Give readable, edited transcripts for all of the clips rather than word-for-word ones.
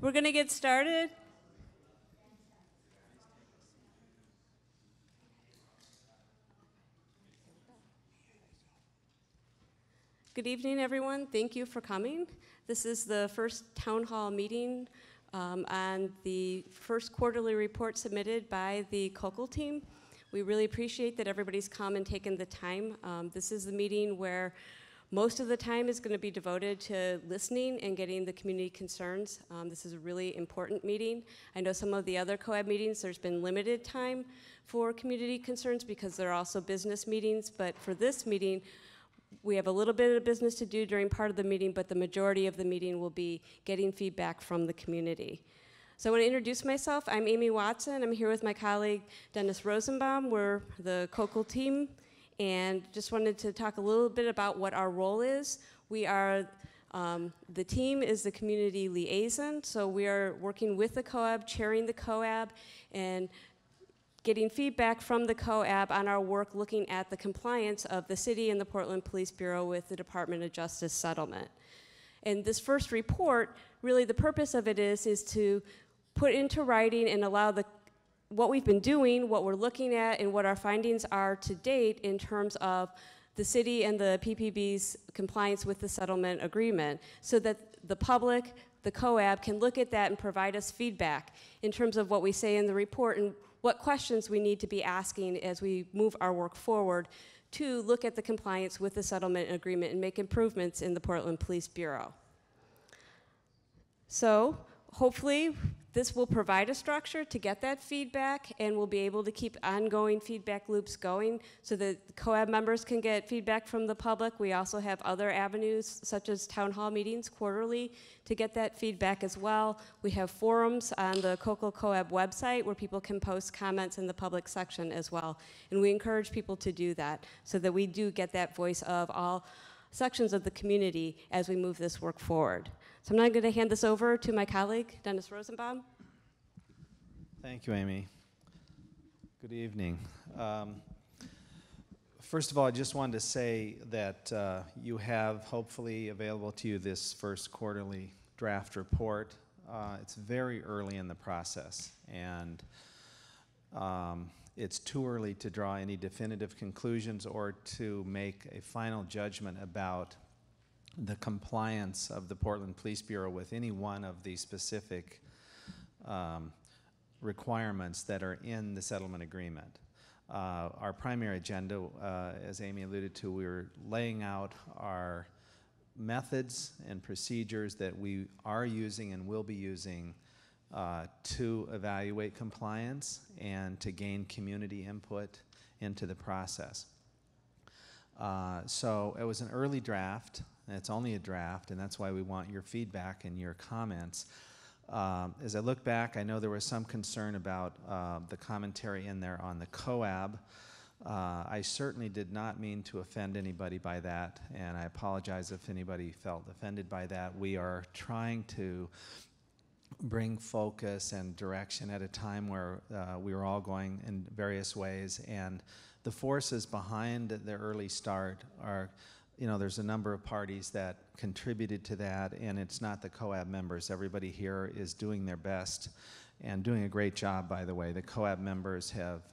We're going to get started. Good evening, everyone. Thank you for coming. This is the first town hall meeting on the first quarterly report submitted by the COCL team. We really appreciate that everybody's come and taken the time. This is the meeting where most of the time is going to be devoted to listening and getting the community concerns. This is a really important meeting. I know some of the other COAB meetings, there's been limited time for community concerns because they're also business meetings, but for this meeting, we have a little bit of business to do during part of the meeting, but the majority of the meeting will be getting feedback from the community. So I want to introduce myself. I'm Amy Watson. I'm here with my colleague, Dennis Rosenbaum. We're the COCL team, and just wanted to talk a little bit about what our role is. We are, the team is the community liaison, so we are working with the COAB, chairing the COAB, and getting feedback from the COAB on our work looking at the compliance of the city and the Portland Police Bureau with the Department of Justice settlement. And this first report, really the purpose of it is to put into writing and allow what we've been doing, what we're looking at, and what our findings are to date in terms of the city and the PPB's compliance with the settlement agreement, so that the public, the COAB, can look at that and provide us feedback in terms of what we say in the report and what questions we need to be asking as we move our work forward to look at the compliance with the settlement agreement and make improvements in the Portland Police Bureau. So hopefully this will provide a structure to get that feedback, and we'll be able to keep ongoing feedback loops going so that COAB members can get feedback from the public. We also have other avenues such as town hall meetings quarterly to get that feedback as well. We have forums on the COCL COAB website where people can post comments in the public section as well. And we encourage people to do that so that we do get that voice of all sections of the community as we move this work forward. So I'm now going to hand this over to my colleague, Dennis Rosenbaum. Thank you, Amy. Good evening. First of all, I just wanted to say that you have hopefully available to you this first quarterly draft report. It's very early in the process, and it's too early to draw any definitive conclusions or to make a final judgment about the compliance of the Portland Police Bureau with any one of the specific requirements that are in the settlement agreement. Our primary agenda, as Amy alluded to, we were laying out our methods and procedures that we are using and will be using to evaluate compliance and to gain community input into the process. So it was an early draft. It's only a draft, and that's why we want your feedback and your comments. As I look back, I know there was some concern about the commentary in there on the COAB. I certainly did not mean to offend anybody by that, and I apologize if anybody felt offended by that. We are trying to bring focus and direction at a time where we were all going in various ways, and the forces behind the early start are, you know, there's a number of parties that contributed to that, and it's not the COAB members. Everybody here is doing their best and doing a great job, by the way. The COAB members have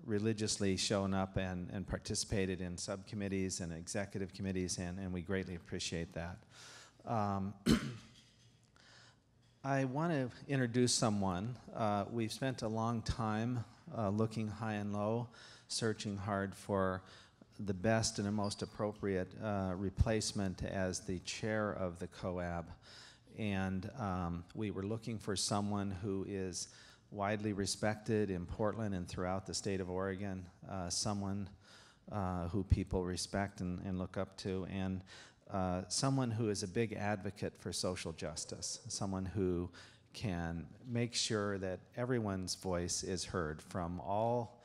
religiously shown up and participated in subcommittees and executive committees, and we greatly appreciate that. I want to introduce someone. We've spent a long time looking high and low, searching hard for the best and the most appropriate replacement as the chair of the COAB. And we were looking for someone who is widely respected in Portland and throughout the state of Oregon, someone who people respect and look up to, and someone who is a big advocate for social justice, someone who can make sure that everyone's voice is heard from all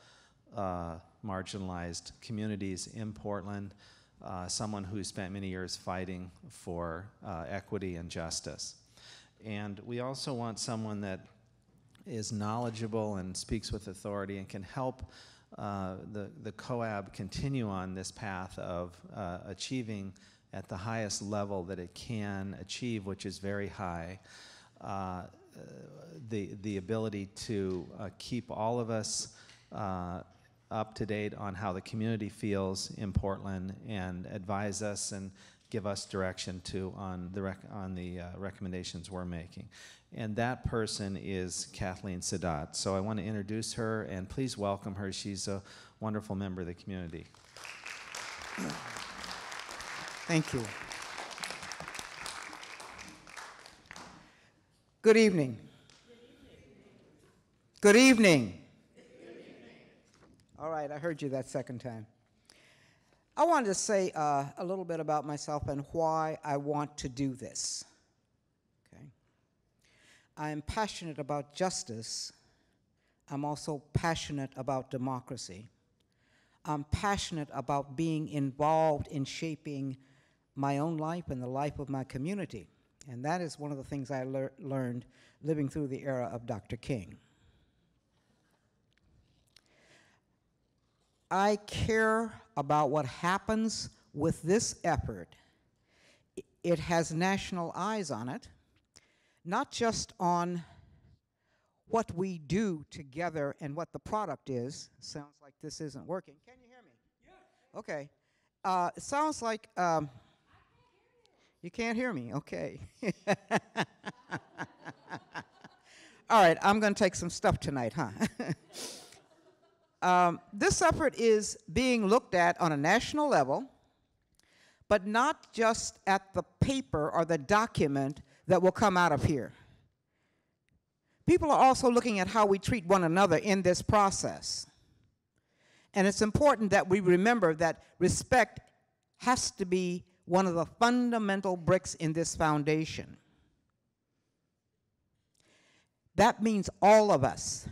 marginalized communities in Portland, someone who spent many years fighting for equity and justice. And we also want someone that is knowledgeable and speaks with authority and can help the COAB continue on this path of achieving at the highest level that it can achieve, which is very high, the ability to keep all of us up to date on how the community feels in Portland and advise us and give us direction on the recommendations we're making. And that person is Kathleen Sadat. So I want to introduce her, and please welcome her. She's a wonderful member of the community. Thank you. Good evening. Good evening. All right, I heard you that second time. I wanted to say a little bit about myself and why I want to do this. Okay. I am passionate about justice. I'm also passionate about democracy. I'm passionate about being involved in shaping my own life and the life of my community. And that is one of the things I learned living through the era of Dr. King. I care about what happens with this effort. It has national eyes on it, not just on what we do together and what the product is. Sounds like this isn't working. Can you hear me? Yeah. Okay. It sounds like you can't hear me. Okay. All right, I'm going to take some stuff tonight, huh? This effort is being looked at on a national level, but not just at the paper or the document that will come out of here. People are also looking at how we treat one another in this process. And it's important that we remember that respect has to be one of the fundamental bricks in this foundation. That means all of us.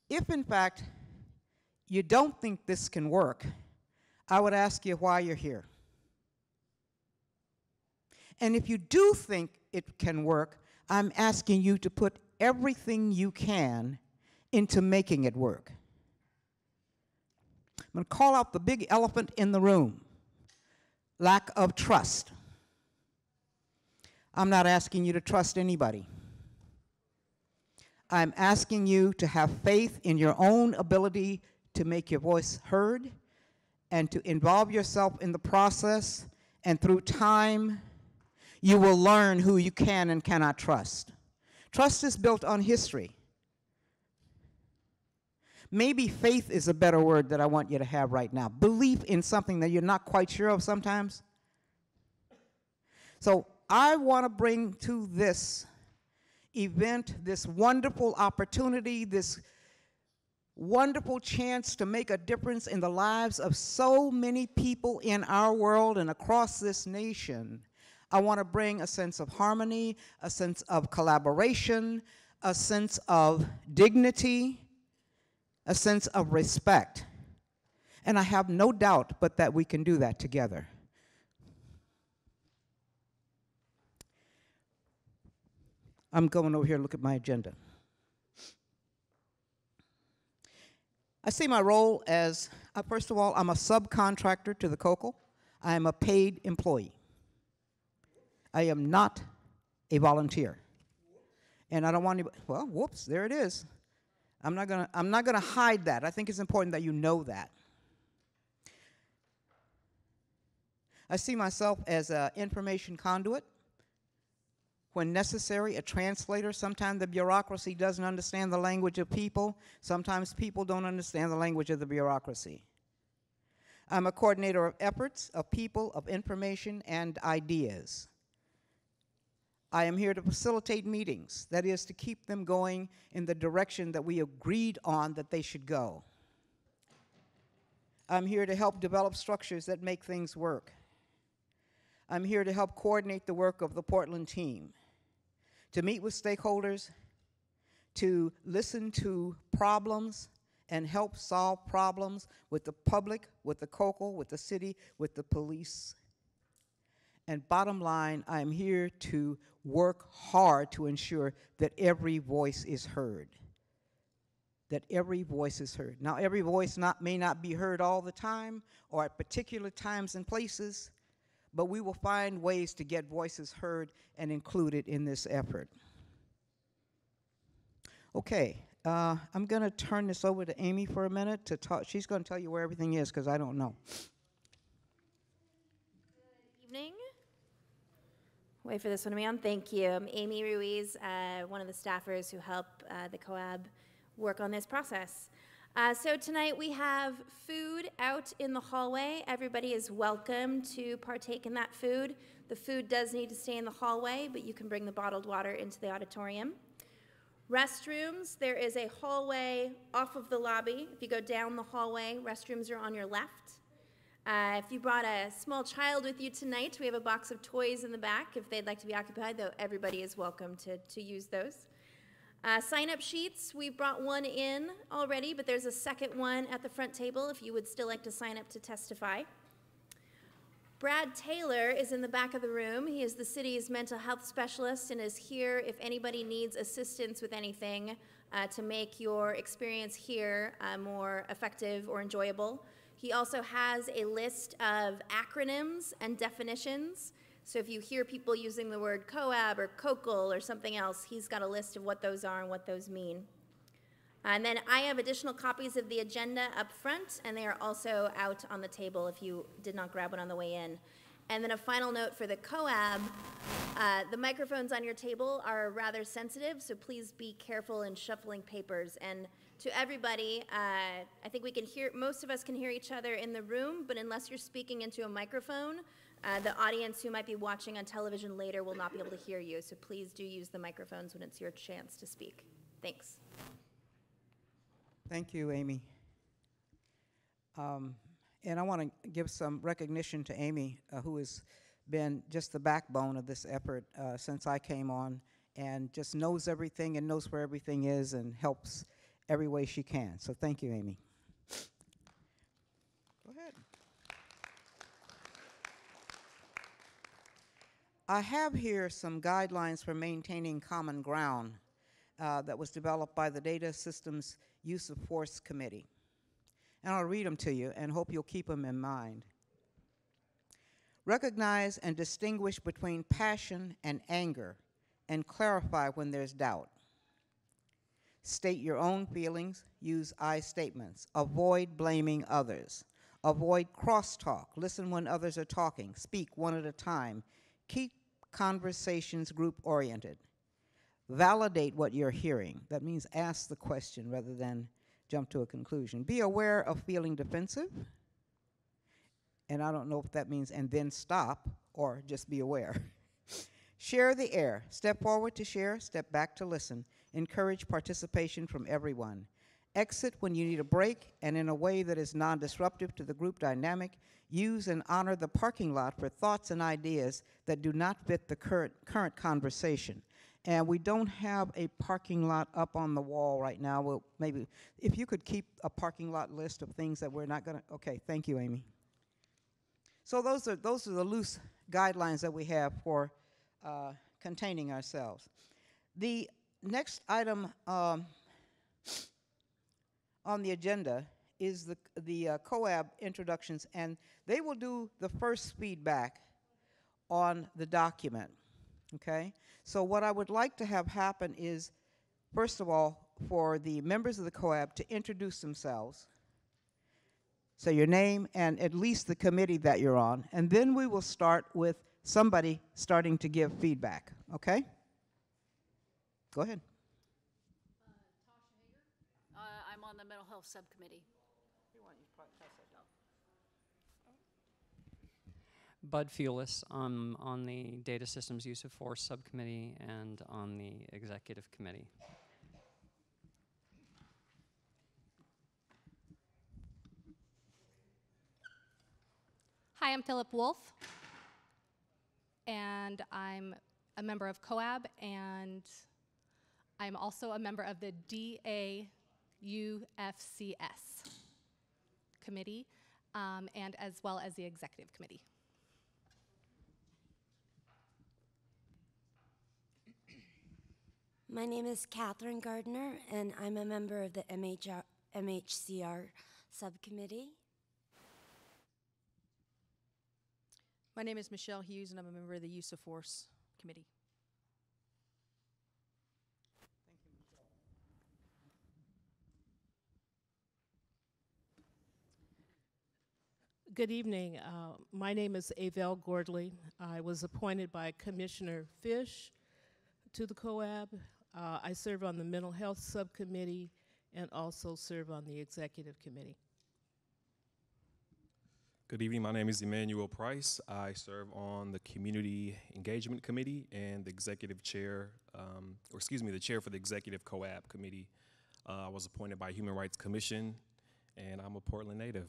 If, in fact, you don't think this can work, I would ask you why you're here. And if you do think it can work, I'm asking you to put everything you can into making it work. I'm going to call out the big elephant in the room: lack of trust. I'm not asking you to trust anybody. I'm asking you to have faith in your own ability to make your voice heard and to involve yourself in the process, and through time, you will learn who you can and cannot trust. Trust is built on history. Maybe faith is a better word that I want you to have right now. Belief in something that you're not quite sure of sometimes. So I want to bring to this event this wonderful opportunity, this wonderful chance to make a difference in the lives of so many people in our world and across this nation. I want to bring a sense of harmony, a sense of collaboration, a sense of dignity, a sense of respect. And I have no doubt but that we can do that together. I'm going over here to look at my agenda. I see my role as, first of all, I'm a subcontractor to the COCL. I am a paid employee. I am not a volunteer. And I don't want anybody, well, whoops, there it is. I'm not gonna hide that. I think it's important that you know that. I see myself as an information conduit. When necessary, a translator. Sometimes the bureaucracy doesn't understand the language of people. Sometimes people don't understand the language of the bureaucracy. I'm a coordinator of efforts, of people, of information, and ideas. I am here to facilitate meetings, that is, to keep them going in the direction that we agreed on that they should go. I'm here to help develop structures that make things work. I'm here to help coordinate the work of the Portland team, to meet with stakeholders, to listen to problems and help solve problems with the public, with the COCL, with the city, with the police. And bottom line, I'm here to work hard to ensure that every voice is heard. That every voice is heard. Now, every voice may not be heard all the time or at particular times and places, but we will find ways to get voices heard and included in this effort. Okay, I'm going to turn this over to Amy for a minute to talk. She's going to tell you where everything is because I don't know. Good evening. Wait for this one to be on. Thank you. I'm Amy Ruiz, one of the staffers who help the COAB work on this process. So tonight we have food out in the hallway. Everybody is welcome to partake in that food. The food does need to stay in the hallway, but you can bring the bottled water into the auditorium. Restrooms, there is a hallway off of the lobby. If you go down the hallway, restrooms are on your left. If you brought a small child with you tonight, we have a box of toys in the back if they'd like to be occupied, though everybody is welcome to use those. Sign-up sheets, we brought one in already, but there's a second one at the front table if you would still like to sign up to testify. Brad Taylor is in the back of the room. He is the city's mental health specialist and is here if anybody needs assistance with anything to make your experience here more effective or enjoyable. He also has a list of acronyms and definitions. So if you hear people using the word COAB or COCL or something else, he's got a list of what those are and what those mean. And then I have additional copies of the agenda up front, and they are also out on the table if you did not grab one on the way in. And then a final note for the COAB, the microphones on your table are rather sensitive, so please be careful in shuffling papers. And to everybody, I think we can hear, most of us can hear each other in the room, but unless you're speaking into a microphone, the audience who might be watching on television later will not be able to hear you, so please do use the microphones when it's your chance to speak. Thanks. Thank you, Amy. And I want to give some recognition to Amy, who has been just the backbone of this effort since I came on, and just knows everything and knows where everything is and helps every way she can. So thank you, Amy. Go ahead. I have here some guidelines for maintaining common ground that was developed by the Data Systems Use of Force Committee. And I'll read them to you and hope you'll keep them in mind. Recognize and distinguish between passion and anger and clarify when there's doubt. State your own feelings, use I statements. Avoid blaming others. Avoid crosstalk. Listen when others are talking. Speak one at a time. Keep conversations group-oriented. Validate what you're hearing. That means ask the question rather than jump to a conclusion. Be aware of feeling defensive. And I don't know if that means and then stop or just be aware. Share the air. Step forward to share, step back to listen. Encourage participation from everyone. Exit when you need a break and in a way that is non-disruptive to the group dynamic. Use and honor the parking lot for thoughts and ideas that do not fit the current conversation. And we don't have a parking lot up on the wall right now. Well, maybe if you could keep a parking lot list of things that we're not going to. Okay, thank you, Amy. So those are the loose guidelines that we have for containing ourselves. The next item on the agenda is the COAB introductions, and they will do the first feedback on the document. Okay? So what I would like to have happen is, first of all, for the members of the COAB to introduce themselves. So your name and at least the committee that you're on, and then we will start with somebody starting to give feedback. Okay? Go ahead. Tasha Hager. I'm on the Mental Health Subcommittee. Bud Fulis. I'm on the Data Systems Use of Force Subcommittee and on the Executive Committee. Hi, I'm Philip Wolf, and I'm a member of COAB, and I'm also a member of the DAUFCS committee, and as well as the Executive Committee. My name is Catherine Gardner, and I'm a member of the MHCR subcommittee. My name is Michelle Hughes, and I'm a member of the Use of Force Committee. Good evening. My name is Avelle Gordley. I was appointed by Commissioner Fish to the COAB. I serve on the Mental Health Subcommittee and also serve on the Executive Committee. Good evening. My name is Emmanuel Price. I serve on the Community Engagement Committee and the Executive Chair, the Chair for the Executive COAB Committee. I was appointed by Human Rights Commission, and I'm a Portland native.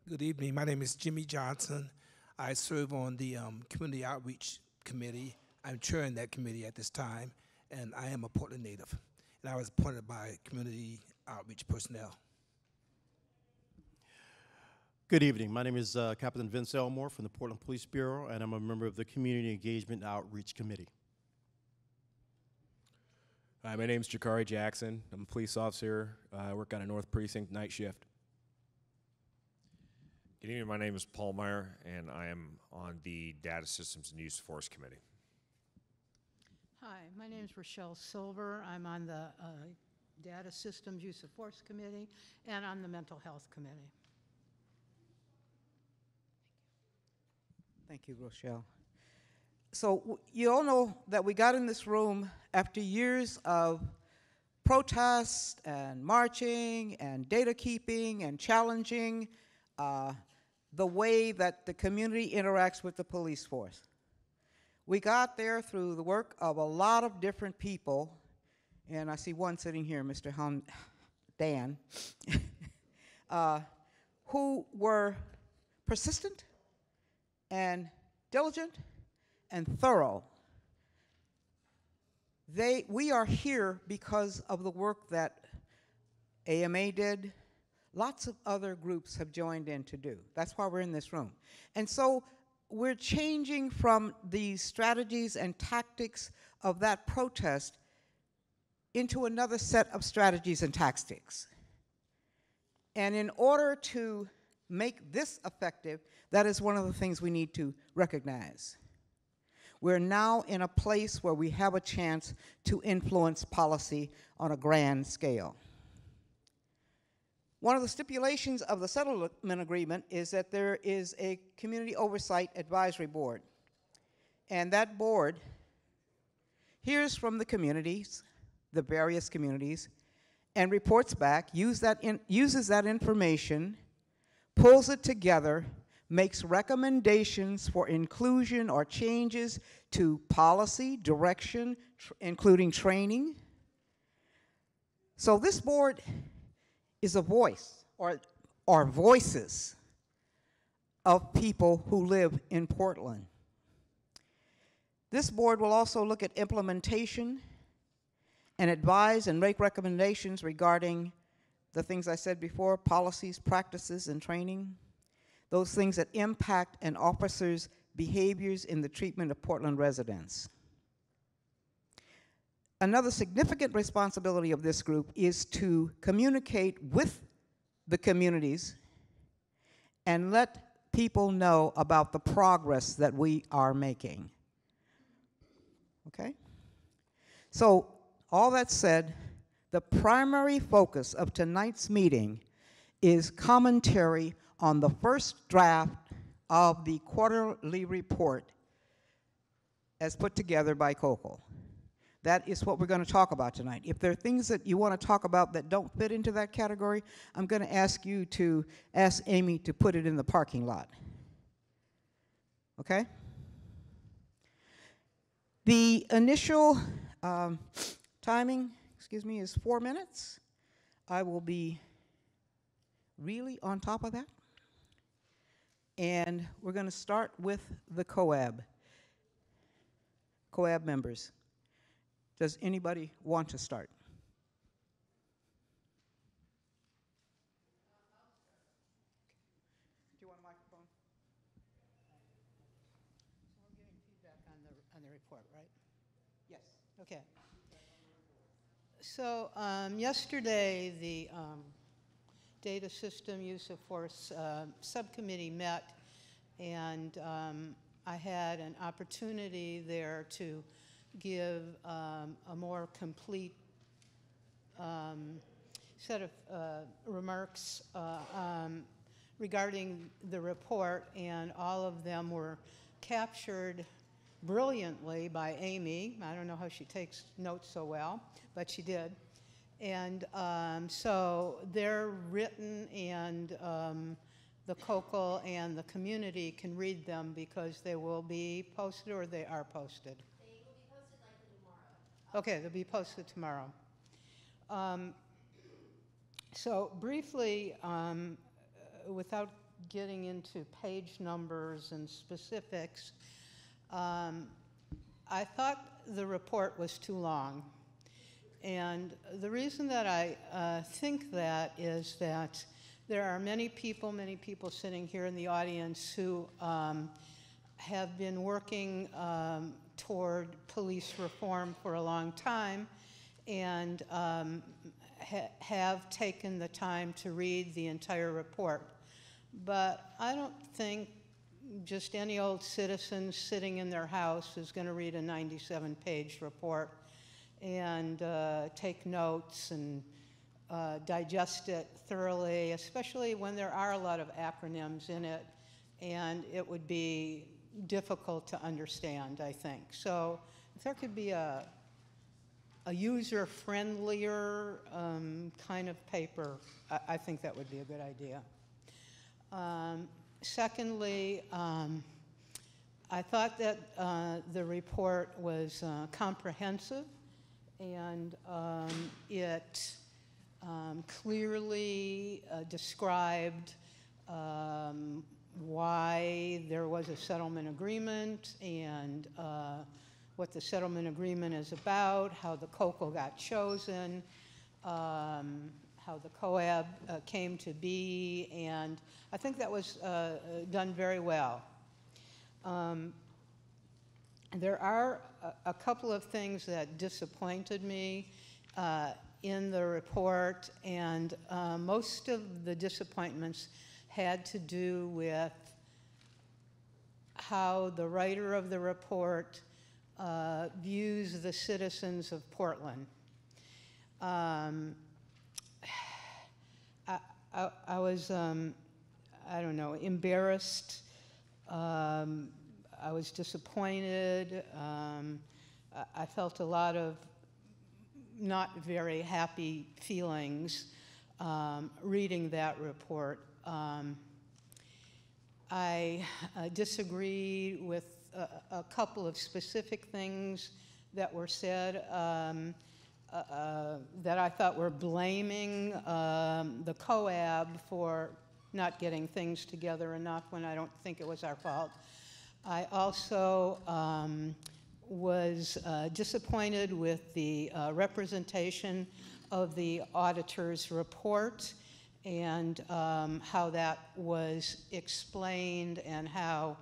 Good evening. My name is Jimmy Johnson. I serve on the Community Outreach Committee. I'm chairing that committee at this time, and I am a Portland native. And I was appointed by Community Outreach personnel. Good evening. My name is Captain Vince Elmore from the Portland Police Bureau, and I'm a member of the Community Engagement Outreach Committee. Hi, my name is Jakari Jackson. I'm a police officer. I work on a North Precinct night shift. Good evening. My name is Paul Meyer, and I am on the Data Systems and Use of Force Committee. Hi, my name is Rochelle Silver. I'm on the Data Systems Use of Force Committee and on the Mental Health Committee. Thank you, Rochelle. So you all know that we got in this room after years of protest and marching and data keeping and challenging the way that the community interacts with the police force. We got there through the work of a lot of different people, and I see one sitting here, Mr. Dan, who were persistent and diligent and thorough. We are here because of the work that AMA did. Lots of other groups have joined in to do. That's why we're in this room. And so we're changing from the strategies and tactics of that protest into another set of strategies and tactics. And in order to make this effective, that is one of the things we need to recognize. We're now in a place where we have a chance to influence policy on a grand scale. One of the stipulations of the settlement agreement is that there is a Community Oversight Advisory Board. And that board hears from the communities, the various communities, and reports back, uses that information, pulls it together, makes recommendations for inclusion or changes to policy, direction, including training. So this board is a voice, or voices of people who live in Portland. This board will also look at implementation and advise and make recommendations regarding the things I said before, policies, practices, and training, those things that impact an officer's behaviors in the treatment of Portland residents. Another significant responsibility of this group is to communicate with the communities and let people know about the progress that we are making. Okay? So, all that said, the primary focus of tonight's meeting is commentary on the first draft of the quarterly report as put together by COCO. That is what we're going to talk about tonight. If there are things that you want to talk about that don't fit into that category, I'm going to ask you to ask Amy to put it in the parking lot. Okay? The initial timing, is 4 minutes. I will be really on top of that. And we're going to start with the COAB members. Does anybody want to start? Do you want a microphone? So we're getting feedback on the report, right? Yes. Okay. So yesterday, the Data System Use of Force Subcommittee met and I had an opportunity there to give a more complete set of remarks regarding the report, and all of them were captured brilliantly by Amy. I don't know how she takes notes so well, but she did. And so they're written, and the COCL and the community can read them because they will be posted, or they are posted? They will be posted likely tomorrow. Okay, they'll be posted tomorrow. So briefly, without getting into page numbers and specifics, I thought the report was too long. And the reason that I think that is that there are many people sitting here in the audience who have been working toward police reform for a long time, and have taken the time to read the entire report. But I don't think just any old citizen sitting in their house is going to read a 97-page report and take notes and digest it thoroughly, especially when there are a lot of acronyms in it, and it would be difficult to understand, I think. So if there could be a user-friendlier kind of paper, I think that would be a good idea. Secondly, I thought that the report was comprehensive, and it clearly described why there was a settlement agreement, and what the settlement agreement is about, how the COCL got chosen, how the COAB came to be, and I think that was done very well. There are a couple of things that disappointed me in the report, and most of the disappointments had to do with how the writer of the report views the citizens of Portland. I was, I don't know, embarrassed. I was disappointed. I felt a lot of not very happy feelings reading that report. I disagree with a couple of specific things that were said that I thought were blaming the COAB for not getting things together enough when I don't think it was our fault. I also was disappointed with the representation of the auditor's report, and how that was explained, and how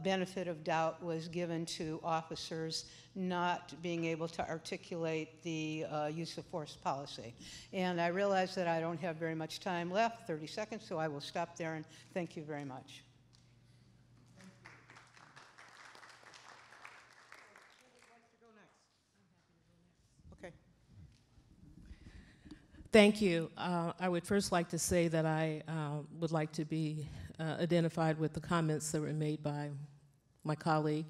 benefit of doubt was given to officers not being able to articulate the use of force policy. And I realize that I don't have very much time left, 30 seconds, so I will stop there, and thank you very much. Okay. Thank you. I would first like to say that I would like to be identified with the comments that were made by my colleague,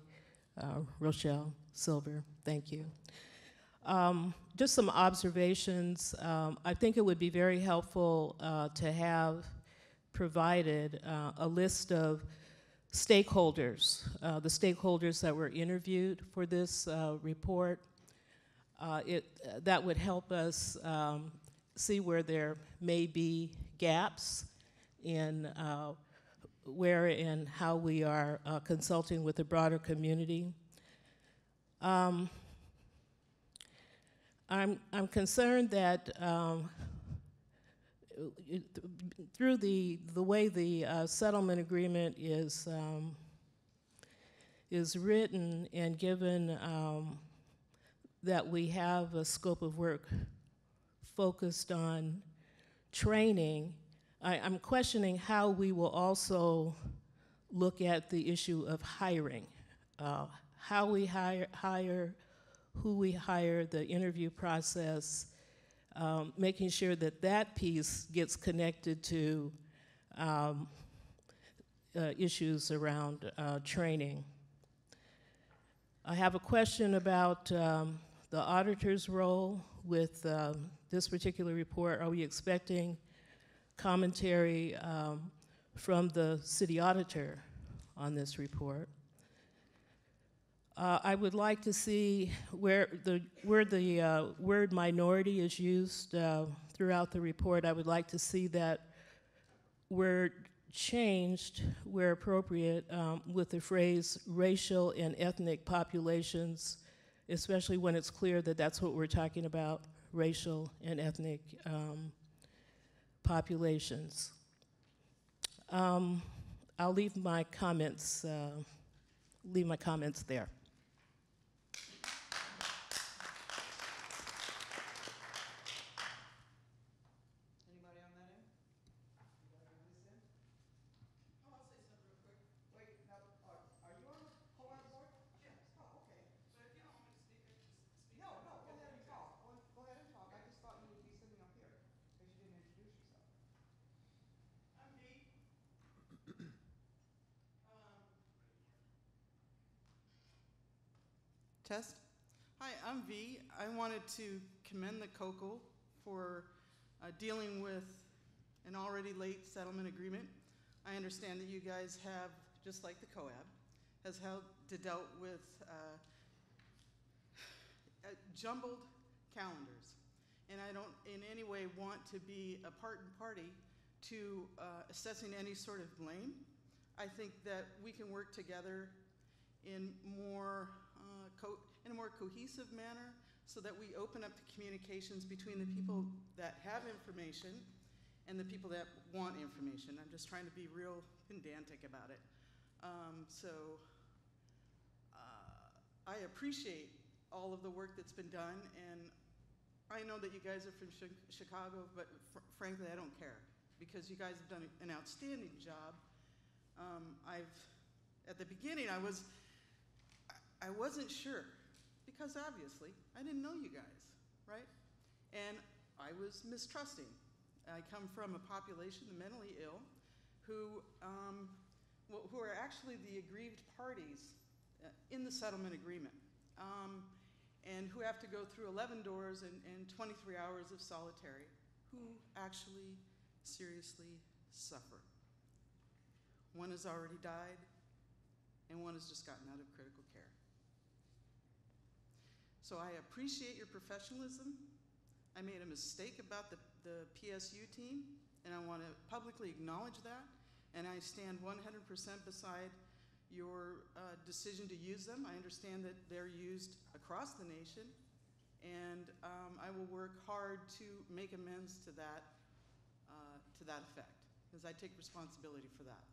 Rochelle Silver. Thank you. Just some observations. I think it would be very helpful to have provided a list of stakeholders, the stakeholders that were interviewed for this report. That would help us see where there may be gaps in where and how we are consulting with the broader community. I'm concerned that through the way the settlement agreement is written, and given that we have a scope of work focused on training, I'm questioning how we will also look at the issue of hiring, how we hire, who we hire, the interview process, making sure that that piece gets connected to issues around training. I have a question about the auditor's role with this particular report. Are we expecting commentary from the city auditor on this report? I would like to see where the word minority is used throughout the report. I would like to see that word changed where appropriate with the phrase racial and ethnic populations, especially when it's clear that that's what we're talking about, racial and ethnic populations. I'll leave my comments there. Test. Hi, I'm V. I wanted to commend the COCO for dealing with an already late settlement agreement. I understand that you guys have, just like the COAB, has dealt with jumbled calendars. And I don't in any way want to be a part and party to assessing any sort of blame. I think that we can work together in a more cohesive manner so that we open up the communications between the people that have information and the people that want information. I'm just trying to be real pedantic about it. I appreciate all of the work that's been done, and I know that you guys are from Chicago, but frankly, I don't care because you guys have done an outstanding job. At the beginning, I wasn't sure because obviously I didn't know you guys, right? And I was mistrusting. I come from a population, the mentally ill, who are actually the aggrieved parties in the settlement agreement, and who have to go through 11 doors and 23 hours of solitary, who actually seriously suffer. One has already died, and one has just gotten out of critical care. So I appreciate your professionalism. I made a mistake about the PSU team, and I want to publicly acknowledge that, and I stand 100% beside your decision to use them. I understand that they're used across the nation, and I will work hard to make amends to that effect, because I take responsibility for that.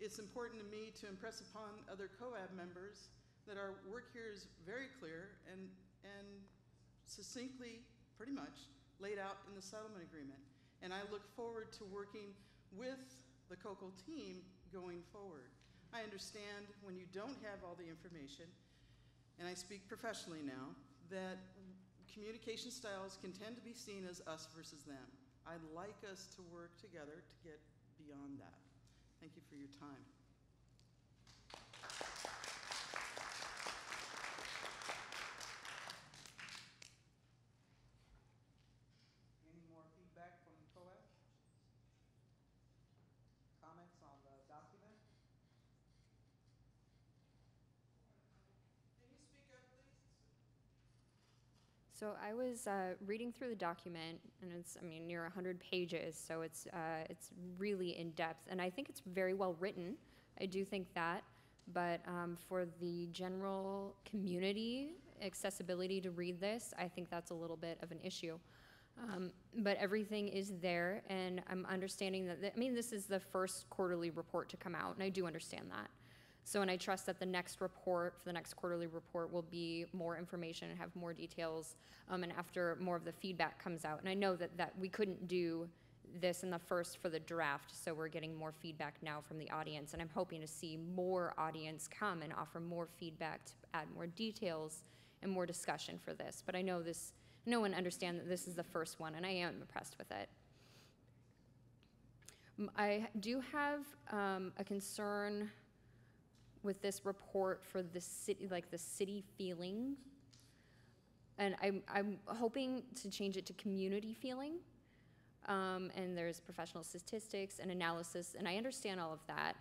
It's important to me to impress upon other COAB members that our work here is very clear and succinctly, pretty much, laid out in the settlement agreement. And I look forward to working with the COCO team going forward. I understand when you don't have all the information, and I speak professionally now, that communication styles can tend to be seen as us versus them. I'd like us to work together to get beyond that. Thank you for your time. Any more feedback from COAB? Comments on the document? Can you speak up, please? So I was reading through the document, and it's, I mean, near 100 pages, so it's really in depth, and I think it's very well written. I do think that, but for the general community accessibility to read this, I think that's a little bit of an issue. But everything is there, and I'm understanding that, I mean, this is the first quarterly report to come out, and I do understand that. So, and I trust that the next report, for the next quarterly report, will be more information and have more details, and after more of the feedback comes out. And I know that we couldn't do this in the first for the draft, so we're getting more feedback now from the audience, and I'm hoping to see more audience come and offer more feedback to add more details and more discussion for this. But I know and understand that this is the first one, and I am impressed with it. I do have a concern with this report for the city, like the city feeling, and I'm hoping to change it to community feeling. And there's professional statistics and analysis, and I understand all of that.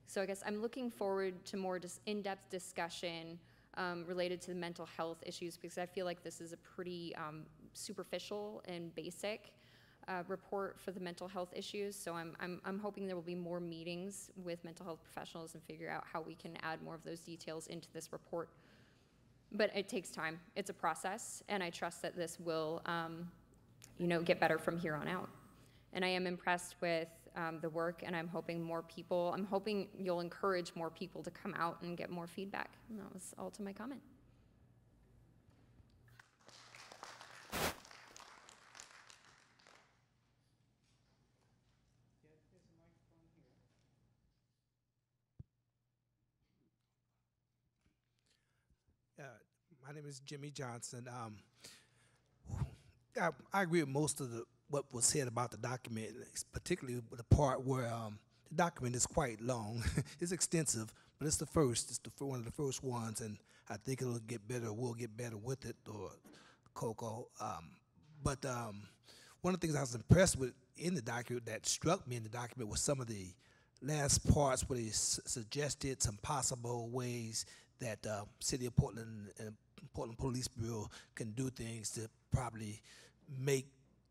So I guess I'm looking forward to more in-depth discussion related to the mental health issues, because I feel like this is a pretty superficial and basic report for the mental health issues. So I'm hoping there will be more meetings with mental health professionals and figure out how we can add more of those details into this report. But it takes time. It's a process, and I trust that this will, get better from here on out. And I am impressed with the work, and I'm hoping you'll encourage more people to come out and get more feedback. And that was all to my comment. My name is Jimmy Johnson. I agree with most of what was said about the document, particularly with the part where the document is quite long. It's extensive, but it's the first. It's one of the first ones, and I think it'll get better. We'll get better with it, or Coco. But one of the things I was impressed with in the document, that struck me in the document, was some of the last parts where they suggested some possible ways that City of Portland and Portland Police Bureau can do things to probably make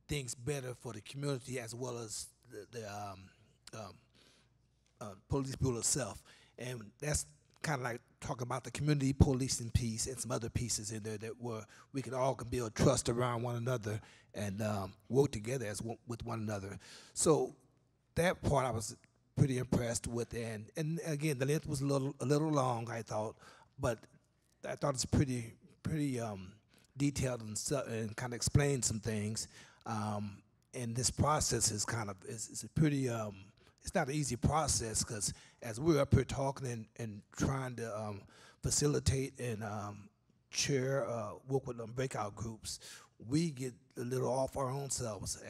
things better for the community, as well as the Police Bureau itself. And that's kind of like talking about the community policing piece and some other pieces in there that where we can all build trust around one another and work together with one another. So that part I was pretty impressed with, and again, the length was a little long, I thought, but I thought it's pretty detailed and kind of explained some things. And this process is is a pretty it's not an easy process, because as we're up here talking and trying to facilitate and chair work with them breakout groups, we get a little off our own selves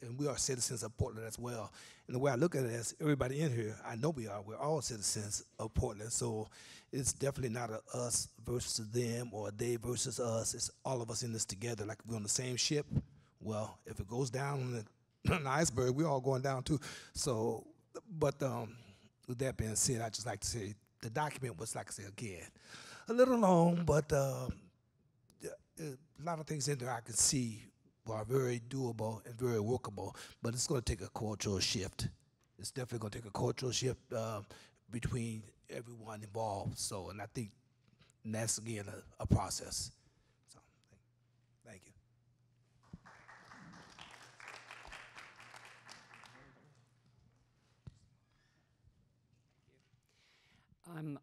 and we are citizens of Portland as well. And the way I look at it is, everybody in here, I know we're all citizens of Portland, so it's definitely not a us versus them or a they versus us. It's all of us in this together, like we're on the same ship. Well, if it goes down an iceberg, we're all going down too. So, but with that being said, I'd just like to say the document was, like I said again, a little long, but a lot of things in there I can see are very doable and very workable, but it's going to take a cultural shift. It's definitely going to take a cultural shift between everyone involved. So, and I think that's, again, a process. So, thank you.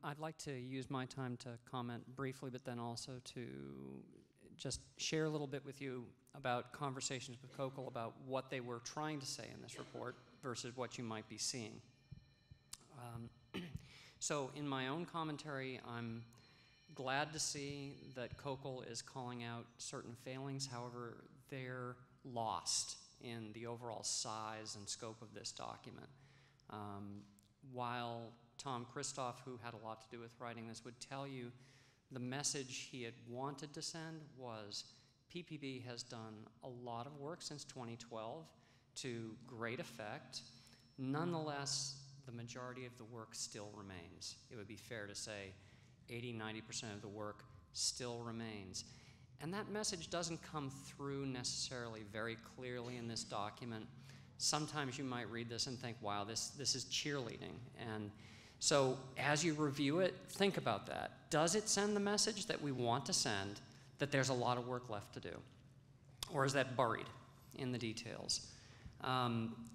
I'd like to use my time to comment briefly, but then also to just share a little bit with you about conversations with Kokol about what they were trying to say in this report versus what you might be seeing. So in my own commentary, I'm glad to see that Kokol is calling out certain failings. However, they're lost in the overall size and scope of this document. While Tom Kristoff, who had a lot to do with writing this, would tell you the message he had wanted to send was PPB has done a lot of work since 2012 to great effect. Nonetheless, the majority of the work still remains. It would be fair to say 80–90% of the work still remains. And that message doesn't come through necessarily very clearly in this document. Sometimes you might read this and think, wow, this is cheerleading. And so as you review it, think about that. Does it send the message that we want to send, that there's a lot of work left to do? Or is that buried in the details?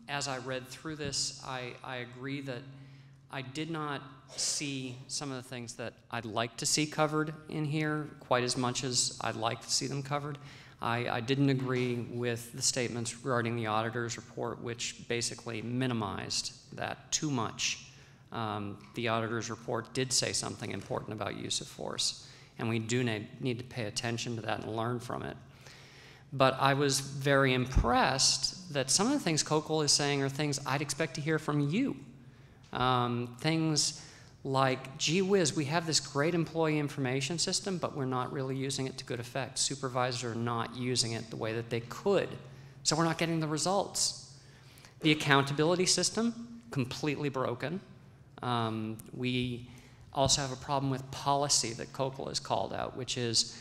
As I read through this, I agree that I did not see some of the things that I'd like to see covered in here quite as much as I'd like to see them covered. I didn't agree with the statements regarding the auditor's report, which basically minimized that too much. The auditor's report did say something important about use of force, and we do need to pay attention to that and learn from it. But I was very impressed that some of the things Kokol is saying are things I'd expect to hear from you. Things like, gee whiz, we have this great employee information system, but we're not really using it to good effect. Supervisors are not using it the way that they could, so we're not getting the results. The accountability system, completely broken. We also have a problem with policy that Kokol has called out, which is,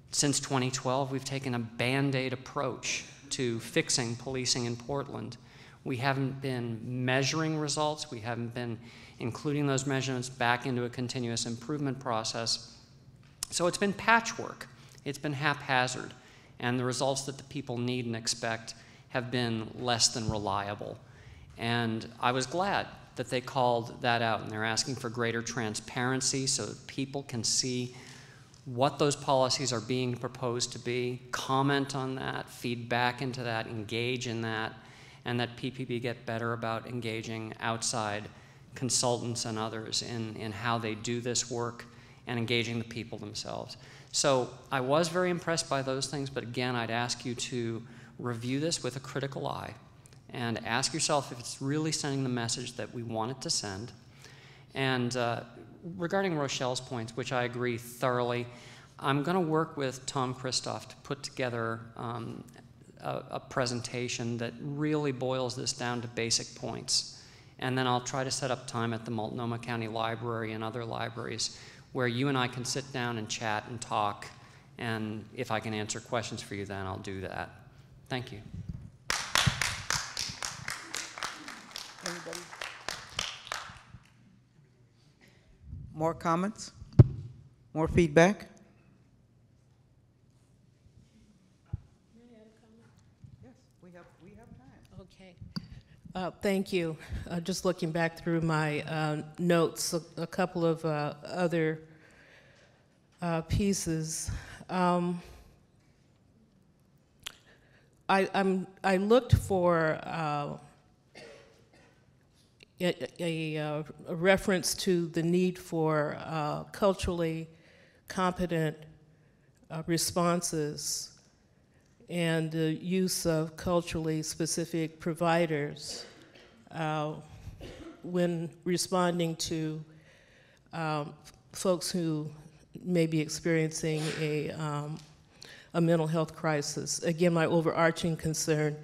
since 2012, we've taken a Band-Aid approach to fixing policing in Portland. We haven't been measuring results. We haven't been including those measurements back into a continuous improvement process. So it's been patchwork. It's been haphazard. And the results that the people need and expect have been less than reliable. And I was glad that they called that out, and they're asking for greater transparency so that people can see what those policies are being proposed to be, comment on that, feed back into that, engage in that, and that PPB get better about engaging outside consultants and others in how they do this work and engaging the people themselves. So I was very impressed by those things, but again, I'd ask you to review this with a critical eye and ask yourself if it's really sending the message that we want it to send. And regarding Rochelle's points, which I agree thoroughly, I'm going to work with Tom Kristoff to put together a presentation that really boils this down to basic points. And then I'll try to set up time at the Multnomah County Library and other libraries where you and I can sit down and chat and talk. And if I can answer questions for you, then I'll do that. Thank you. Anybody? More comments? More feedback? Yes, we have time. Okay. Thank you. Just looking back through my notes, a couple of other pieces. I looked for a reference to the need for culturally competent responses and the use of culturally specific providers when responding to folks who may be experiencing a mental health crisis. Again, my overarching concern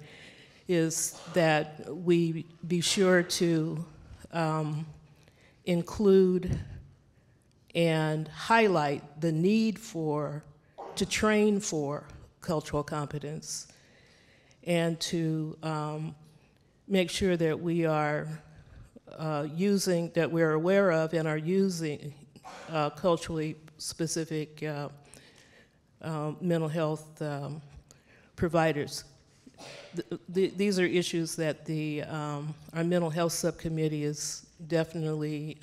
is that we be sure to include and highlight the need to train for cultural competence and to make sure that we are that we're aware of and are using culturally specific mental health providers. These are issues that our mental health subcommittee is definitely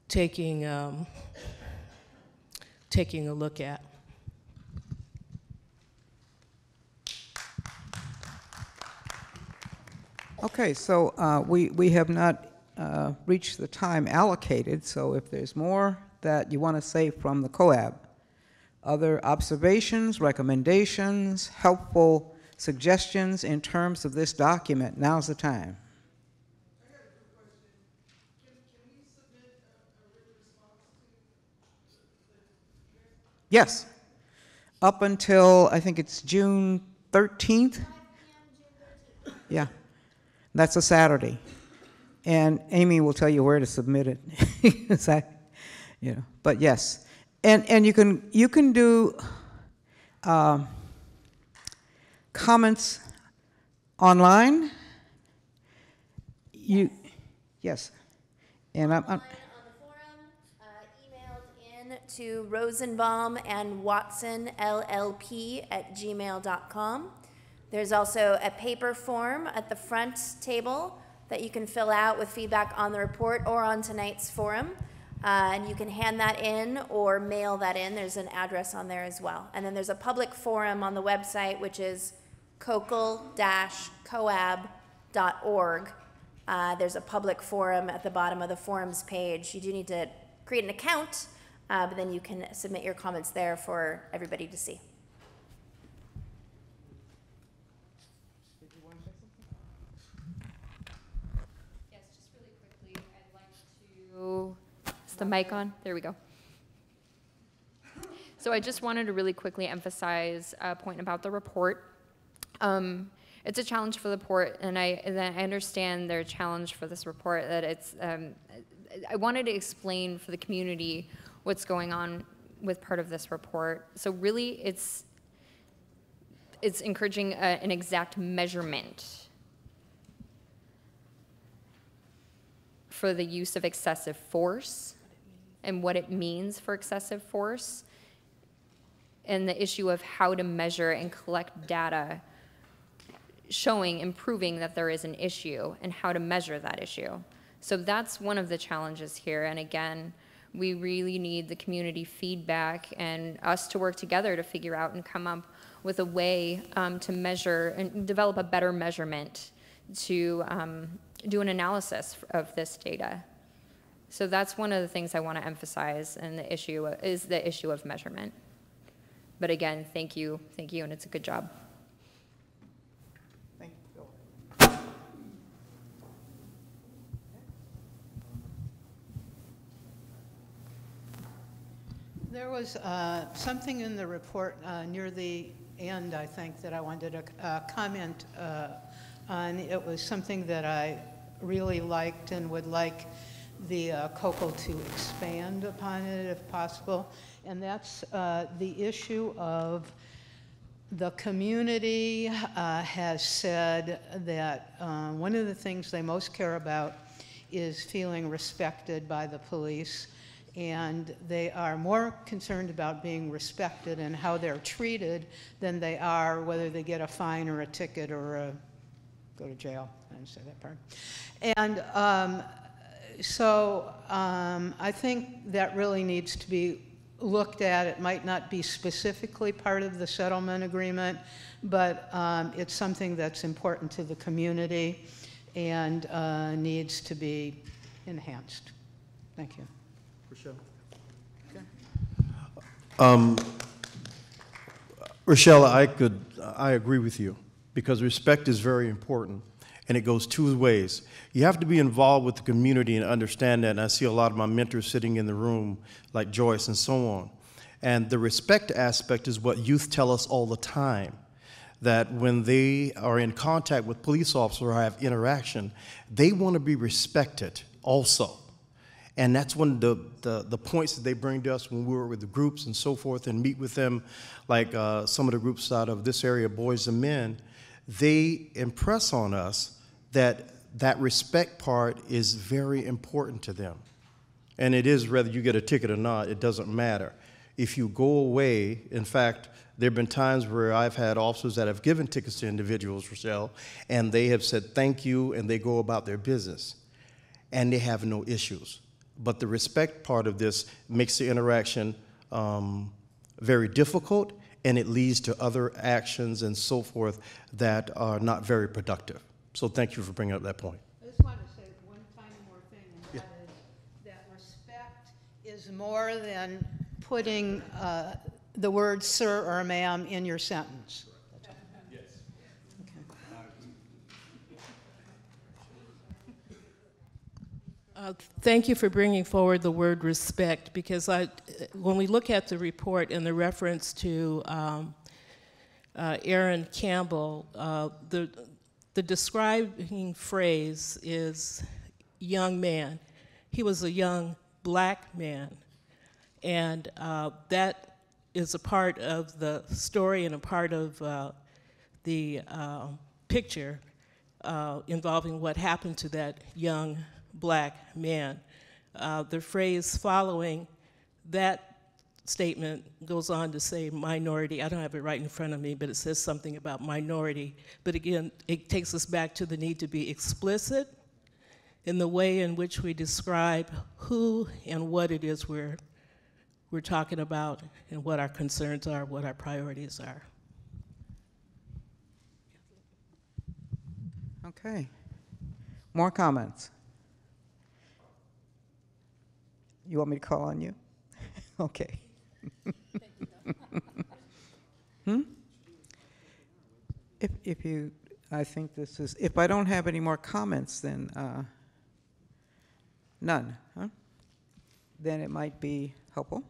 taking a look at. Okay, so we have not reached the time allocated, so if there's more that you want to say from the COAB, other observations, recommendations, helpful suggestions in terms of this document, now's the time. Yes, up until I think it's June 13th. Yeah, that's a Saturday. And Amy will tell you where to submit it. But yes, and you can do comments online. Yes, and I'm on the forum, emailed in to Rosenbaum and Watson LLP at gmail.com. There's also a paper form at the front table that you can fill out with feedback on the report or on tonight's forum. And you can hand that in or mail that in. There's an address on there as well. And then there's a public forum on the website, which is cocal-coab.org. There's a public forum at the bottom of the forums page. You do need to create an account, but then you can submit your comments there for everybody to see. Yes, just really quickly, I'd like to... Is the mic on? There we go. So I just wanted to really quickly emphasize a point about the report. It's a challenge for the port, and I understand their challenge for this report, that it's, I wanted to explain for the community what's going on with part of this report. So really, it's encouraging an exact measurement for the use of excessive force and what it means for excessive force, and the issue of how to measure and collect data showing and proving that there is an issue and how to measure that issue. So that's one of the challenges here. And again, we really need the community feedback and us to work together to figure out and come up with a way to measure and develop a better measurement to do an analysis of this data. So that's one of the things I want to emphasize, and the issue is the issue of measurement. But again, thank you, and it's a good job. There was something in the report near the end, I think, that I wanted to comment on. It was something that I really liked and would like the COCO to expand upon it if possible. And that's the issue of the community has said that one of the things they most care about is feeling respected by the police. And they are more concerned about being respected and how they're treated than they are whether they get a fine or a ticket or go to jail. I didn't say that part. And so I think that really needs to be looked at. It might not be specifically part of the settlement agreement, but it's something that's important to the community and needs to be enhanced. Thank you. Rochelle, I agree with you, because respect is very important, and it goes two ways. You have to be involved with the community and understand that, and I see a lot of my mentors sitting in the room, like Joyce and so on. And the respect aspect is what youth tell us all the time, that when they are in contact with police officers or have interaction, they want to be respected also. And that's one of the points that they bring to us when we work with the groups and so forth and meet with them, like some of the groups out of this area, Boys and Men. They impress on us that that respect part is very important to them. And it is, whether you get a ticket or not, it doesn't matter. If you go away, in fact, there have been times where I've had officers that have given tickets to individuals, Rochelle, and they have said thank you, and they go about their business, and they have no issues. But the respect part of this makes the interaction very difficult, and it leads to other actions and so forth that are not very productive. So thank you for bringing up that point. I just want to say one tiny more thing, and that is that respect is more than putting the word sir or ma'am in your sentence. Yes. Thank you for bringing forward the word respect, because when we look at the report and the reference to Aaron Campbell, the describing phrase is young man. He was a young black man, and that is a part of the story and a part of the picture involving what happened to that young black man. The phrase following that statement goes on to say minority. I don't have it right in front of me, but it says something about minority. But again, it takes us back to the need to be explicit in the way in which we describe who and what it is we're talking about and what our concerns are, what our priorities are. Okay. More comments? You want me to call on you? Okay. If you, I think this is, if I don't have any more comments, then none, huh? Then it might be helpful.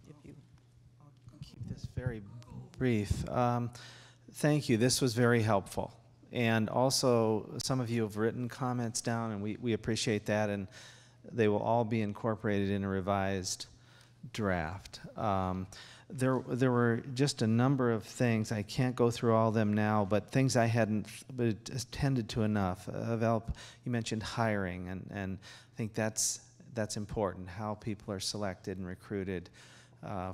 If you Keep this very brief. Thank you. This was very helpful. And also, some of you have written comments down, and we appreciate that, and they will all be incorporated in a revised draft. There were just a number of things. I can't go through all of them now, but things I hadn't attended to enough. Val, you mentioned hiring, and I think that's important, how people are selected and recruited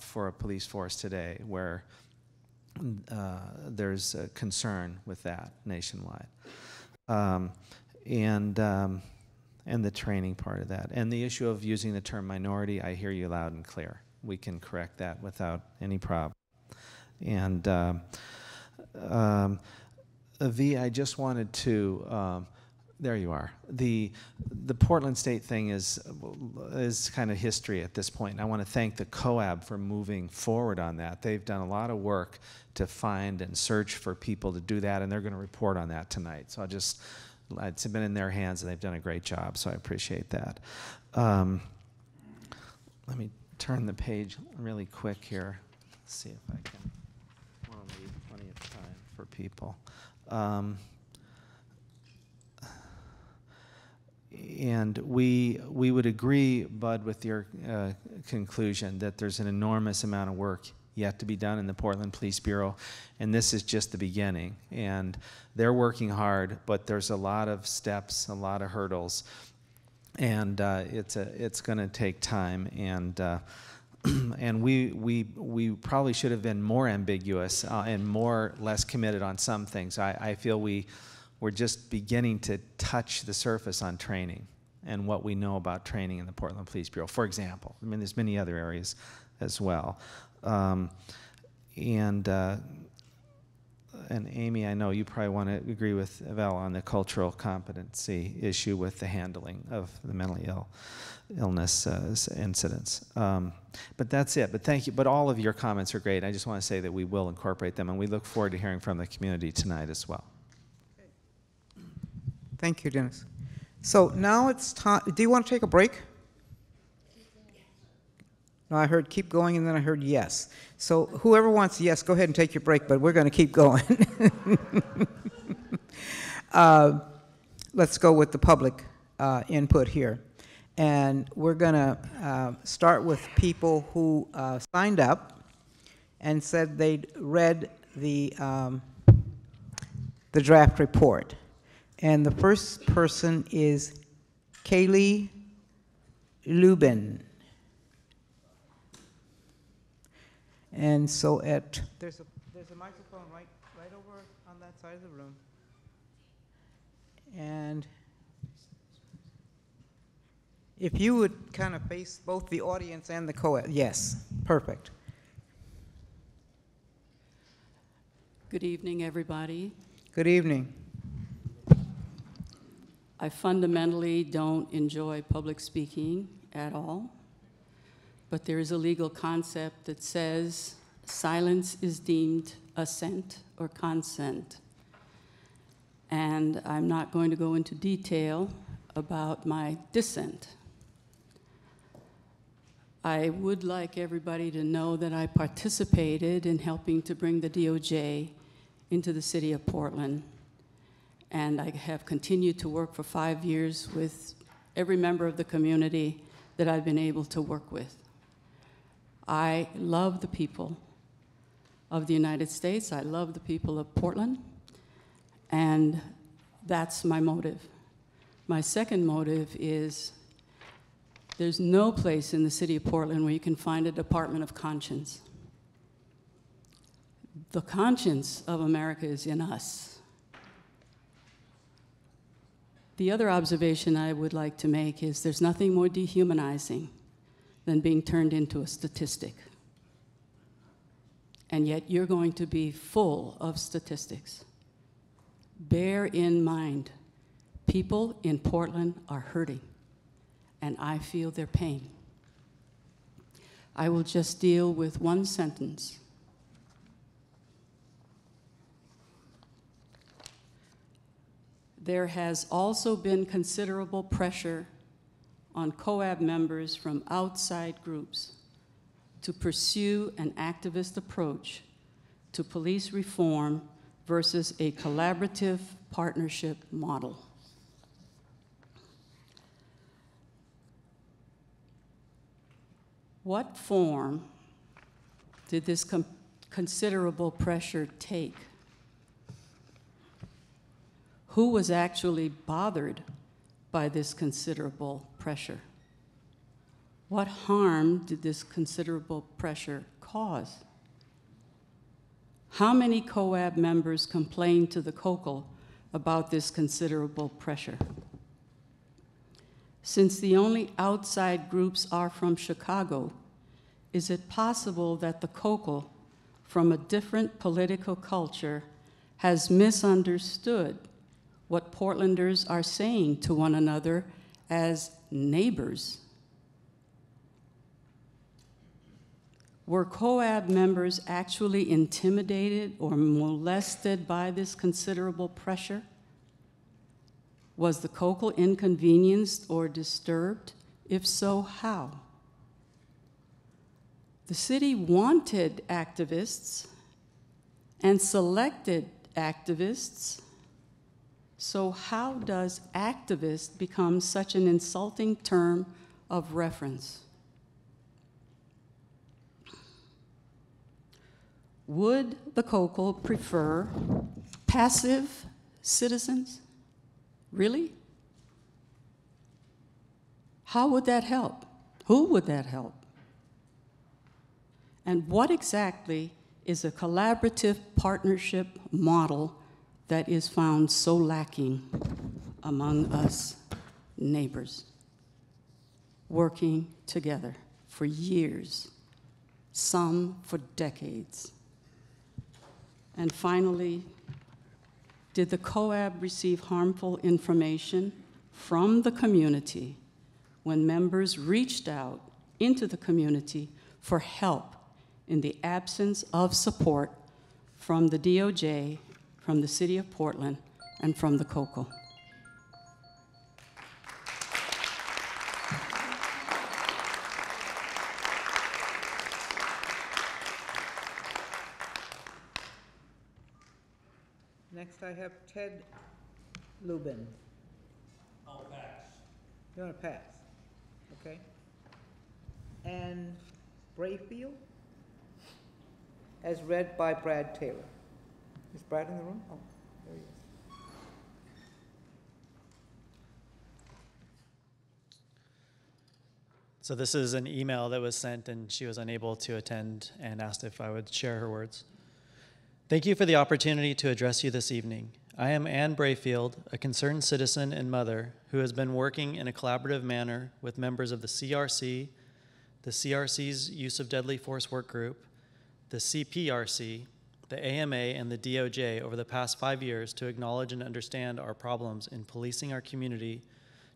for a police force today, where there's a concern with that nationwide. And the training part of that. And the issue of using the term minority, I hear you loud and clear. We can correct that without any problem. And V, I just wanted to, there you are. The Portland State thing is kind of history at this point. And I want to thank the COAB for moving forward on that. They've done a lot of work to find and search for people to do that, and they're going to report on that tonight. So it's been in their hands, and they've done a great job, so I appreciate that. Let me turn the page really quick here. Let's see if I can. I want to leave plenty of time for people. And we would agree, Bud, with your conclusion that there's an enormous amount of work yet to be done in the Portland Police Bureau, and this is just the beginning. And they're working hard, but there's a lot of steps, a lot of hurdles, and it's going to take time. And we probably should have been more ambiguous and less committed on some things. I feel we're just beginning to touch the surface on training and what we know about training in the Portland Police Bureau, for example. I mean, there's many other areas as well. And Amy, I know you probably want to agree with Val on the cultural competency issue with the handling of the mentally illness incidents. But that's it. But thank you. But all of your comments are great. I just want to say that we will incorporate them, and we look forward to hearing from the community tonight as well. Thank you, Dennis. So now it's time. Do you want to take a break? No, I heard keep going, and then I heard yes. So whoever wants yes, go ahead and take your break, but we're going to keep going. Let's go with the public input here. And we're going to start with people who signed up and said they'd read the draft report. And the first person is Kaylee Lubin. And so there's a microphone right over on that side of the room. And if you would kind of face both the audience and the co-ed, yes, perfect. Good evening, everybody. Good evening. I fundamentally don't enjoy public speaking at all, but there is a legal concept that says silence is deemed assent or consent. And I'm not going to go into detail about my dissent. I would like everybody to know that I participated in helping to bring the DOJ into the city of Portland. And I have continued to work for 5 years with every member of the community that I've been able to work with. I love the people of the United States. I love the people of Portland. And that's my motive. My second motive is there's no place in the city of Portland where you can find a Department of Conscience. The conscience of America is in us. The other observation I would like to make is there's nothing more dehumanizing than being turned into a statistic. And yet you're going to be full of statistics. Bear in mind, people in Portland are hurting, and I feel their pain. I will just deal with one sentence. There has also been considerable pressure on COAB members from outside groups to pursue an activist approach to police reform versus a collaborative partnership model. What form did this considerable pressure take? Who was actually bothered by this considerable pressure? What harm did this considerable pressure cause? How many COAB members complained to the COCL about this considerable pressure? Since the only outside groups are from Chicago, is it possible that the COCL, from a different political culture, has misunderstood what Portlanders are saying to one another as neighbors? Were COAB members actually intimidated or molested by this considerable pressure? Was the COCL inconvenienced or disturbed? If so, how? The city wanted activists and selected activists. So how does activist become such an insulting term of reference? Would the COCL prefer passive citizens? Really? How would that help? Who would that help? And what exactly is a collaborative partnership model that is found so lacking among us neighbors, working together for years, some for decades? And finally, did the COAB receive harmful information from the community when members reached out into the community for help in the absence of support from the DOJ, from the City of Portland, and from the COCL? Next, I have Ted Lubin. I'll pass. You want to pass? Okay. And Brayfield, as read by Brad Taylor. Is Brad in the room? Oh, there he is. So this is an email that was sent and she was unable to attend and asked if I would share her words. Thank you for the opportunity to address you this evening. I am Ann Brayfield, a concerned citizen and mother who has been working in a collaborative manner with members of the CRC, the CRC's Use of Deadly Force Work Group, the CPRC, the AMA, and the DOJ over the past 5 years to acknowledge and understand our problems in policing our community,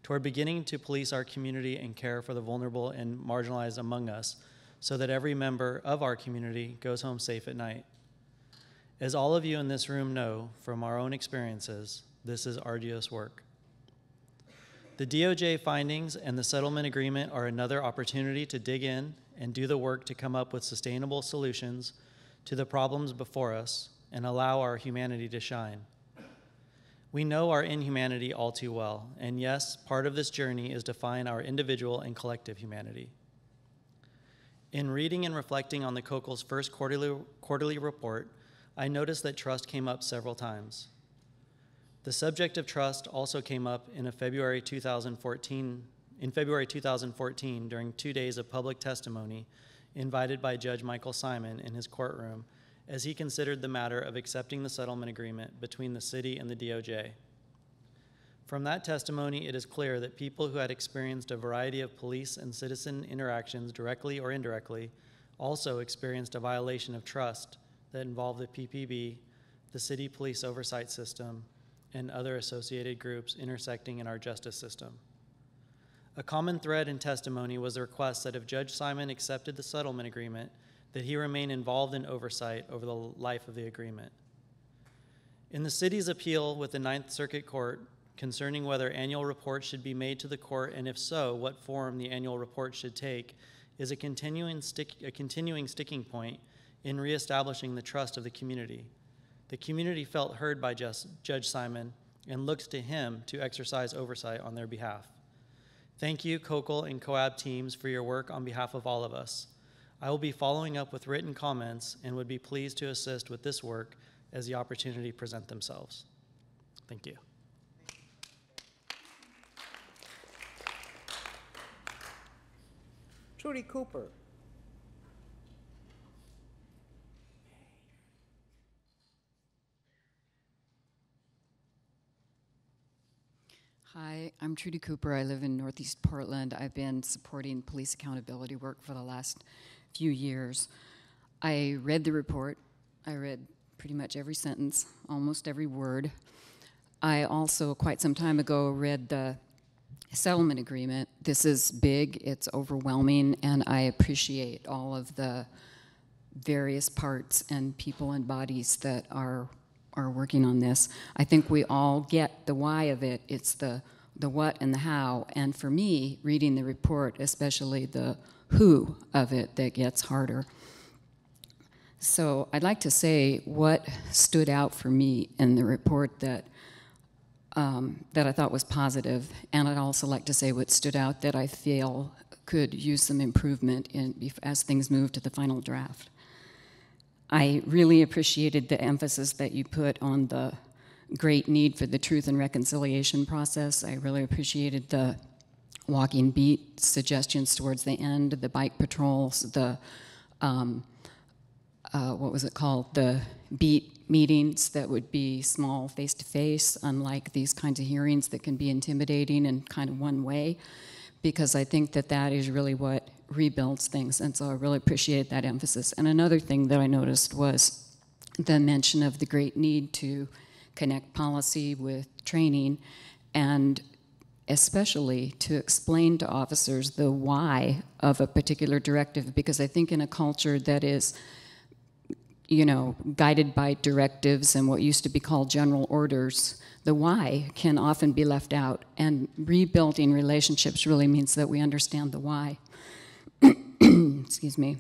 toward beginning to police our community and care for the vulnerable and marginalized among us, so that every member of our community goes home safe at night. As all of you in this room know from our own experiences, this is arduous work. The DOJ findings and the settlement agreement are another opportunity to dig in and do the work to come up with sustainable solutions to the problems before us and allow our humanity to shine. We know our inhumanity all too well, and yes, part of this journey is to find our individual and collective humanity. In reading and reflecting on the COCL's first quarterly report, I noticed that trust came up several times. The subject of trust also came up in February 2014 during 2 days of public testimony invited by Judge Michael Simon in his courtroom as he considered the matter of accepting the settlement agreement between the city and the DOJ. From that testimony, it is clear that people who had experienced a variety of police and citizen interactions directly or indirectly also experienced a violation of trust that involved the PPB, the city police oversight system, and other associated groups intersecting in our justice system. A common thread in testimony was the request that if Judge Simon accepted the settlement agreement, that he remain involved in oversight over the life of the agreement. In the city's appeal with the Ninth Circuit Court concerning whether annual reports should be made to the court, and if so, what form the annual report should take, is a continuing sticking point in reestablishing the trust of the community. The community felt heard by Judge Simon and looked to him to exercise oversight on their behalf. Thank you, COCL and COAB teams, for your work on behalf of all of us. I will be following up with written comments and would be pleased to assist with this work as the opportunity present themselves. Thank you. Trudy Cooper. Hi, I'm Trudy Cooper. I live in Northeast Portland. I've been supporting police accountability work for the last few years. I read the report. I read pretty much every sentence, almost every word. I also, quite some time ago, read the settlement agreement. This is big, it's overwhelming, and I appreciate all of the various parts and people and bodies that are working on this. I think we all get the why of it. It's the what and the how. And for me, reading the report, especially the who of it, that gets harder. So I'd like to say what stood out for me in the report that I thought was positive, and I'd also like to say what stood out that I feel could use some improvement as things move to the final draft. I really appreciated the emphasis that you put on the great need for the truth and reconciliation process. I really appreciated the walking beat suggestions towards the end, the bike patrols, the, what was it called? The beat meetings that would be small face-to-face, unlike these kinds of hearings that can be intimidating and kind of one way, because I think that that is really what rebuilds things, and so I really appreciate that emphasis. And another thing that I noticed was the mention of the great need to connect policy with training, and especially to explain to officers the why of a particular directive, because I think in a culture that is, you know, guided by directives and what used to be called general orders, the why can often be left out, and rebuilding relationships really means that we understand the why. Excuse me.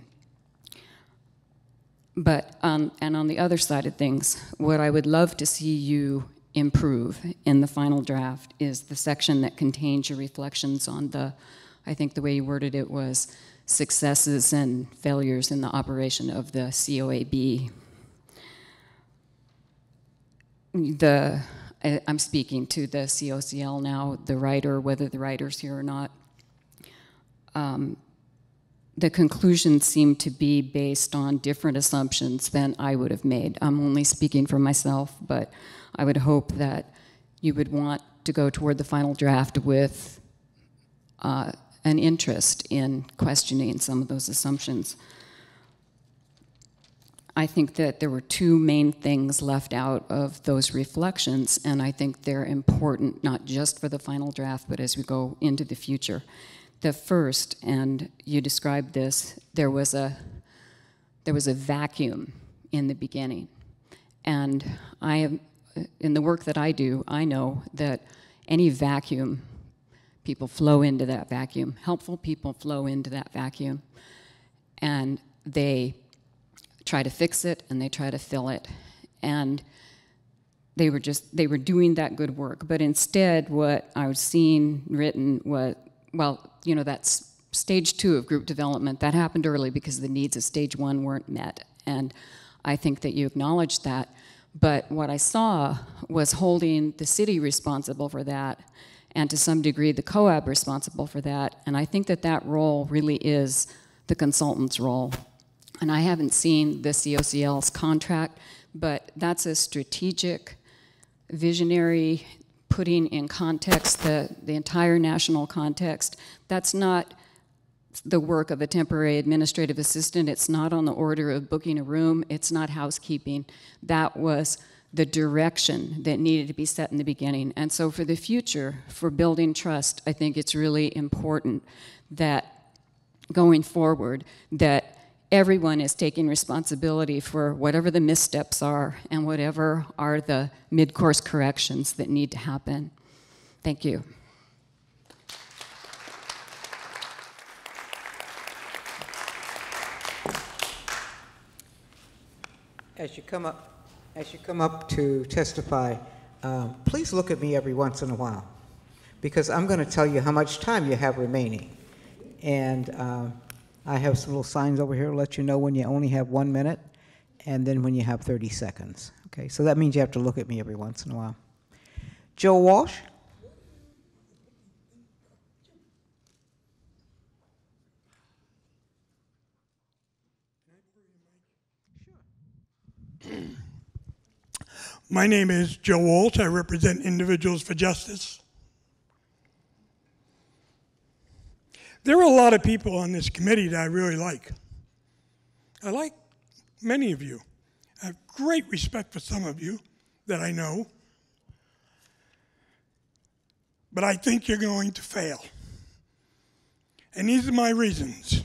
But, and on the other side of things, what I would love to see you improve in the final draft is the section that contains your reflections on the, I think the way you worded it was, successes and failures in the operation of the COAB. I'm speaking to the COCL now, the writer, whether the writer's here or not. The conclusions seem to be based on different assumptions than I would have made. I'm only speaking for myself, but I would hope that you would want to go toward the final draft with an interest in questioning some of those assumptions. I think that there were two main things left out of those reflections, and I think they're important not just for the final draft, but as we go into the future. The first, and you described this, there was a vacuum in the beginning. And in the work that I do, I know that any vacuum, people flow into that vacuum. Helpful people flow into that vacuum. And they try to fix it and they try to fill it. And they were doing that good work. But instead, what I was seeing written was, well, you know, that's stage 2 of group development. That happened early because the needs of stage 1 weren't met. And I think that you acknowledged that. But what I saw was holding the city responsible for that, and to some degree the COAB responsible for that. And I think that that role really is the consultant's role. And I haven't seen the COCL's contract, but that's a strategic, visionary putting in context the entire national context. That's not the work of a temporary administrative assistant. It's not on the order of booking a room. It's not housekeeping. That was the direction that needed to be set in the beginning. And so for the future, for building trust, I think it's really important that going forward, that everyone is taking responsibility for whatever the missteps are and whatever are the mid-course corrections that need to happen. Thank you. As you come up to testify, please look at me every once in a while, because I'm going to tell you how much time you have remaining. And I have some little signs over here to let you know when you only have 1 minute, and then when you have 30 seconds. Okay, so that means you have to look at me every once in a while. Joe Walsh. My name is Joe Walsh. I represent Individuals for Justice. There are a lot of people on this committee that I really like. I like many of you. I have great respect for some of you that I know. But I think you're going to fail. And these are my reasons.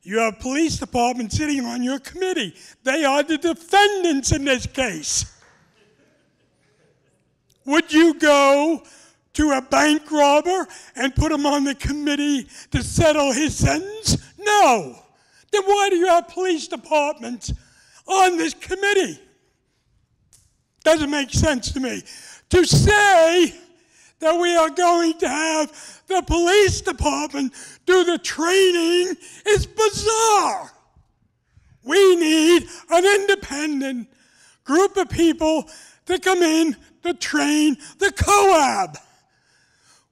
You have police department sitting on your committee. They are the defendants in this case. Would you go to a bank robber and put him on the committee to settle his sentence? No. Then why do you have police departments on this committee? Doesn't make sense to me. To say that we are going to have the police department do the training is bizarre. We need an independent group of people to come in to train the COAB.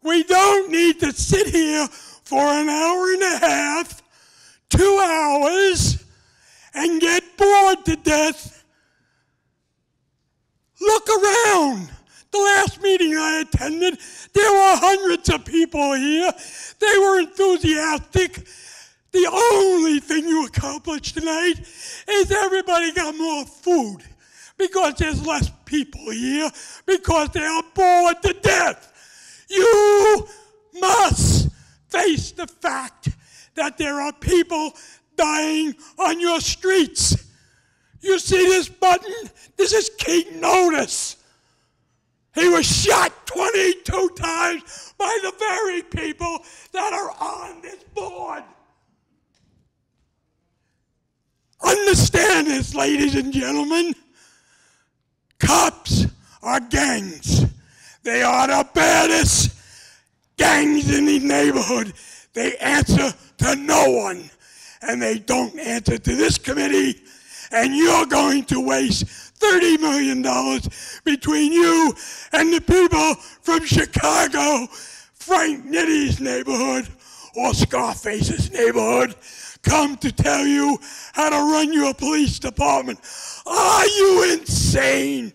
We don't need to sit here for an hour and a half, 2 hours, and get bored to death. Look around. The last meeting I attended, there were hundreds of people here. They were enthusiastic. The only thing you accomplished tonight is everybody got more food because there's less people here, because they are bored to death. You must face the fact that there are people dying on your streets. You see this button? This is Keaton Otis. He was shot 22 times by the very people that are on this board. Understand this, ladies and gentlemen. Cops are gangs. They are the baddest gangs in the neighborhood. They answer to no one. And they don't answer to this committee. And you're going to waste $30 million between you and the people from Chicago, Frank Nitty's neighborhood, or Scarface's neighborhood, come to tell you how to run your police department. Are you insane?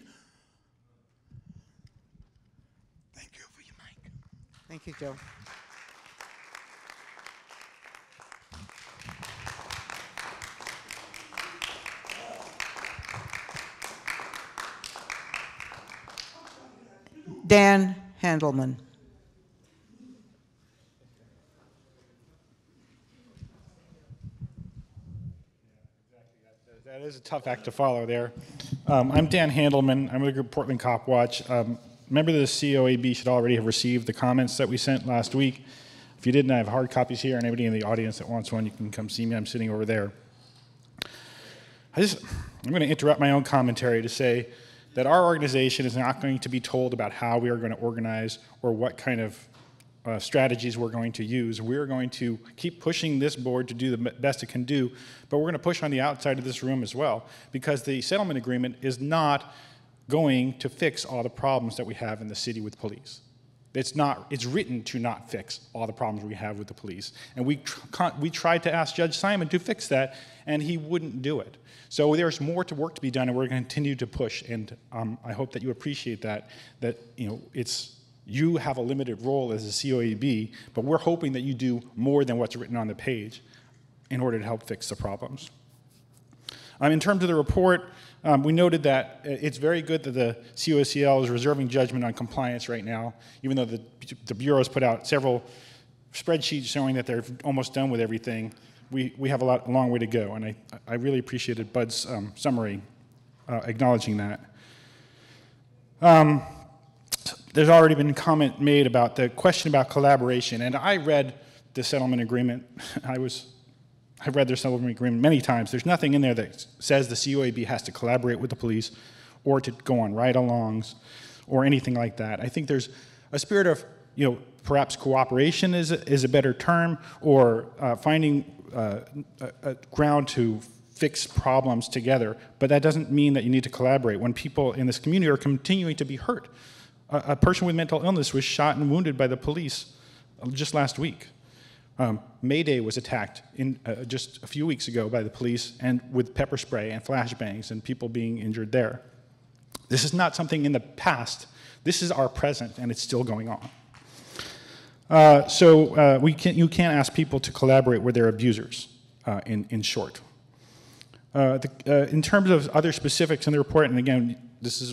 Thank you for your mic. Thank you, Joe. Dan Handelman. That is a tough act to follow there. I'm Dan Handelman. I'm with the group Portland Cop Watch. Member of the COAB should already have received the comments that we sent last week. If you didn't, I have hard copies here, and anybody in the audience that wants one, you can come see me. I'm sitting over there. I'm going to interrupt my own commentary to say that our organization is not going to be told about how we are going to organize or what kind of strategies we're going to use. We're going to keep pushing this board to do the best it can do, but we're going to push on the outside of this room as well, because the settlement agreement is not going to fix all the problems that we have in the city with police. It's written to not fix all the problems we have with the police. And we tried to ask Judge Simon to fix that, and he wouldn't do it. So there's more work to be done, and we're going to continue to push. And I hope that you appreciate that you have a limited role as a COAB, but we're hoping that you do more than what's written on the page in order to help fix the problems. In terms of the report, we noted that it's very good that the COCL is reserving judgment on compliance right now, even though the Bureau has put out several spreadsheets showing that they're almost done with everything. We have a long way to go, and I really appreciated Bud's summary acknowledging that. There's already been a comment made about the question about collaboration, and I read the settlement agreement. I've read their settlement agreement many times. There's nothing in there that says the COAB has to collaborate with the police or to go on ride-alongs or anything like that. I think there's a spirit of, perhaps cooperation is a better term, or finding a ground to fix problems together, but that doesn't mean that you need to collaborate. When people in this community are continuing to be hurt, a person with mental illness was shot and wounded by the police just last week. May Day was attacked just a few weeks ago by the police, and with pepper spray and flashbangs and people being injured there. This is not something in the past. This is our present, and it's still going on. You can't ask people to collaborate with their abusers, in short. In terms of other specifics in the report, and again,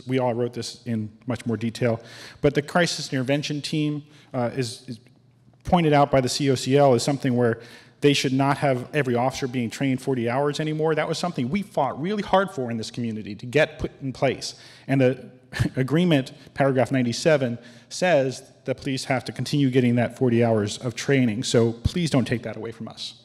we all wrote this in much more detail, but the crisis intervention team is pointed out by the COCL as something where they should not have every officer being trained 40 hours anymore. That was something we fought really hard for in this community to get put in place. And the agreement, paragraph 97, says that police have to continue getting that 40 hours of training. So please don't take that away from us.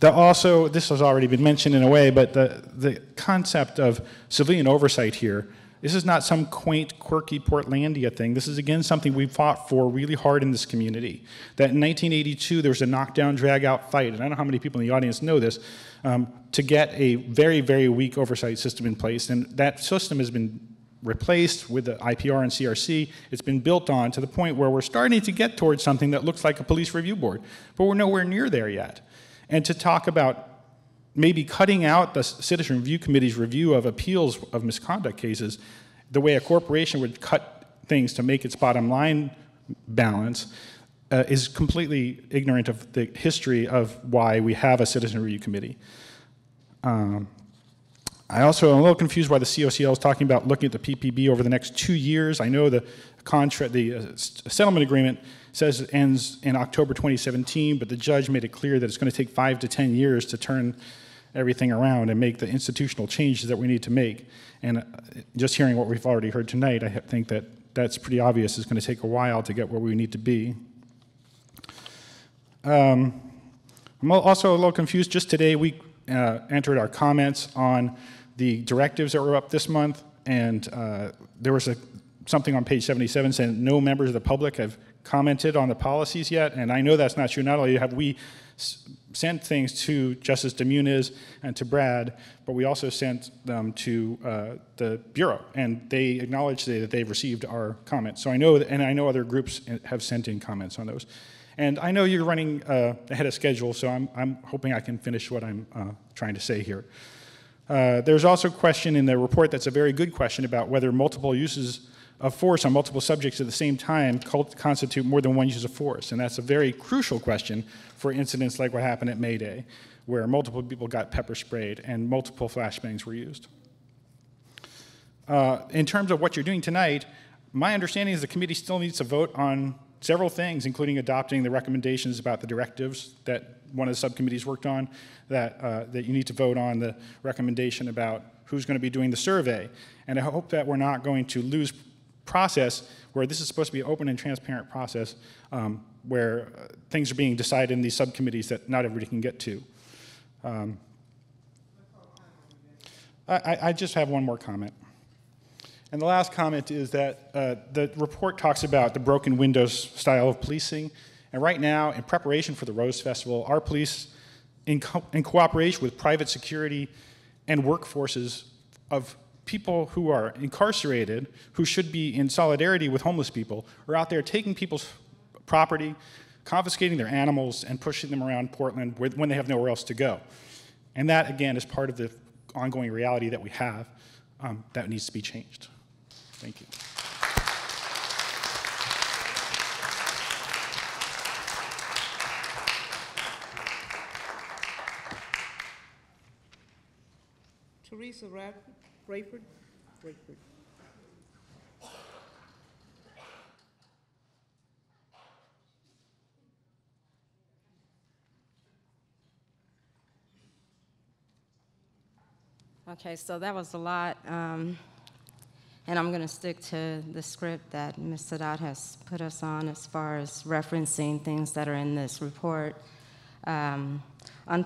This has already been mentioned in a way, but the concept of civilian oversight here, this is not some quaint, quirky Portlandia thing. This is, again, something we fought for really hard in this community. That in 1982, there was a knockdown, drag-out fight, and I don't know how many people in the audience know this, to get a very, very weak oversight system in place. And that system has been replaced with the IPR and CRC. It's been built on to the point where we're starting to get towards something that looks like a police review board, but we're nowhere near there yet. And to talk about maybe cutting out the Citizen Review Committee's review of appeals of misconduct cases, the way a corporation would cut things to make its bottom line balance, is completely ignorant of the history of why we have a Citizen Review Committee. I also am a little confused why the COCL is talking about looking at the PPB over the next 2 years. I know the settlement agreement says it ends in October 2017, but the judge made it clear that it's going to take 5 to 10 years to turn everything around and make the institutional changes that we need to make. And just hearing what we've already heard tonight, I think that that's pretty obvious. It's going to take a while to get where we need to be. I'm also a little confused. Just today, we entered our comments on the directives that were up this month, and there was something on page 77 saying no members of the public have commented on the policies yet, and I know that's not true. Not only have we sent things to Justice DeMuniz and to Brad, but we also sent them to the Bureau, and they acknowledged that they've received our comments. So I know, and I know other groups have sent in comments on those. And I know you're running ahead of schedule, so I'm hoping I can finish what I'm trying to say here. There's also a question in the report that's a very good question about whether multiple uses of force on multiple subjects at the same time constitute more than one use of force. And that's a very crucial question for incidents like what happened at May Day, where multiple people got pepper sprayed and multiple flashbangs were used. In terms of what you're doing tonight, my understanding is the committee still needs to vote on several things, including adopting the recommendations about the directives that one of the subcommittees worked on, that you need to vote on the recommendation about who's going to be doing the survey. And I hope that we're not going to lose process where this is supposed to be an open and transparent process where things are being decided in these subcommittees that not everybody can get to. I just have one more comment. And the last comment is that the report talks about the broken windows style of policing. And right now, in preparation for the Rose Festival, our police, in cooperation with private security and workforces of people who are incarcerated, who should be in solidarity with homeless people, are out there taking people's property, confiscating their animals, and pushing them around Portland when they have nowhere else to go. And that, again, is part of the ongoing reality that we have that needs to be changed. Thank you. Teresa Rayford. Okay, so that was a lot, and I'm going to stick to the script that Ms. Sadat has put us on as far as referencing things that are in this report. On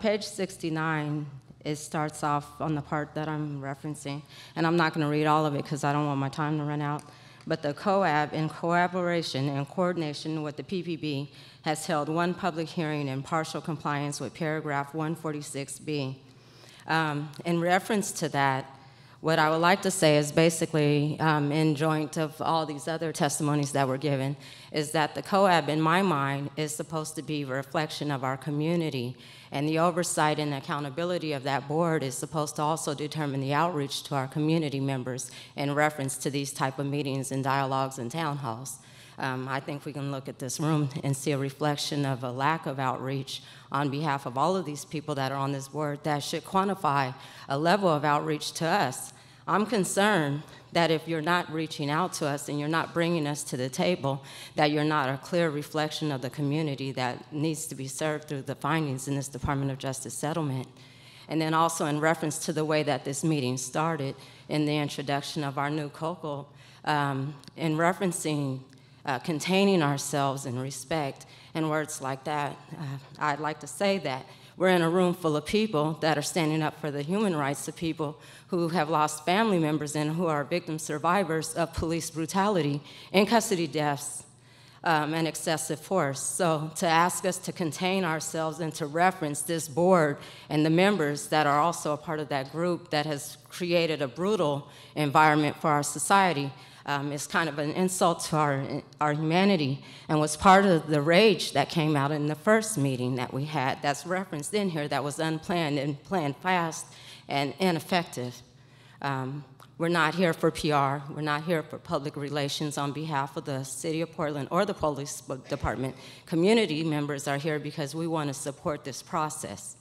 page 69, it starts off on the part that I'm referencing, and I'm not going to read all of it because I don't want my time to run out, but the COAB, in collaboration and coordination with the PPB, has held one public hearing in partial compliance with paragraph 146B. In reference to that, what I would like to say is basically, in joint of all these other testimonies that were given, is that the COAB, in my mind, is supposed to be a reflection of our community, and the oversight and accountability of that board is supposed to also determine the outreach to our community members in reference to these type of meetings and dialogues and town halls. I think we can look at this room and see a reflection of a lack of outreach on behalf of all of these people that are on this board that should quantify a level of outreach to us. I'm concerned that if you're not reaching out to us and you're not bringing us to the table, that you're not a clear reflection of the community that needs to be served through the findings in this Department of Justice settlement. And then also in reference to the way that this meeting started in the introduction of our new COCO, in referencing containing ourselves in respect and words like that, I'd like to say that we're in a room full of people that are standing up for the human rights of people who have lost family members and who are victim survivors of police brutality and custody deaths and excessive force. So to ask us to contain ourselves and to reference this board and the members that are also a part of that group that has created a brutal environment for our society is kind of an insult to our humanity and was part of the rage that came out in the first meeting that we had that's referenced in here that was unplanned and planned fast and ineffective. We're not here for PR. We're not here for public relations on behalf of the City of Portland or the police department. Community members are here because we want to support this process.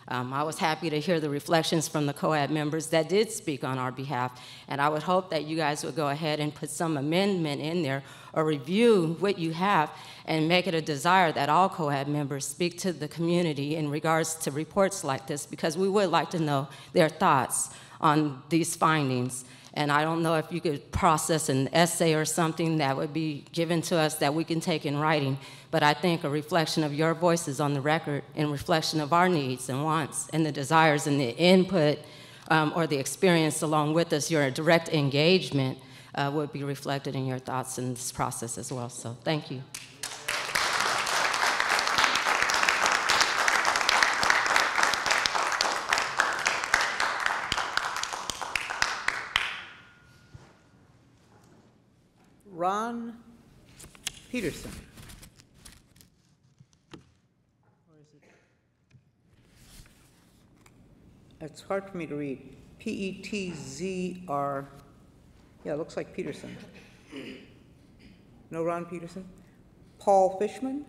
I was happy to hear the reflections from the COAB members that did speak on our behalf, and I would hope that you guys would go ahead and put some amendment in there or review what you have and make it a desire that all COAB members speak to the community in regards to reports like this, because we would like to know their thoughts on these findings. And I don't know if you could process an essay or something that would be given to us that we can take in writing, but I think a reflection of your voices on the record and reflection of our needs and wants and the desires and the input or the experience along with us, your direct engagement would be reflected in your thoughts in this process as well. So thank you. Ron Peterson. Or is it? It's hard for me to read. P-E-T-Z-R. Yeah, it looks like Peterson. No Ron Peterson? Paul Fishman?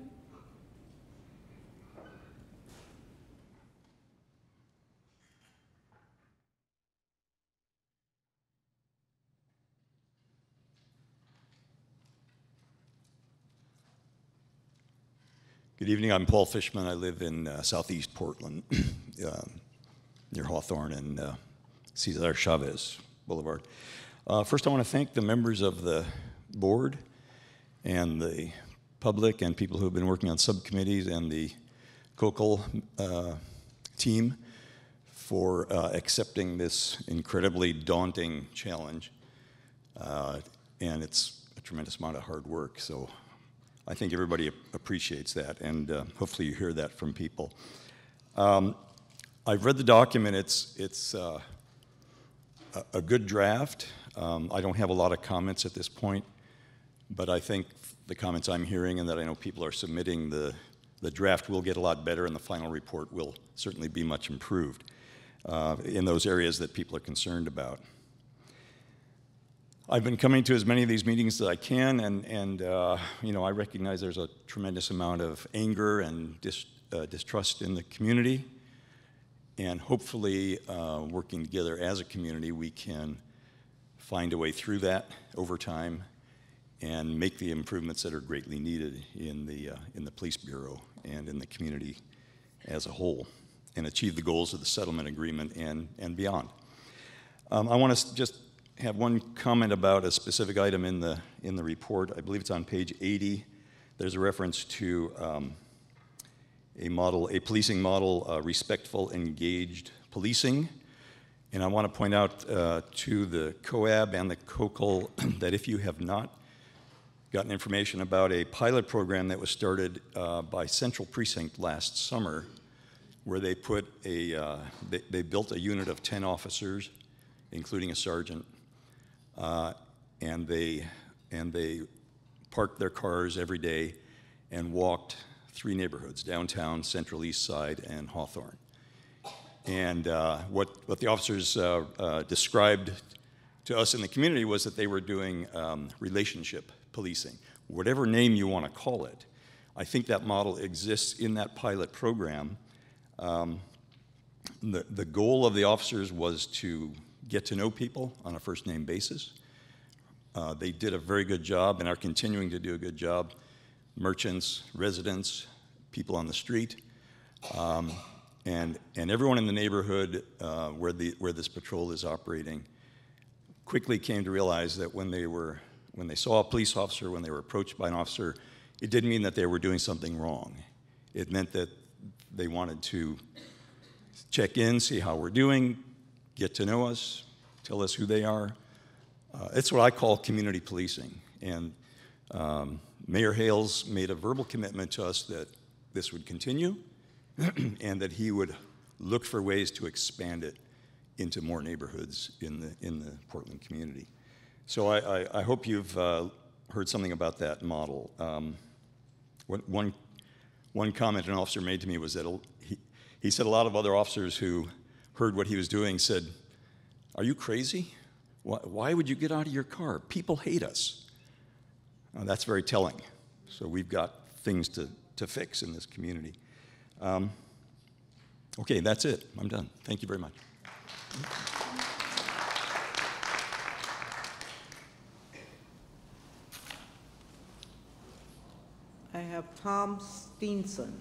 Good evening, I'm Paul Fishman. I live in southeast Portland, near Hawthorne and Cesar Chavez Boulevard. First, I want to thank the members of the board and the public and people who have been working on subcommittees and the COCO team for accepting this incredibly daunting challenge. And it's a tremendous amount of hard work, so I think everybody appreciates that, and hopefully you hear that from people. I've read the document. It's a good draft. I don't have a lot of comments at this point, but I think the comments I'm hearing and that I know people are submitting, the draft will get a lot better and the final report will certainly be much improved in those areas that people are concerned about. I've been coming to as many of these meetings as I can, and you know, I recognize there's a tremendous amount of anger and distrust in the community, and hopefully working together as a community, we can find a way through that over time and make the improvements that are greatly needed in the police bureau and in the community as a whole, and achieve the goals of the settlement agreement and beyond. I want to just have one comment about a specific item in the report. I believe it's on page 80. There's a reference to a policing model, respectful, engaged policing. And I want to point out to the COAB and the COCL that if you have not gotten information about a pilot program that was started by Central Precinct last summer, where they put they built a unit of 10 officers, including a sergeant, and they parked their cars every day and walked 3 neighborhoods, downtown, Central East Side, and Hawthorne. And what the officers described to us in the community was that they were doing relationship policing, whatever name you want to call it. I think that model exists in that pilot program. The goal of the officers was to get to know people on a first name basis. They did a very good job and are continuing to do a good job. Merchants, residents, people on the street, and everyone in the neighborhood where this patrol is operating quickly came to realize that when they saw a police officer, when they were approached by an officer, it didn't mean that they were doing something wrong. It meant that they wanted to check in, see how we're doing, get to know us, tell us who they are. It's what I call community policing. And Mayor Hales made a verbal commitment to us that this would continue and that he would look for ways to expand it into more neighborhoods in the Portland community. So I hope you've heard something about that model. One comment an officer made to me was that he said a lot of other officers who heard what he was doing said, "Are you crazy? Why would you get out of your car? People hate us." That's very telling. So we've got things to fix in this community. Okay, that's it. I'm done. Thank you very much. I have Tom Steenson.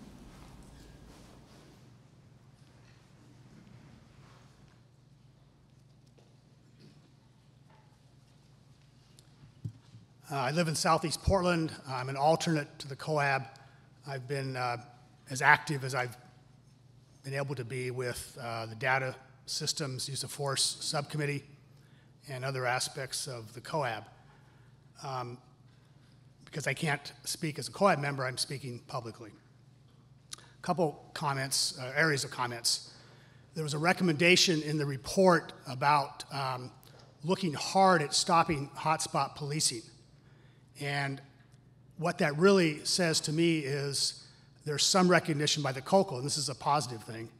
I live in Southeast Portland. I'm an alternate to the COAB. I've been as active as I've been able to be with the Data Systems Use of Force Subcommittee and other aspects of the COAB. Because I can't speak as a COAB member, I'm speaking publicly. A couple comments, areas of comments. There was a recommendation in the report about looking hard at stopping hotspot policing. And what that really says to me is there's some recognition by the COCL, and this is a positive thing,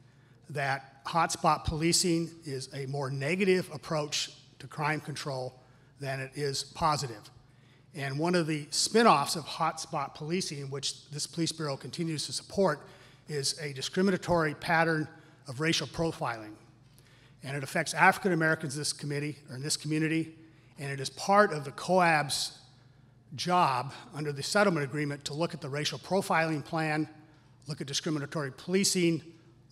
that hotspot policing is a more negative approach to crime control than it is positive. And one of the spin-offs of hotspot policing, which this police bureau continues to support, is a discriminatory pattern of racial profiling. And it affects African Americans in this community, and it is part of the COAB's job under the settlement agreement to look at the racial profiling plan, look at discriminatory policing,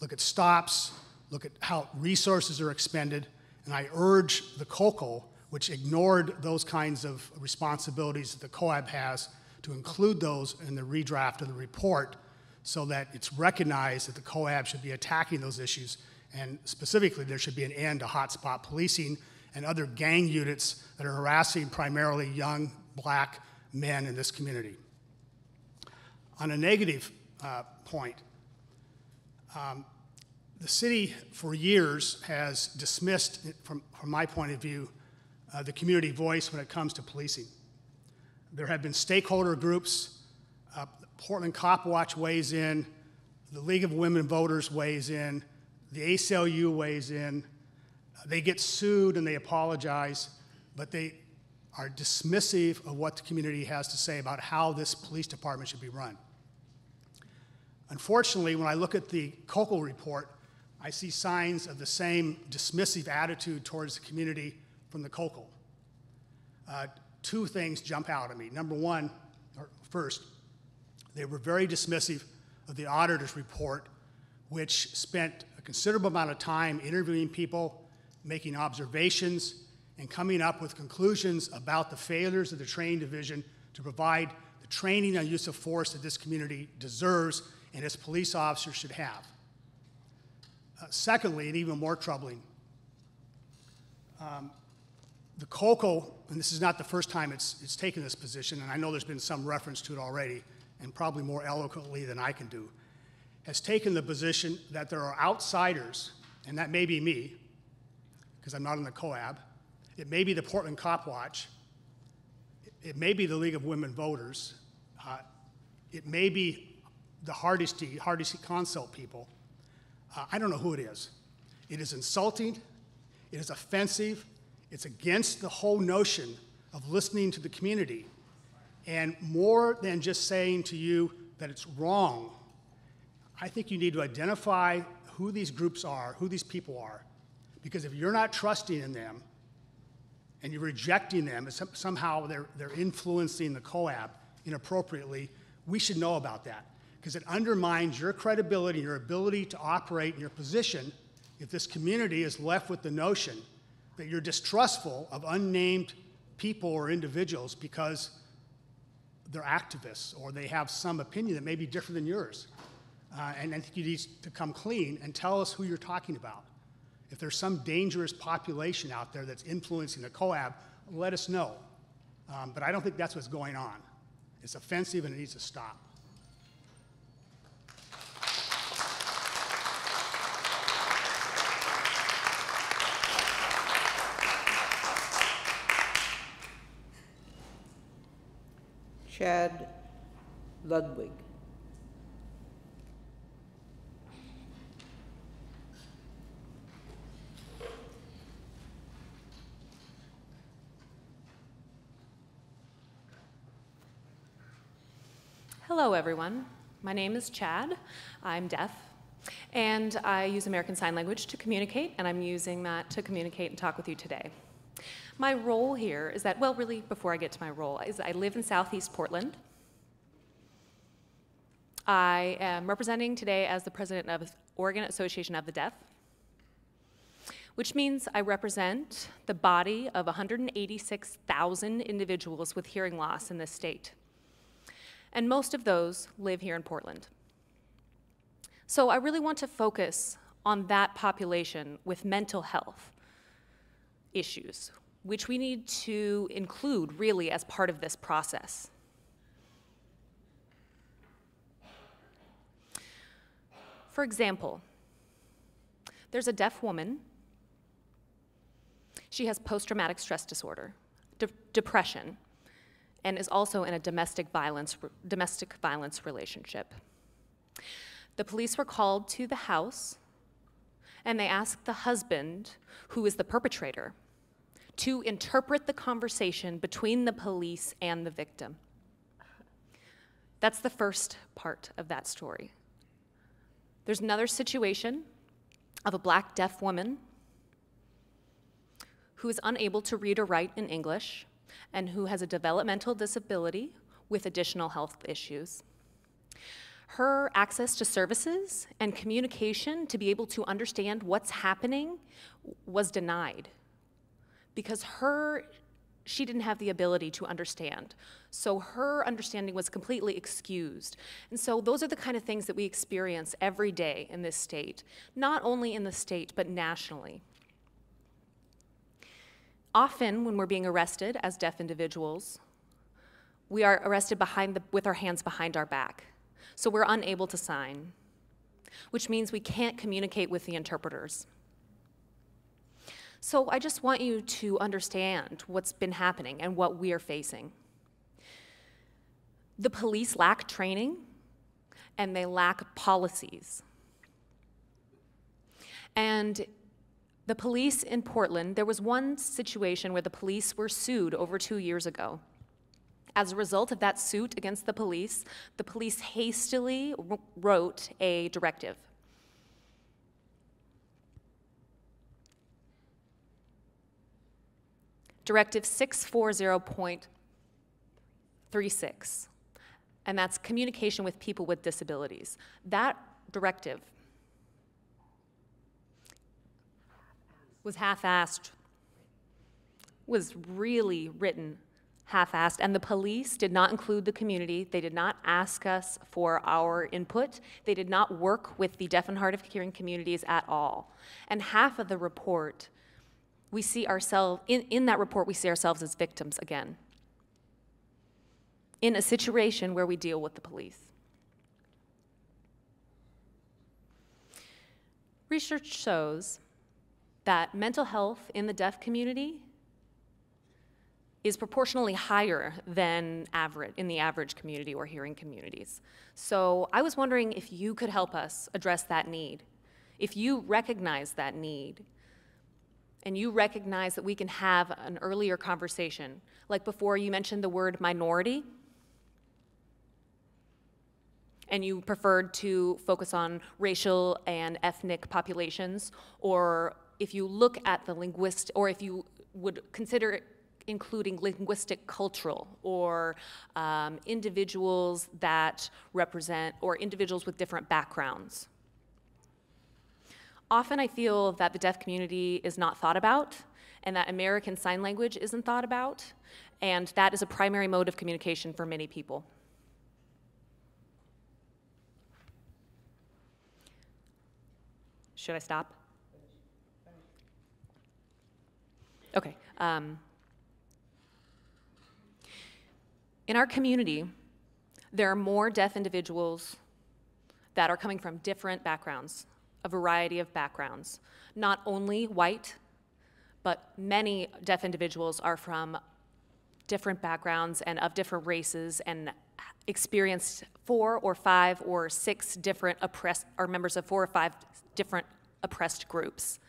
look at stops, look at how resources are expended. And I urge the COCL, which ignored those kinds of responsibilities that the COAB has, to include those in the redraft of the report so that it's recognized that the COAB should be attacking those issues, and specifically there should be an end to hotspot policing and other gang units that are harassing primarily young black men in this community. On a negative point, The city, for years, has dismissed, from my point of view, the community voice when it comes to policing. There have been stakeholder groups. Portland Cop Watch weighs in. The League of Women Voters weighs in. The ACLU weighs in. They get sued and they apologize, but they are dismissive of what the community has to say about how this police department should be run. Unfortunately, when I look at the COCO report, I see signs of the same dismissive attitude towards the community from the COCO. Two things jump out at me. Number one, or first, they were very dismissive of the auditor's report, which spent a considerable amount of time interviewing people, making observations, and coming up with conclusions about the failures of the training division to provide the training on use of force that this community deserves and its police officers should have. Secondly, and even more troubling, the COCO, and this is not the first time it's taken this position, and I know there's been some reference to it already, and probably more eloquently than I can do, has taken the position that there are outsiders, and that may be me, because I'm not in the COAB. It may be the Portland Cop Watch. It may be the League of Women Voters. It may be the Hardesty Consult people. I don't know who it is. It is insulting. It is offensive. It's against the whole notion of listening to the community. And more than just saying to you that it's wrong, I think you need to identify who these groups are, who these people are. Because if you're not trusting in them and you're rejecting them, and somehow they're influencing the COAB inappropriately, we should know about that. Because it undermines your credibility, your ability to operate in your position if this community is left with the notion that you're distrustful of unnamed people or individuals because they're activists or they have some opinion that may be different than yours. And I think you need to come clean and tell us who you're talking about. If there's some dangerous population out there that's influencing the COAB, let us know. But I don't think that's what's going on. It's offensive and it needs to stop. Chad Ludwig. Hello, everyone. My name is Chad. I'm deaf, and I use American Sign Language to communicate, and I'm using that to communicate and talk with you today. My role here is that, well, really, before I get to my role, is I live in Southeast Portland. I am representing today as the president of Oregon Association of the Deaf, which means I represent the body of 186,000 individuals with hearing loss in this state. And most of those live here in Portland. So I really want to focus on that population with mental health issues, which we need to include really as part of this process. For example, there's a deaf woman. She has post-traumatic stress disorder, depression, and is also in a domestic violence relationship. The police were called to the house, and they asked the husband, who is the perpetrator, to interpret the conversation between the police and the victim. That's the first part of that story. There's another situation of a black deaf woman who is unable to read or write in English and who has a developmental disability with additional health issues. Her access to services and communication to be able to understand what's happening was denied because she didn't have the ability to understand. So her understanding was completely excused. And so those are the kind of things that we experience every day in this state, not only in the state, but nationally. Often when we're being arrested as deaf individuals, we are arrested with our hands behind our back. So we're unable to sign. which means we can't communicate with the interpreters. So I just want you to understand what's been happening and what we are facing. The police lack training and they lack policies. And the police in Portland, there was one situation where the police were sued over 2 years ago. As a result of that suit against the police hastily wrote a directive. Directive 640.36, and that's communication with people with disabilities. That directive was half-assed, was really written half-assed, and the police did not include the community. They did not ask us for our input. They did not work with the deaf and hard of hearing communities at all. And half of the report, we see ourselves, in that report, we see ourselves as victims again, in a situation where we deal with the police. Research shows that mental health in the deaf community is proportionally higher than in the average community or hearing communities. So I was wondering if you could help us address that need. If you recognize that need, and you recognize that we can have an earlier conversation, like before you mentioned the word minority, and you preferred to focus on racial and ethnic populations, or if you look at the or if you would consider including linguistic cultural, or individuals that represent, or individuals with different backgrounds. Often I feel that the deaf community is not thought about, and that American Sign Language isn't thought about, and that is a primary mode of communication for many people. Should I stop? Okay. In our community, there are more deaf individuals that are coming from different backgrounds, a variety of backgrounds. Not only white, but many deaf individuals are from different backgrounds and of different races and experienced 4 or 5 or 6 different members of 4 or 5 different oppressed groups.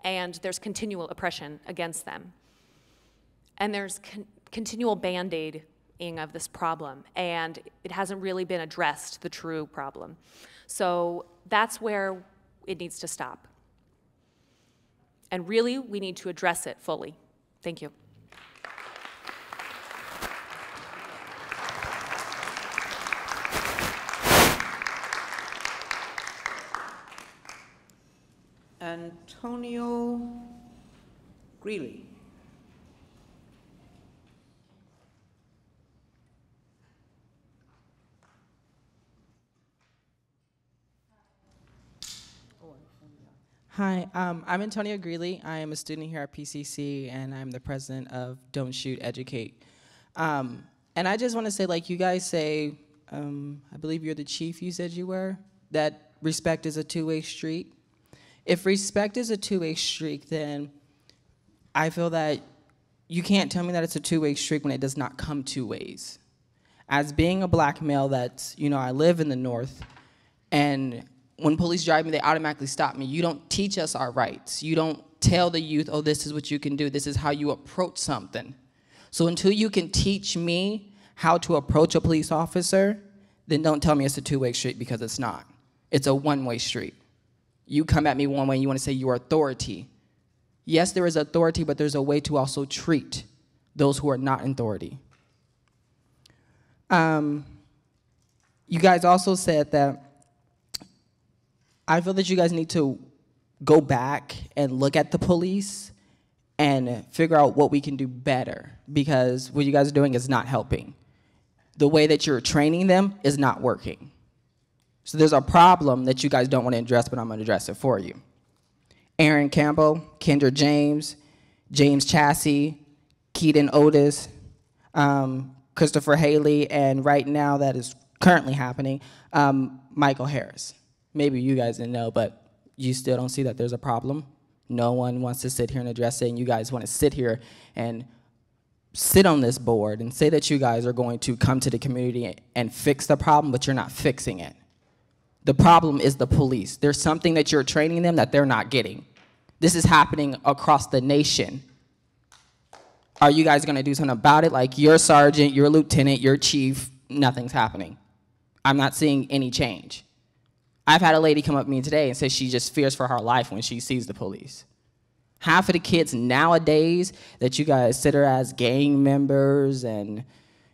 And there's continual oppression against them. And there's continual band-aiding of this problem, and it hasn't really been addressed, the true problem. So that's where it needs to stop. And really, we need to address it fully. Thank you. Antonio Greeley. Hi, I'm Antonio Greeley. I am a student here at PCC, and I'm the president of Don't Shoot, Educate. And I just want to say, like you guys say, I believe you're the chief, you said you were, that respect is a two-way street. If respect is a two-way street, then I feel that you can't tell me that it's a two-way street when it does not come 2 ways. As being a black male that's, I live in the North, and when police drive me, they automatically stop me. You don't teach us our rights. You don't tell the youth, oh, this is what you can do. This is how you approach something. So until you can teach me how to approach a police officer, then don't tell me it's a two-way street, because it's not. It's a one-way street. You come at me one way and you want to say your authority. Yes, there is authority, but there's a way to also treat those who are not in authority. You guys also said that I feel that you guys need to go back and look at the police and figure out what we can do better, because what you guys are doing is not helping. The way that you're training them is not working. So there's a problem that you guys don't want to address, but I'm going to address it for you. Aaron Campbell, Kendra James, James Chassie, Keaton Otis, Christopher Haley, and right now that is currently happening, Michael Harris. maybe you guys didn't know, but you still don't see that there's a problem? No one wants to sit here and address it, and you guys want to sit here and sit on this board and say that you guys are going to come to the community and fix the problem, but you're not fixing it. The problem is the police. There's something that you're training them that they're not getting. This is happening across the nation. Are you guys gonna do something about it? Like your sergeant, your lieutenant, your chief, nothing's happening. I'm not seeing any change. I've had a lady come up to me today and say she just fears for her life when she sees the police. Half of the kids nowadays that you guys consider as gang members and,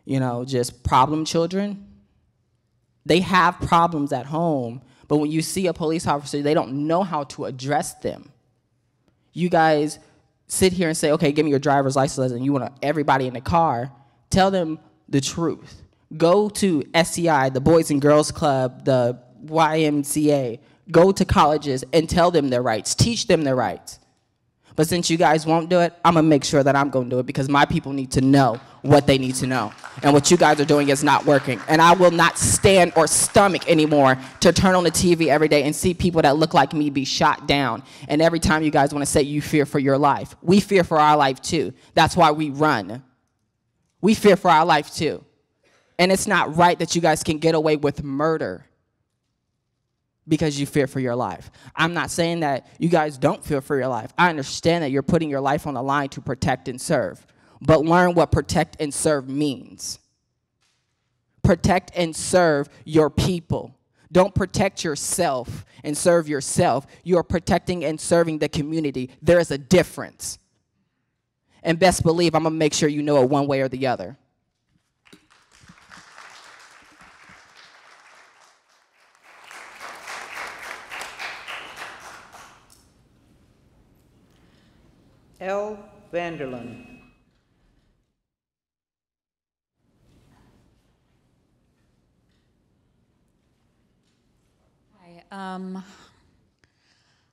you know, just problem children, they have problems at home, but when you see a police officer, they don't know how to address them. You guys sit here and say, okay, give me your driver's license, and you want everybody in the car. Tell them the truth. Go to SCI, the Boys and Girls Club, the YMCA. Go to colleges and tell them their rights. Teach them their rights. But since you guys won't do it, I'm going to make sure that I'm going to do it because my people need to know what they need to know. And what you guys are doing is not working. And I will not stand or stomach anymore to turn on the TV every day and see people that look like me be shot down. And every time you guys want to say you fear for your life, we fear for our life too. That's why we run. We fear for our life too. And it's not right that you guys can get away with murder because you fear for your life. I'm not saying that you guys don't fear for your life. I understand that you're putting your life on the line to protect and serve. But learn what protect and serve means. Protect and serve your people. Don't protect yourself and serve yourself. You are protecting and serving the community. There is a difference. And best believe I'm going to make sure you know it one way or the other. L. Vanderland. Hi.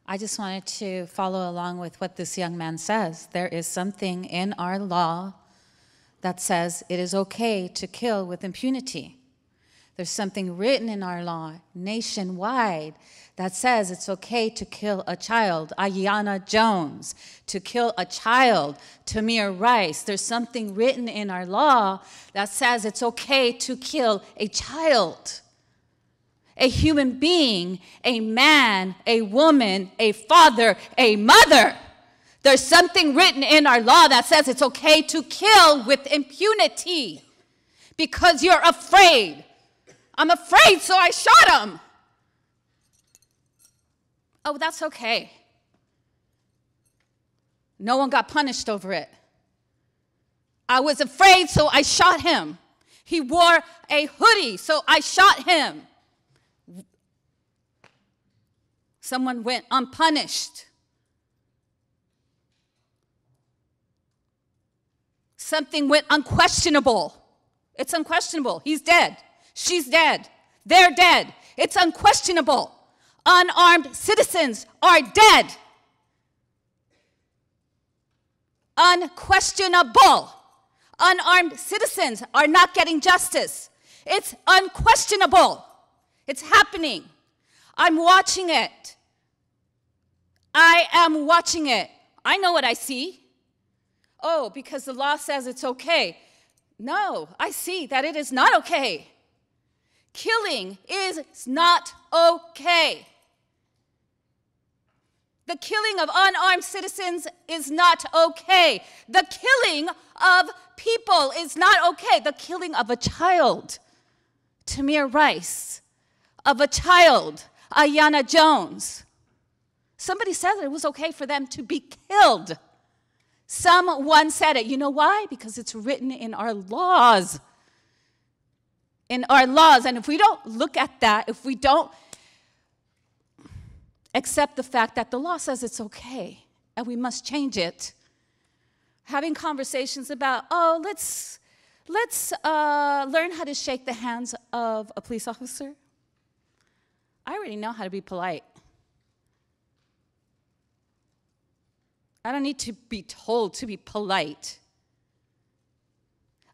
I just wanted to follow along with what this young man says. There is something in our law that says it is okay to kill with impunity. There's something written in our law nationwide that says it's okay to kill a child, Aiyana Jones, to kill a child, Tamir Rice. There's something written in our law that says it's okay to kill a child, a human being, a man, a woman, a father, a mother. There's something written in our law that says it's okay to kill with impunity because you're afraid. I'm afraid, so I shot him. Oh, that's okay. No one got punished over it. I was afraid, so I shot him. He wore a hoodie, so I shot him. Someone went unpunished. Something went unquestionable. It's unquestionable. He's dead. She's dead. They're dead. It's unquestionable. Unarmed citizens are dead. Unquestionable. Unarmed citizens are not getting justice. It's unquestionable. It's happening. I'm watching it. I am watching it. I know what I see. Oh, because the law says it's okay. No, I see that it is not okay. Killing is not okay. The killing of unarmed citizens is not okay. The killing of people is not okay. The killing of a child, Tamir Rice, of a child, Aiyana Jones. Somebody said it was okay for them to be killed. Someone said it. You know why? Because it's written in our laws. In our laws. And if we don't look at that, if we don't accept the fact that the law says it's okay and we must change it, having conversations about, oh, let's learn how to shake the hands of a police officer. I already know how to be polite. I don't need to be told to be polite.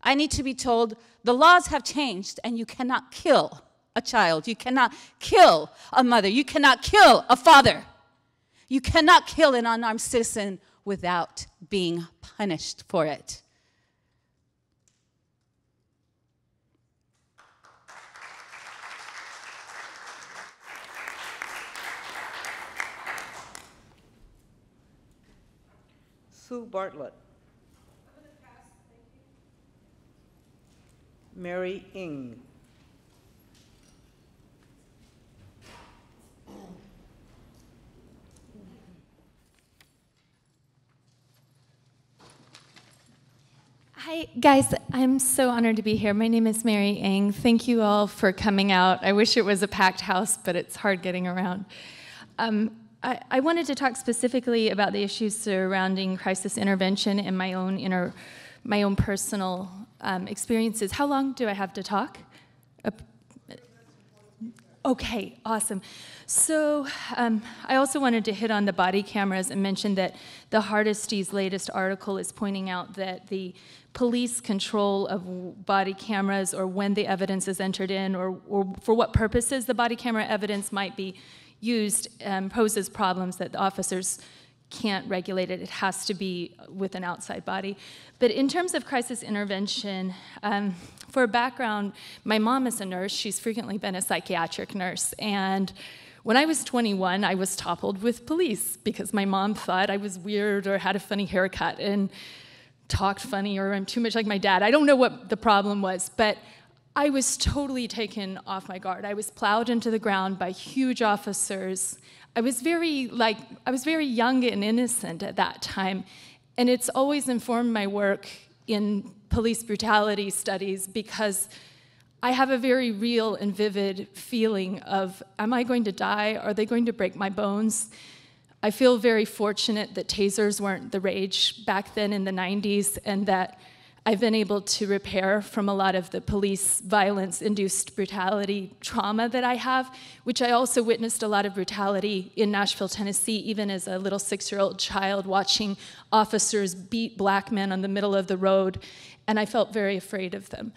I need to be told the laws have changed and you cannot kill a child. You cannot kill a mother. You cannot kill a father. You cannot kill an unarmed citizen without being punished for it. Sue Bartlett. Mary Ng. Hi, guys. I'm so honored to be here. My name is Mary Ng. Thank you all for coming out. I wish it was a packed house, but it's hard getting around. I wanted to talk specifically about the issues surrounding crisis intervention and my own personal experiences. How long do I have to talk? Okay, awesome. So I also wanted to hit on the body cameras and mention that the Hardesty's latest article is pointing out that the police control of body cameras, or when the evidence is entered in, or for what purposes the body camera evidence might be used, poses problems that the officers can't regulate it. It has to be with an outside body. But in terms of crisis intervention, for background, my mom is a nurse. She's frequently been a psychiatric nurse. And when I was 21, I was toppled with police because my mom thought I was weird or had a funny haircut and talked funny, or I'm too much like my dad. I don't know what the problem was, but I was totally taken off my guard. I was plowed into the ground by huge officers. I was very young and innocent at that time, and it's always informed my work in police brutality studies because I have a very real and vivid feeling of, am I going to die? Are they going to break my bones? I feel very fortunate that tasers weren't the rage back then in the 90s, and that I've been able to repair from a lot of the police violence-induced brutality trauma that I have, which I also witnessed a lot of brutality in Nashville, Tennessee, even as a little 6-year-old child, watching officers beat black men on the middle of the road, and I felt very afraid of them.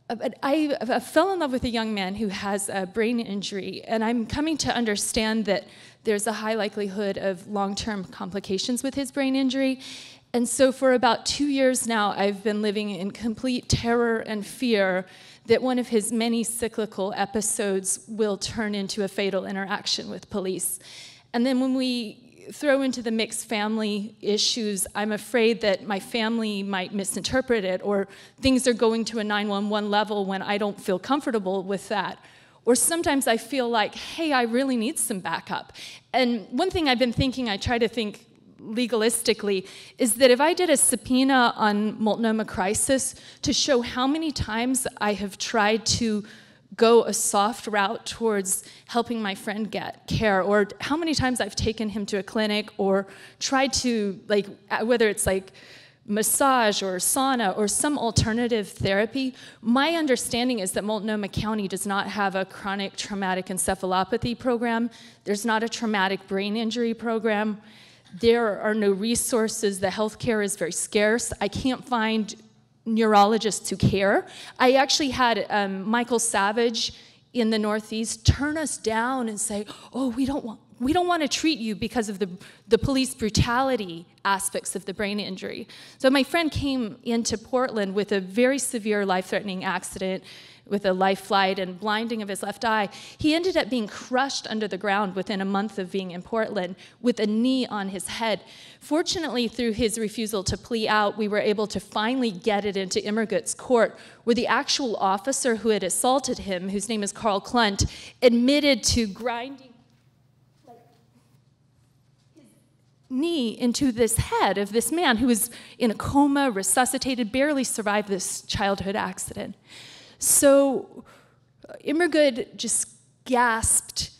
But I fell in love with a young man who has a brain injury, and I'm coming to understand that there's a high likelihood of long-term complications with his brain injury. And so for about 2 years now, I've been living in complete terror and fear that one of his many cyclical episodes will turn into a fatal interaction with police. And then when we throw into the mix family issues, I'm afraid that my family might misinterpret it, or things are going to a 911 level when I don't feel comfortable with that. Or sometimes I feel like, hey, I really need some backup. And one thing I've been thinking, I try to think legalistically, is that if I did a subpoena on Multnomah Crisis to show how many times I have tried to go a soft route towards helping my friend get care, or how many times I've taken him to a clinic or tried to, like, whether it's like massage or sauna or some alternative therapy, my understanding is that Multnomah County does not have a chronic traumatic encephalopathy program. There's not a traumatic brain injury program. There are no resources. The healthcare is very scarce. I can't find neurologists who care. I actually had Michael Savage in the Northeast turn us down and say, oh, we don't want to treat you because of the police brutality aspects of the brain injury. So my friend came into Portland with a very severe life-threatening accident with a life flight and blinding of his left eye. He ended up being crushed under the ground within a month of being in Portland with a knee on his head. Fortunately, through his refusal to plea out, we were able to finally get it into Immergut's court, where the actual officer who had assaulted him, whose name is Carl Klunt, admitted to grinding knee into this head of this man who was in a coma, resuscitated, barely survived this childhood accident. So Immergut just gasped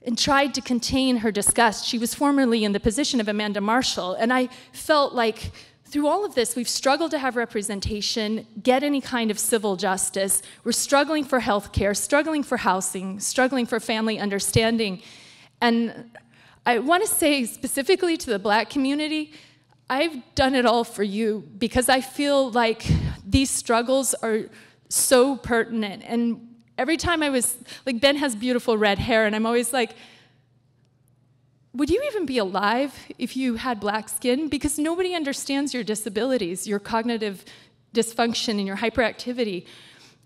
and tried to contain her disgust. She was formerly in the position of Amanda Marshall, and I felt like through all of this, we've struggled to have representation, get any kind of civil justice. We're struggling for health care, struggling for housing, struggling for family understanding. And I want to say specifically to the Black community, I've done it all for you because I feel like these struggles are so pertinent. And every time I was, like, Ben has beautiful red hair, and I'm always like, would you even be alive if you had black skin? Because nobody understands your disabilities, your cognitive dysfunction, and your hyperactivity.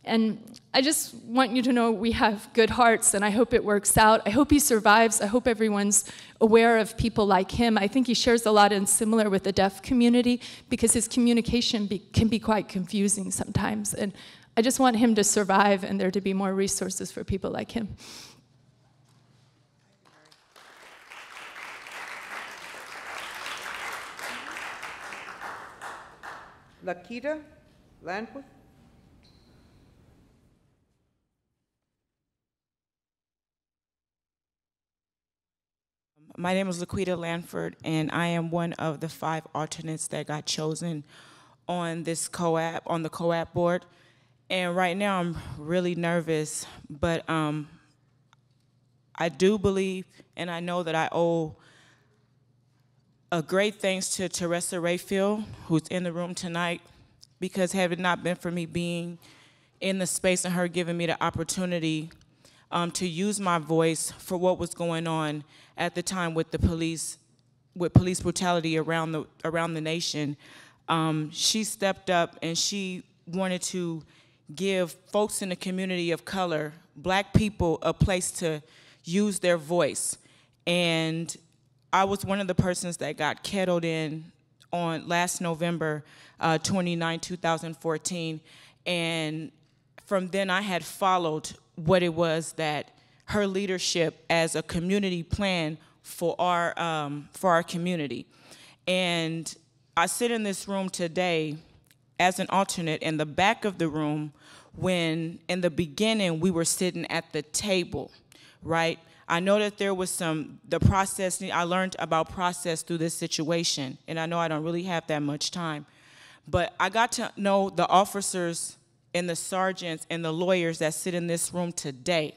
And I just want you to know we have good hearts, and I hope it works out. I hope he survives. I hope everyone's aware of people like him. I think he shares a lot in similar with the deaf community, because his communication can be quite confusing sometimes. And I just want him to survive and there to be more resources for people like him. Lakita Lanford. My name is Laquita Lanford, and I am one of the 5 alternates that got chosen on this COAB, on the COAB board. And right now I'm really nervous, but I do believe, and I know that I owe a great thanks to Teresa Rayfield, who's in the room tonight, because had it not been for me being in the space and her giving me the opportunity to use my voice for what was going on at the time with the police, with police brutality around the nation, she stepped up and she wanted to give folks in the community of color, black people, a place to use their voice. And I was one of the persons that got kettled in on last November 29, 2014. And from then I had followed what it was that her leadership as a community plan for our community. And I sit in this room today as an alternate in the back of the room when in the beginning we were sitting at the table, right? I know that there was the process, I learned about process through this situation, and I know I don't really have that much time, but I got to know the officers and the sergeants and the lawyers that sit in this room today.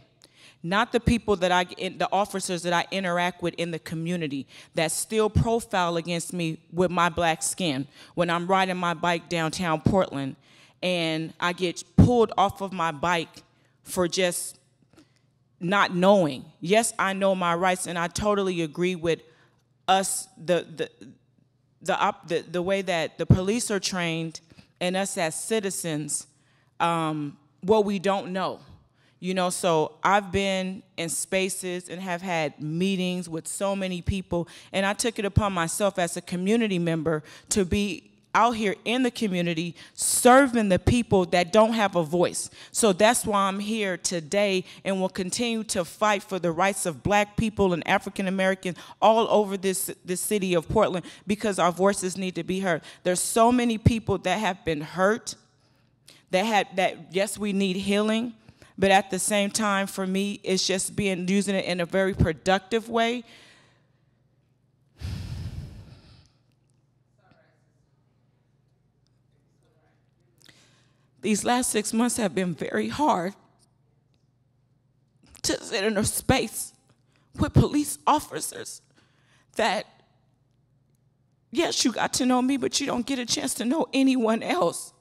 Not the people the officers that I interact with in the community that still profile against me with my black skin when I'm riding my bike downtown Portland and I get pulled off of my bike for just not knowing. Yes, I know my rights, and I totally agree with us, the way that the police are trained and us as citizens, what we don't know. You know, so I've been in spaces and have had meetings with so many people, and I took it upon myself as a community member to be out here in the community serving the people that don't have a voice. So that's why I'm here today and will continue to fight for the rights of black people and African Americans all over this city of Portland, because our voices need to be heard. There's so many people that have been hurt, yes, we need healing, but at the same time, for me, it's just using it in a very productive way. These last 6 months have been very hard to sit in a space with police officers that, yes, you got to know me, but you don't get a chance to know anyone else.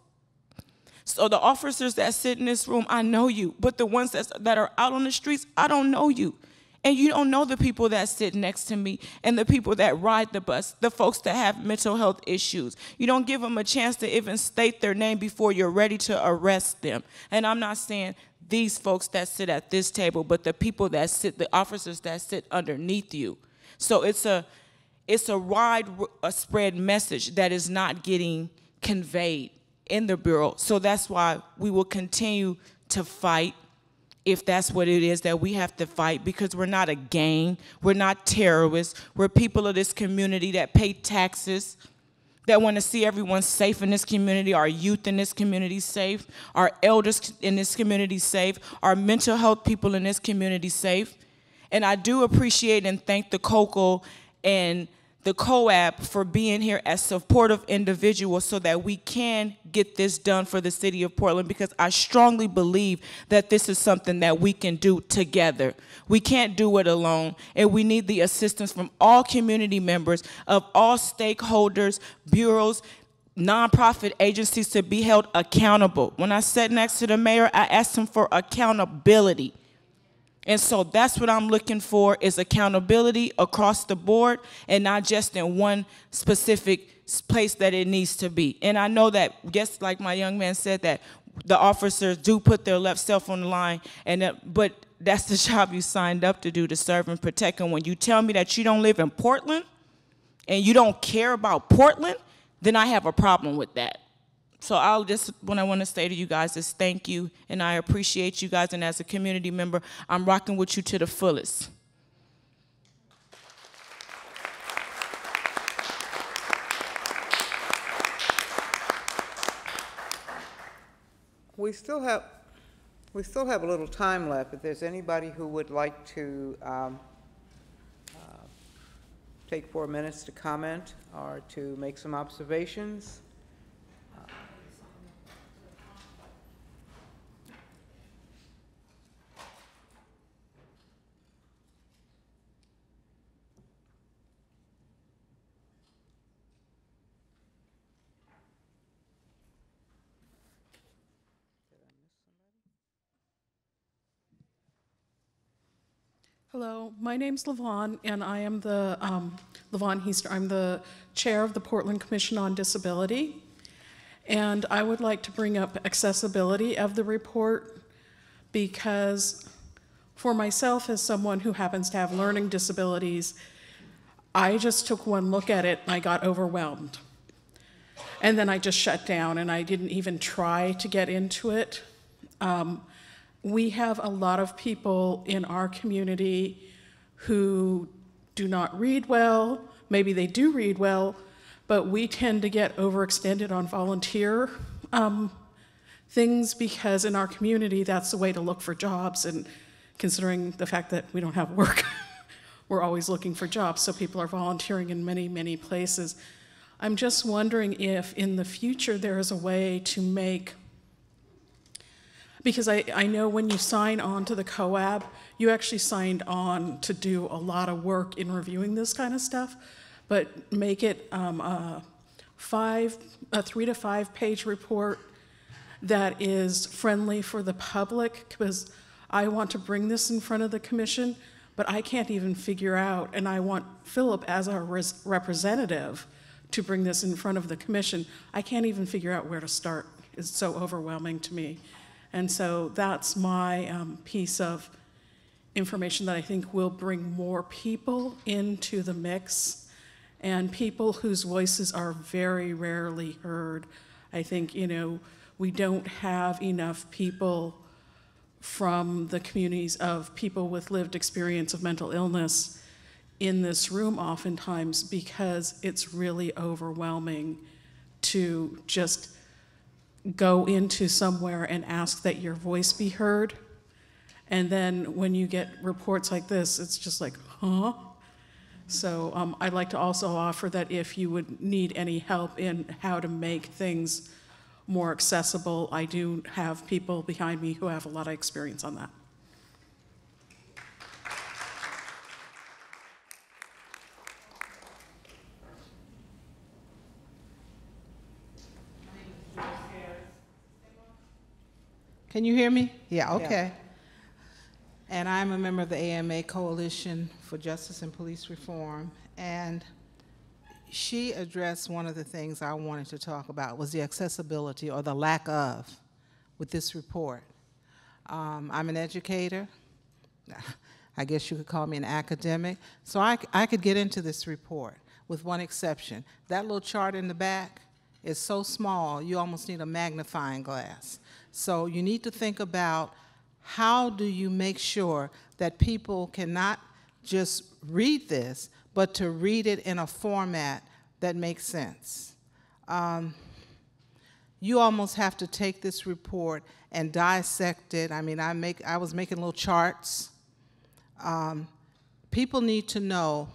So the officers that sit in this room, I know you, but the ones that are out on the streets, I don't know you. And you don't know the people that sit next to me and the people that ride the bus, the folks that have mental health issues. You don't give them a chance to even state their name before you're ready to arrest them. And I'm not saying these folks that sit at this table, but the people that sit, the officers that sit underneath you. So it's a wide spread message that is not getting conveyed in the Bureau. So that's why we will continue to fight, if that's what it is that we have to fight, because we're not a gang, we're not terrorists, we're people of this community that pay taxes, that want to see everyone safe in this community, our youth in this community safe, our elders in this community safe, our mental health people in this community safe. And I do appreciate and thank the COCO and the COAB for being here as supportive individuals so that we can get this done for the city of Portland, because I strongly believe that this is something that we can do together. We can't do it alone, and we need the assistance from all community members, of all stakeholders, bureaus, nonprofit agencies to be held accountable. When I sat next to the mayor, I asked him for accountability. And so that's what I'm looking for, is accountability across the board and not just in one specific place that it needs to be. And I know that, just like my young man said, that the officers do put their left self on the line, but that's the job you signed up to do, to serve and protect. And when you tell me that you don't live in Portland and you don't care about Portland, then I have a problem with that. So what I want to say to you guys is thank you, and I appreciate you guys, and as a community member, I'm rocking with you to the fullest. We still have a little time left. If there's anybody who would like to take 4 minutes to comment or to make some observations. Hello, my name's LaVon, and I am the LaVon Heister. I'm the chair of the Portland Commission on Disability, and I would like to bring up accessibility of the report, because for myself, as someone who happens to have learning disabilities, I just took one look at it and I got overwhelmed. And then I just shut down and I didn't even try to get into it. We have a lot of people in our community who do not read well. Maybe they do read well, but we tend to get overextended on volunteer things, because in our community, that's the way to look for jobs. And considering the fact that we don't have work, we're always looking for jobs. So people are volunteering in many, many places. I'm just wondering if in the future there is a way to make, because I know when you sign on to the COAB, you actually signed on to do a lot of work in reviewing this kind of stuff, but make it a 3 to 5 page report that is friendly for the public, because I want to bring this in front of the commission, but I can't even figure out, and I want Philip as our representative to bring this in front of the commission. I can't even figure out where to start. It's so overwhelming to me. And so that's my piece of information that I think will bring more people into the mix, and people whose voices are very rarely heard. I think, we don't have enough people from the communities of people with lived experience of mental illness in this room oftentimes, because it's really overwhelming to just go into somewhere and ask that your voice be heard. And then when you get reports like this, it's just like, huh? So I'd like to also offer that if you would need any help in how to make things more accessible, I do have people behind me who have a lot of experience on that. Can you hear me? Yeah, okay. Yeah. And I'm a member of the AMA Coalition for Justice and Police Reform, and she addressed one of the things I wanted to talk about was the accessibility, or the lack of, with this report. I'm an educator. I guess you could call me an academic. So I could get into this report with one exception. That little chart in the back is so small, you almost need a magnifying glass. So you need to think about, how do you make sure that people can not just read this, but to read it in a format that makes sense. You almost have to take this report and dissect it. I mean, I was making little charts. People need to know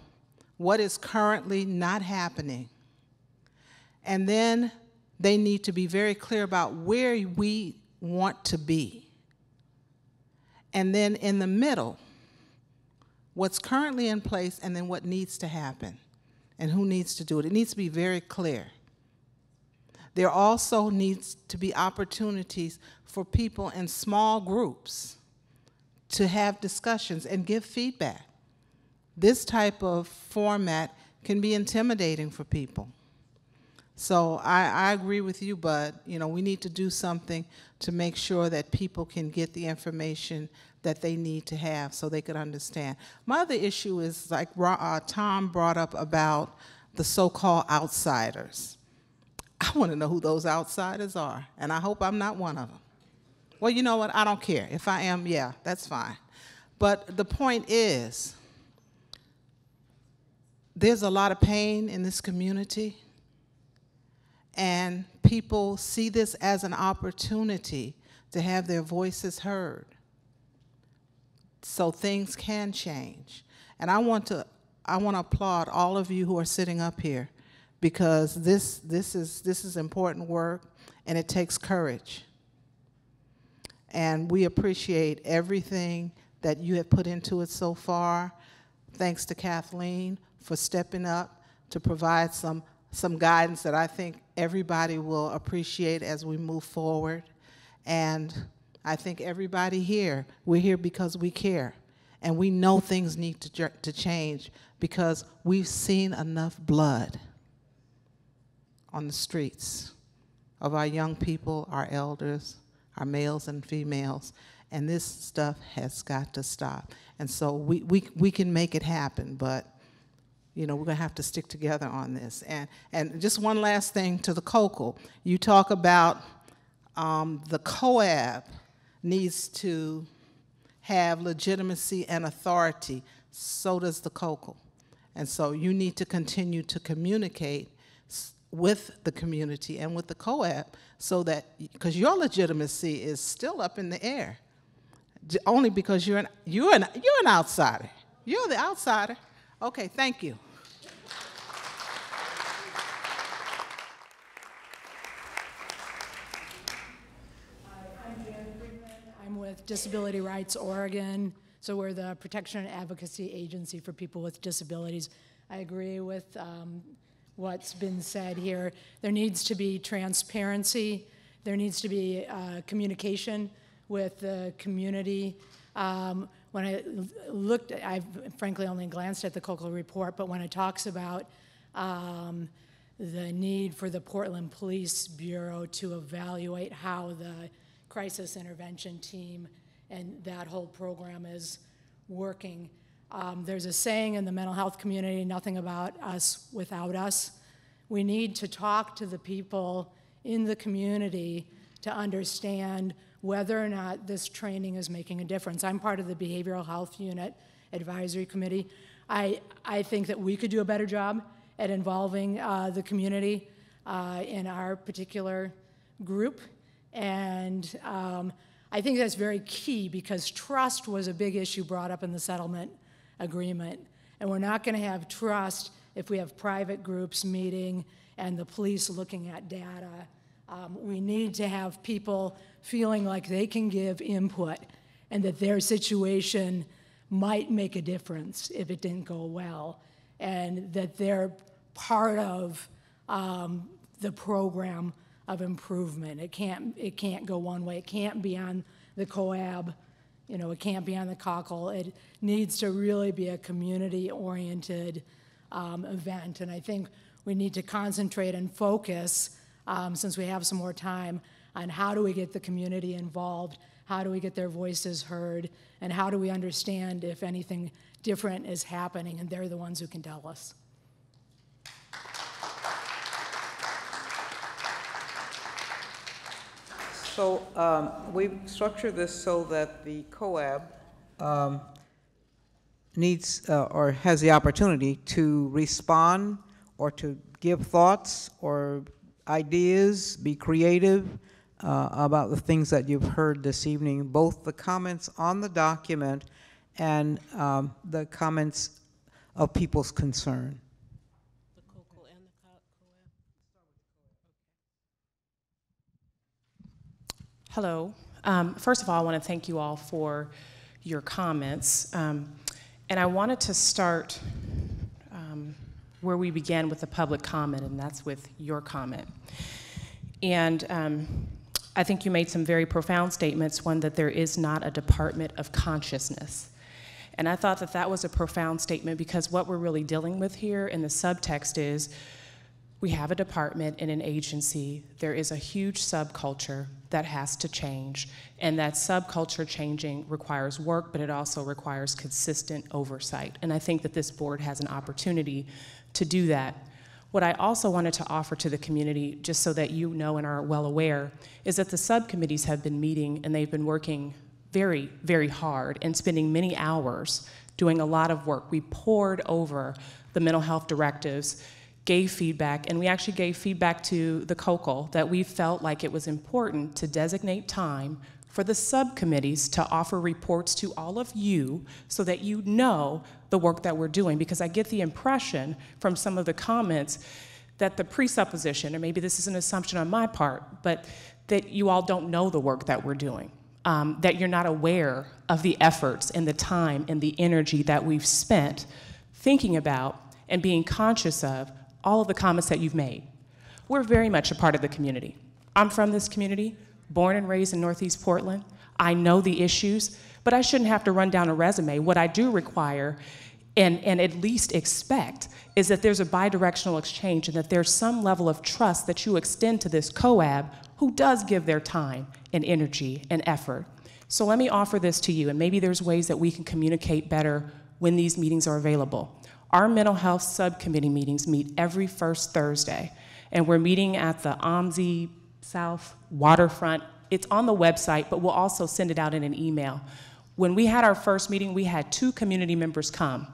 what is currently not happening. And then they need to be very clear about where we want to be. And then in the middle, what's currently in place, and then what needs to happen and who needs to do it. It needs to be very clear. there also needs to be opportunities for people in small groups to have discussions and give feedback. This type of format can be intimidating for people. So I agree with you, Bud. You know, we need to do something to make sure that people can get the information that they need to have so they could understand. My other issue is, like Tom brought up about the so-called outsiders. I want to know who those outsiders are, and I hope I'm not one of them. Well, you know what? I don't care. If I am, yeah, that's fine. But the point is, there's a lot of pain in this community, and people see this as an opportunity to have their voices heard. So things can change. And I want to applaud all of you who are sitting up here, because this is important work, and it takes courage. And we appreciate everything that you have put into it so far. Thanks to Kathleen for stepping up to provide some guidance that I think everybody will appreciate as we move forward. And I think everybody here, we're here because we care. And we know things need to change, because we've seen enough blood on the streets of our young people, our elders, our males and females, and this stuff has got to stop. And so we can make it happen, but you know, we're gonna have to stick together on this. And just one last thing to the COCL. You talk about the COAB needs to have legitimacy and authority. So does the COCL. And so you need to continue to communicate with the community and with the COAB, so that, because your legitimacy is still up in the air, only because you're an outsider. You're the outsider. Okay, thank you. I'm with Disability Rights Oregon, so we're the protection and advocacy agency for people with disabilities. I agree with what's been said here. There needs to be transparency. There needs to be communication with the community. When I looked, I've frankly only glanced at the COCL report, but when it talks about the need for the Portland Police Bureau to evaluate how the crisis intervention team and that whole program is working, there's a saying in the mental health community, nothing about us without us. We need to talk to the people in the community to understand whether or not this training is making a difference. I'm part of the Behavioral Health Unit Advisory Committee. I think that we could do a better job at involving the community in our particular group. And I think that's very key, because trust was a big issue brought up in the settlement agreement. And we're not going to have trust if we have private groups meeting and the police looking at data. We need to have people feeling like they can give input and that their situation might make a difference if it didn't go well, and that they're part of the program of improvement. It can't go one way. It can't be on the COAB. You know, it can't be on the COCL. It needs to really be a community-oriented event. And I think we need to concentrate and focus, since we have some more time, on how do we get the community involved, how do we get their voices heard, and how do we understand if anything different is happening, and they're the ones who can tell us. So we've structured this so that the COAB needs or has the opportunity to respond or to give thoughts or ideas, be creative about the things that you've heard this evening, both the comments on the document and the comments of people's concern. Hello. First of all, I want to thank you all for your comments. And I wanted to start where we began with the public comment, and that's with your comment. And I think you made some very profound statements, one that there is not a Department of Consciousness. And I thought that that was a profound statement because what we're really dealing with here in the subtext is we have a department and an agency. There is a huge subculture that has to change. And that subculture changing requires work, but it also requires consistent oversight. And I think that this board has an opportunity to do that. What I also wanted to offer to the community, just so that you know and are well aware, is that the subcommittees have been meeting and they've been working very, very hard and spending many hours doing a lot of work. We pored over the mental health directives, gave feedback, and we actually gave feedback to the COCL that we felt like it was important to designate time for the subcommittees to offer reports to all of you so that you know the work that we're doing. Because I get the impression from some of the comments that the presupposition, or maybe this is an assumption on my part, but that you all don't know the work that we're doing. That you're not aware of the efforts and the time and the energy that we've spent thinking about and being conscious of all of the comments that you've made. We're very much a part of the community. I'm from this community, born and raised in Northeast Portland. I know the issues, but I shouldn't have to run down a resume. What I do require and at least expect is that there's a bidirectional exchange and that there's some level of trust that you extend to this COAB who does give their time and energy and effort. So let me offer this to you, and maybe there's ways that we can communicate better when these meetings are available. Our mental health subcommittee meetings meet every first Thursday, and we're meeting at the OMSI South Waterfront. It's on the website, but we'll also send it out in an email. When we had our first meeting, we had 2 community members come.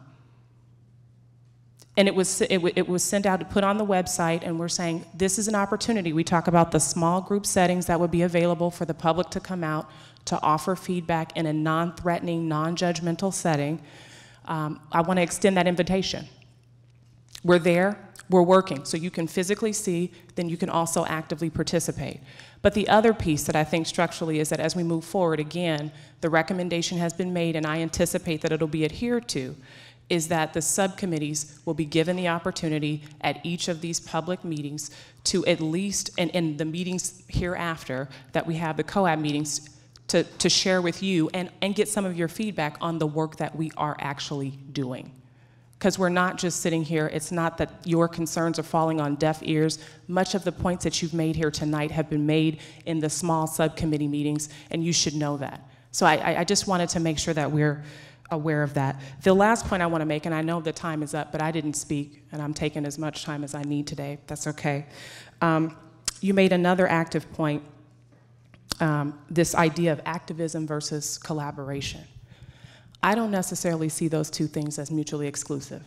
And it was sent out, put on the website, and we're saying this is an opportunity. We talk about the small group settings that would be available for the public to come out to offer feedback in a non-threatening, non-judgmental setting. I want to extend that invitation. We're there, we're working, so you can physically see, then you can also actively participate. But the other piece that I think structurally is that as we move forward, again, the recommendation has been made, and I anticipate that it'll be adhered to, is that the subcommittees will be given the opportunity at each of these public meetings to at least, and in the meetings hereafter that we have, the COAB meetings, to share with you and get some of your feedback on the work that we are actually doing. Because we're not just sitting here, it's not that your concerns are falling on deaf ears. Much of the points that you've made here tonight have been made in the small subcommittee meetings, and you should know that. So I just wanted to make sure that we're aware of that. The last point I want to make, and I know the time is up, but I didn't speak, and I'm taking as much time as I need today. That's okay. You made another active point, this idea of activism versus collaboration. I don't necessarily see those two things as mutually exclusive.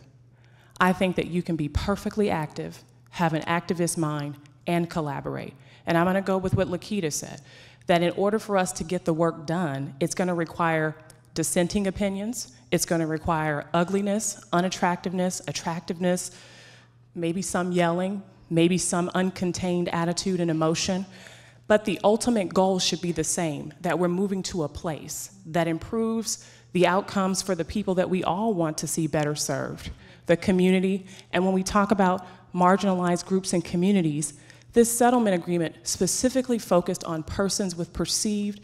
I think that you can be perfectly active, have an activist mind, and collaborate. And I'm going to go with what Lakita said, that in order for us to get the work done, it's going to require dissenting opinions, it's going to require ugliness, unattractiveness, attractiveness, maybe some yelling, maybe some uncontained attitude and emotion. But the ultimate goal should be the same, that we're moving to a place that improves the outcomes for the people that we all want to see better served, the community. And when we talk about marginalized groups and communities, this settlement agreement specifically focused on persons with perceived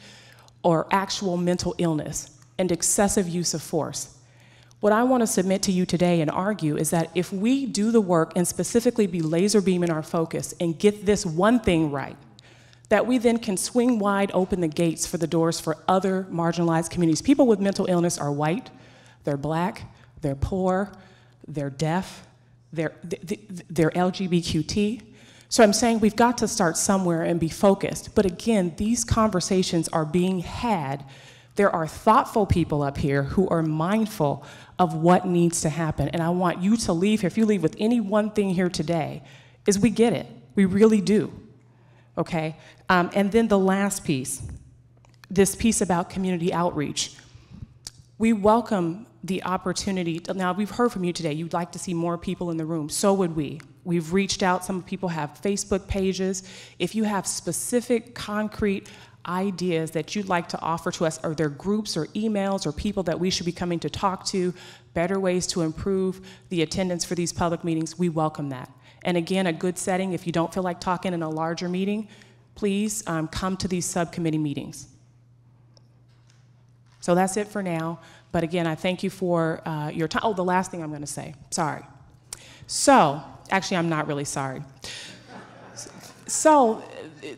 or actual mental illness and excessive use of force. What I want to submit to you today and argue is that if we do the work and specifically be laser beam in our focus and get this one thing right, that we then can swing wide open the gates for the doors for other marginalized communities. People with mental illness are white, they're black, they're poor, they're deaf, they're LGBTQ. So I'm saying we've got to start somewhere and be focused. But again, these conversations are being had. There are thoughtful people up here who are mindful of what needs to happen. And I want you to leave here, if you leave with any one thing here today, is we get it. We really do. Okay? And then the last piece, this piece about community outreach. We welcome the opportunity. Now, we've heard from you today. You'd like to see more people in the room. So would we. We've reached out. Some people have Facebook pages. If you have specific, concrete ideas that you'd like to offer to us, are there groups or emails or people that we should be coming to talk to, better ways to improve the attendance for these public meetings, we welcome that. And again, a good setting, if you don't feel like talking in a larger meeting, please come to these subcommittee meetings. So that's it for now. But again, I thank you for your time. Oh, the last thing I'm going to say. Sorry. So, actually, I'm not really sorry. So,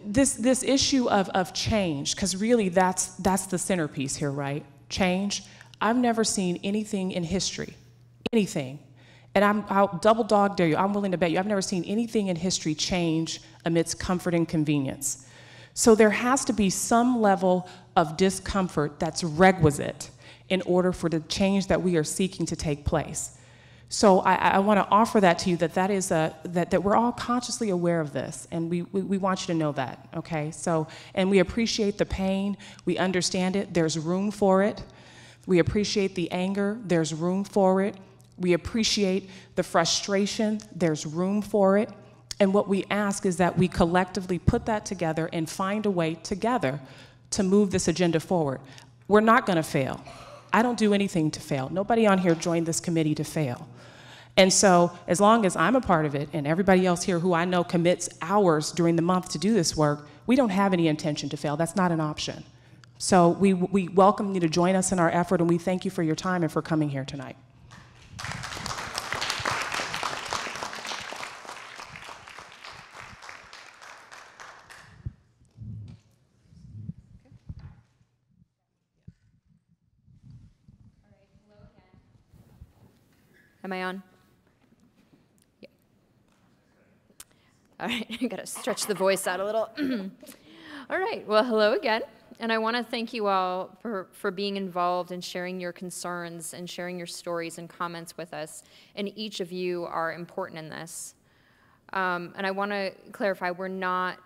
this issue of change, because really that's the centerpiece here, right? Change. I've never seen anything in history, anything. And I'll double dog dare you, I'm willing to bet you, I've never seen anything in history change amidst comfort and convenience. So there has to be some level of discomfort that's requisite in order for the change that we are seeking to take place. So I want to offer that to you, that we're all consciously aware of this, and we want you to know that, okay? So, and we appreciate the pain, we understand it, there's room for it. We appreciate the anger, there's room for it. We appreciate the frustration, there's room for it. And what we ask is that we collectively put that together and find a way together to move this agenda forward. We're not going to fail. I don't do anything to fail. Nobody on here joined this committee to fail. And so as long as I'm a part of it and everybody else here who I know commits hours during the month to do this work, we don't have any intention to fail. That's not an option. So we welcome you to join us in our effort, and we thank you for your time and for coming here tonight. Am I on? Yeah. All right, I gotta stretch the voice out a little. All right, well, hello again. And I wanna thank you all for being involved and sharing your concerns and sharing your stories and comments with us. And each of you are important in this. And I wanna clarify, we're not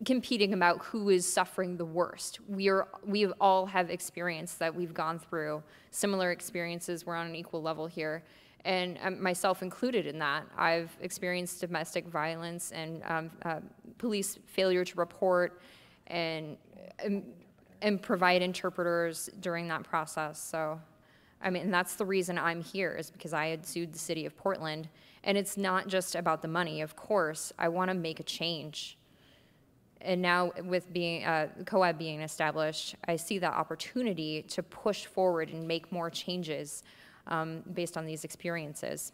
competing about who is suffering the worst. We all have experience that we've gone through, similar experiences. We're on an equal level here. And myself included in that. I've experienced domestic violence and police failure to report and provide interpreters during that process. So, I mean, that's the reason I'm here, is because I had sued the city of Portland. And it's not just about the money, of course. I want to make a change. And now with COAB being established, I see that opportunity to push forward and make more changes based on these experiences.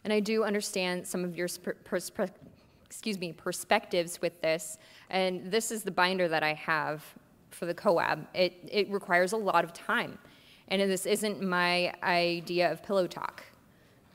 And I do understand some of your perspectives with this, and this is the binder that I have for the COAB. It requires a lot of time, and this isn't my idea of pillow talk.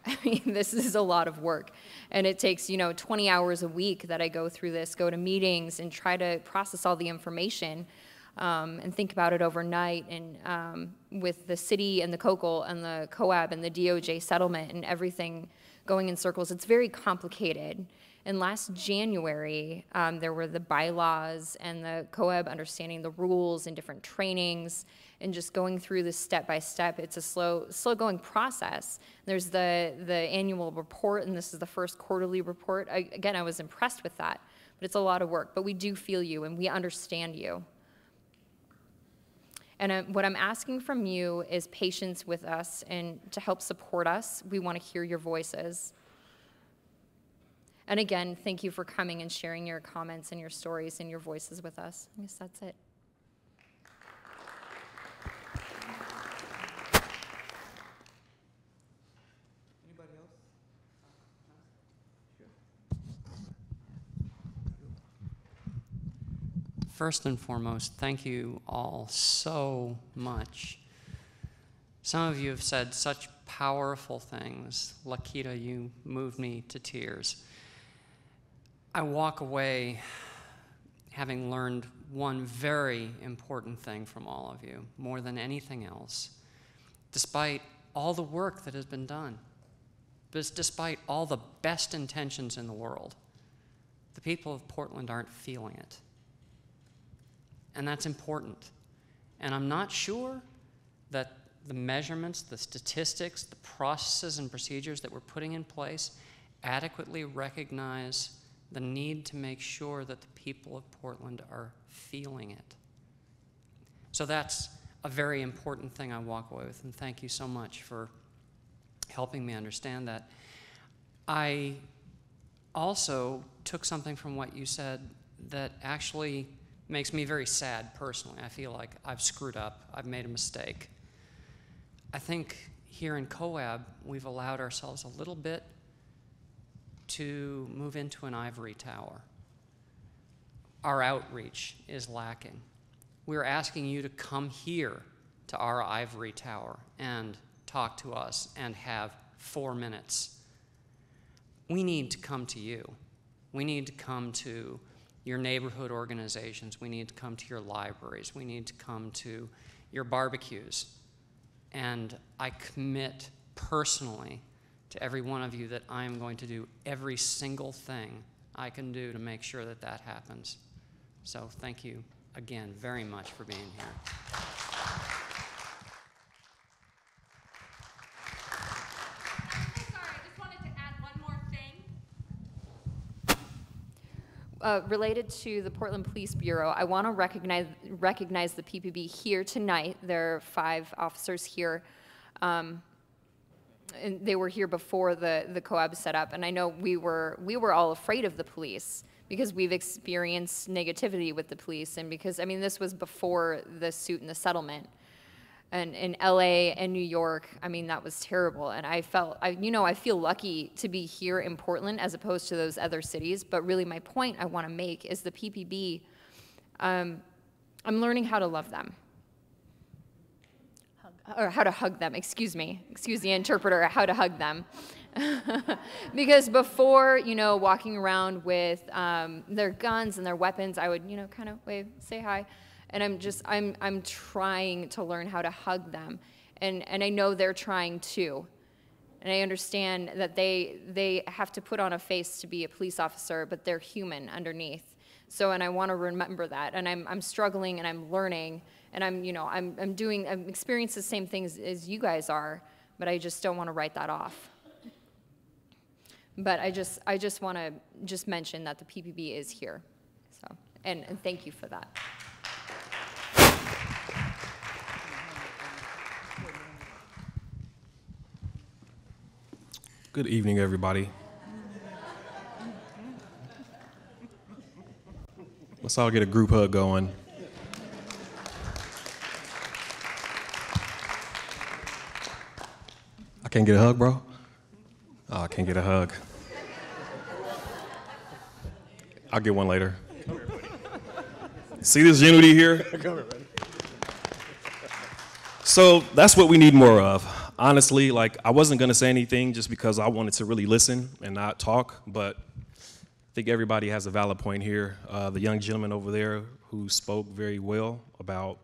I mean, this is a lot of work, and it takes, 20 hours a week that I go through this, go to meetings, and try to process all the information. And think about it overnight, and with the city and the COCL and the COAB and the DOJ settlement and everything going in circles, it's very complicated. And last January, there were the bylaws and the COAB understanding the rules and different trainings and just going through this step by step. It's a slow going process. There's the annual report, and this is the first quarterly report. Again, I was impressed with that, but it's a lot of work. But we do feel you, and we understand you. And what I'm asking from you is patience with us, and to help support us, we want to hear your voices. And again, thank you for coming and sharing your comments and your stories and your voices with us. I guess that's it. Anybody else? First and foremost, thank you all so much. Some of you have said such powerful things. Lakita, you moved me to tears. I walk away having learned one very important thing from all of you, more than anything else. Despite all the work that has been done, despite all the best intentions in the world, the people of Portland aren't feeling it. And that's important. And I'm not sure that the measurements, the statistics, the processes and procedures that we're putting in place adequately recognize the need to make sure that the people of Portland are feeling it. So that's a very important thing I walk away with, and thank you so much for helping me understand that. I also took something from what you said that actually makes me very sad personally. I feel like I've screwed up, I've made a mistake. I think here in COAB, we've allowed ourselves a little bit to move into an ivory tower. Our outreach is lacking. We're asking you to come here to our ivory tower and talk to us and have 4 minutes. We need to come to you. We need to come to your neighborhood organizations. We need to come to your libraries. We need to come to your barbecues. And I commit personally to every one of you that I am going to do every single thing I can do to make sure that that happens. So thank you again very much for being here. Related to the Portland Police Bureau, I want to recognize the PPB here tonight. There are 5 officers here. And they were here before the COAB set up, and I know we were all afraid of the police because we've experienced negativity with the police, and because, I mean, this was before the suit and the settlement. And in LA and New York, I mean, that was terrible. And I feel lucky to be here in Portland as opposed to those other cities. But really my point I want to make is the PPB, I'm learning how to love them. Or how to hug them, excuse me. Excuse the interpreter, how to hug them. Because before, walking around with their guns and their weapons, I would, kind of wave, say hi. And I'm trying to learn how to hug them. And I know they're trying too. And I understand that they have to put on a face to be a police officer, but they're human underneath. So, and I want to remember that. And I'm struggling and I'm learning, and I'm experiencing the same things as you guys are, but I just don't want to write that off. But I just want to mention that the PPB is here. So, and thank you for that. Good evening, everybody. Let's all get a group hug going. I can't get a hug, bro? Oh, I can't get a hug. I'll get one later. See this unity here? So that's what we need more of. Honestly, I wasn't gonna say anything just because I wanted to really listen and not talk, but I think everybody has a valid point here. The young gentleman over there who spoke very well about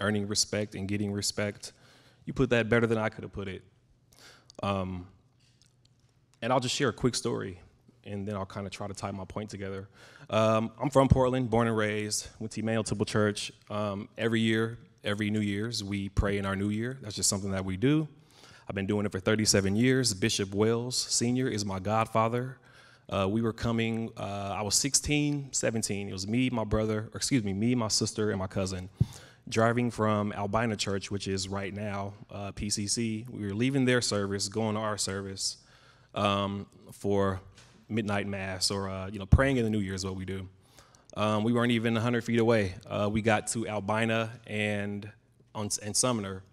earning respect and getting respect, you put that better than I could have put it. And I'll just share a quick story, and then I'll kind of try to tie my point together. I'm from Portland, born and raised, went to Emmanuel Temple Church. Every year, every New Year's, we pray in our New Year. That's just something that we do. I've been doing it for 37 years. Bishop Wells Sr. is my godfather. We were coming, I was 16, 17. It was me, my sister, and my cousin, driving from Albina Church, which is right now PCC. We were leaving their service, going to our service for midnight mass, or praying in the New Year is what we do. We weren't even 100 feet away. We got to Albina and Sumner,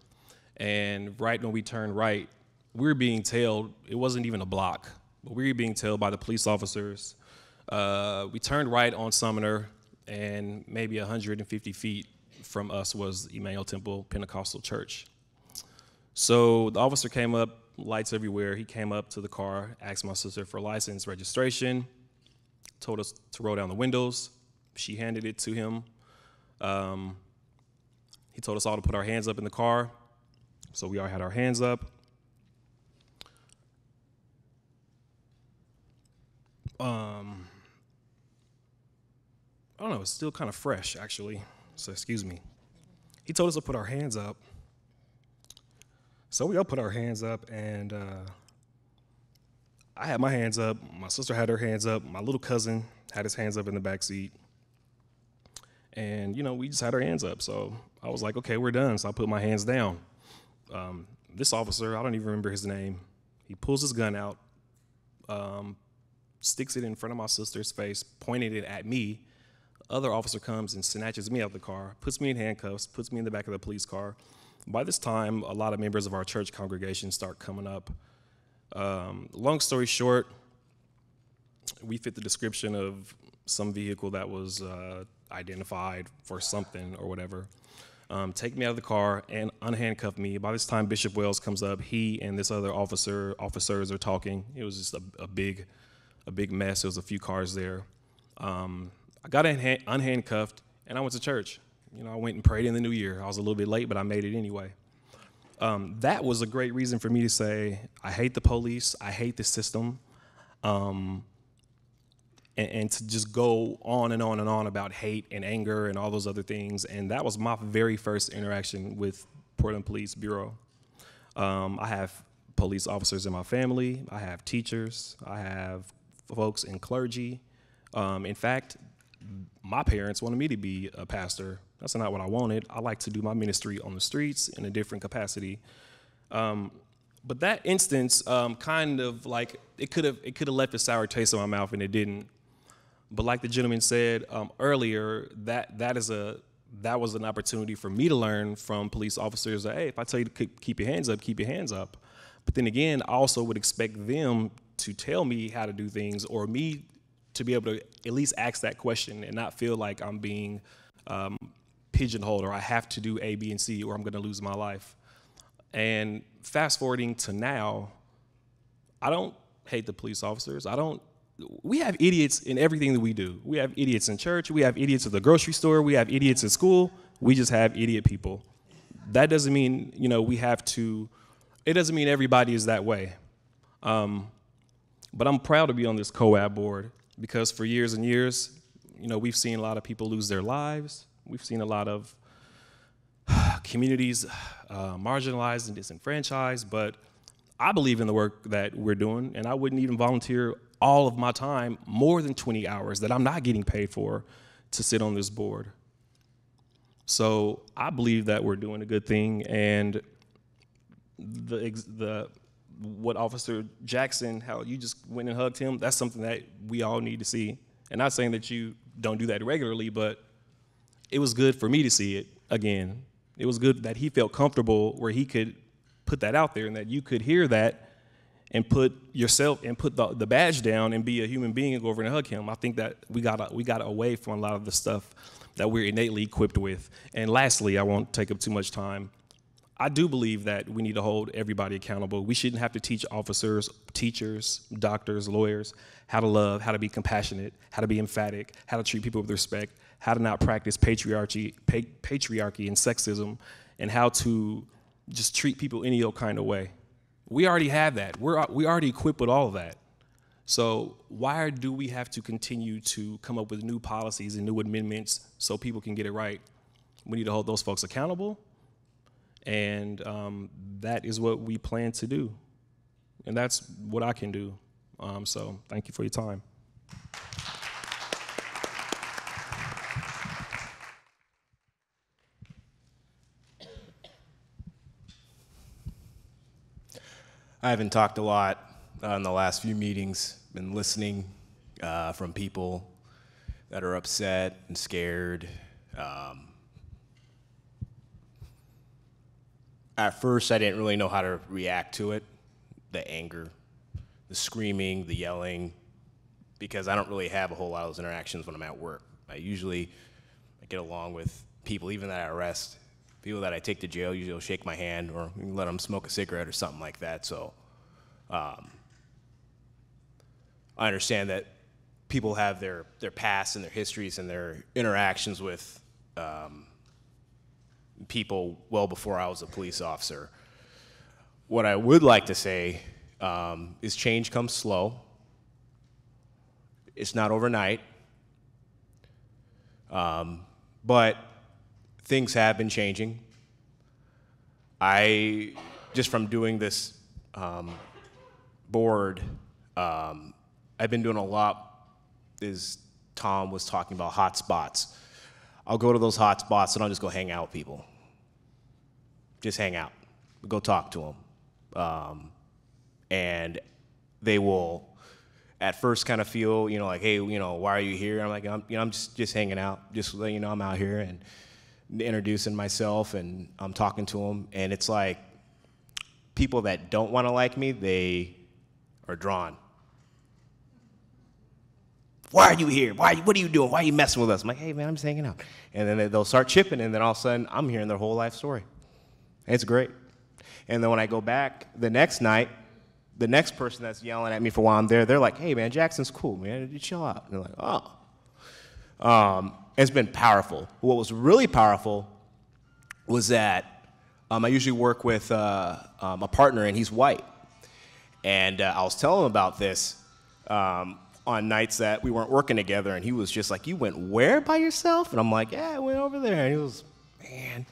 and right when we turned right, we were being tailed. It wasn't even a block, but we were being tailed by the police officers. We turned right on Sumner, and maybe 150 feet from us was Emmanuel Temple Pentecostal Church. So the officer came up, lights everywhere. He came up to the car, asked my sister for license, registration, told us to roll down the windows. She handed it to him. He told us all to put our hands up in the car. So we all had our hands up. I don't know, it's still kind of fresh, actually, so excuse me. He told us to put our hands up. So we all put our hands up, and I had my hands up, my sister had her hands up, my little cousin had his hands up in the back seat. And, we just had our hands up. So I was like, okay, we're done. So I put my hands down. This officer, I don't even remember his name, he pulls his gun out, sticks it in front of my sister's face, pointing it at me. Other officer comes and snatches me out of the car, puts me in handcuffs, puts me in the back of the police car. By this time, a lot of members of our church congregation start coming up. Long story short, we fit the description of some vehicle that was identified for something or whatever. Take me out of the car and unhandcuff me. By this time, Bishop Wells comes up. He and this other officers are talking. It was just a big mess. There was a few cars there. I got unhandcuffed, and I went to church. You know, I went and prayed in the new year. I was a little bit late, but I made it anyway. That was a great reason for me to say, I hate the police, I hate the system, and to just go on and on and on about hate and anger and all those other things. And that was my very first interaction with Portland Police Bureau. I have police officers in my family, I have teachers, I have folks in clergy. In fact, my parents wanted me to be a pastor. That's not what I wanted. I like to do my ministry on the streets in a different capacity. But that instance, kind of like, it could have left a sour taste in my mouth, and it didn't. But like the gentleman said earlier, that was an opportunity for me to learn from police officers that, hey, if I tell you to keep your hands up, keep your hands up. But then again, I also would expect them to tell me how to do things, or me to be able to at least ask that question and not feel like I'm being pigeonholed, or I have to do A, B, and C, or I'm gonna lose my life. And fast forwarding to now, I don't hate the police officers. We have idiots in everything that we do. We have idiots in church, we have idiots at the grocery store, we have idiots at school, we just have idiot people. That doesn't mean, you know, it doesn't mean everybody is that way. But I'm proud to be on this COAB board, because for years and years, you know, we've seen a lot of people lose their lives. We've seen a lot of communities marginalized and disenfranchised, but I believe in the work that we're doing, and I wouldn't even volunteer all of my time, more than 20 hours that I'm not getting paid for, to sit on this board. So I believe that we're doing a good thing, and what Officer Jackson, how you just went and hugged him, that's something that we all need to see. And not saying that you don't do that regularly, but it was good for me to see it again. It was good that he felt comfortable where he could put that out there, and that you could hear that and put yourself and put the badge down and be a human being and go over and hug him. I think that we got away from a lot of the stuff that we're innately equipped with. And lastly, I won't take up too much time, I do believe that we need to hold everybody accountable. We shouldn't have to teach officers, teachers, doctors, lawyers how to love, how to be compassionate, how to be emphatic, how to treat people with respect, how to not practice patriarchy and sexism, and how to just treat people any old kind of way. We already have that. We already equipped with all of that. So why do we have to continue to come up with new policies and new amendments so people can get it right? We need to hold those folks accountable. And that is what we plan to do. And that's what I can do. So thank you for your time. I haven't talked a lot in the last few meetings. Been listening from people that are upset and scared. At first, I didn't really know how to react to it, the anger, the screaming, the yelling, because I don't really have a whole lot of those interactions when I'm at work. I get along with people, even that I arrest, people that I take to jail. Usually will shake my hand or let them smoke a cigarette or something like that. So I understand that people have their past and their histories and their interactions with people well before I was a police officer. What I would like to say is change comes slow. It's not overnight. But things have been changing. Just from doing this board, I've been doing a lot, as Tom was talking about, hot spots. I'll go to those hot spots and I'll just go hang out with people. Just hang out. Go talk to them. And they will at first kind of feel, you know, like, hey, you know, why are you here? I'm like, I'm just hanging out, just letting you know I'm out here and introducing myself, and I'm talking to them, and it's like people that don't want to like me, they are drawn. Why are you here? What are you doing? Why are you messing with us? I'm like, hey, man, I'm just hanging out. And then they'll start chipping, and then all of a sudden, I'm hearing their whole life story. It's great. And then when I go back the next night, the next person that's yelling at me for while I'm there, they're like, hey, man, Jackson's cool, man. You chill out. And they're like, oh. It's been powerful. What was really powerful was that I usually work with a partner, and he's white. And I was telling him about this on nights that we weren't working together, and he was just like, you went where by yourself? And I'm like, yeah, I went over there. And he was, man.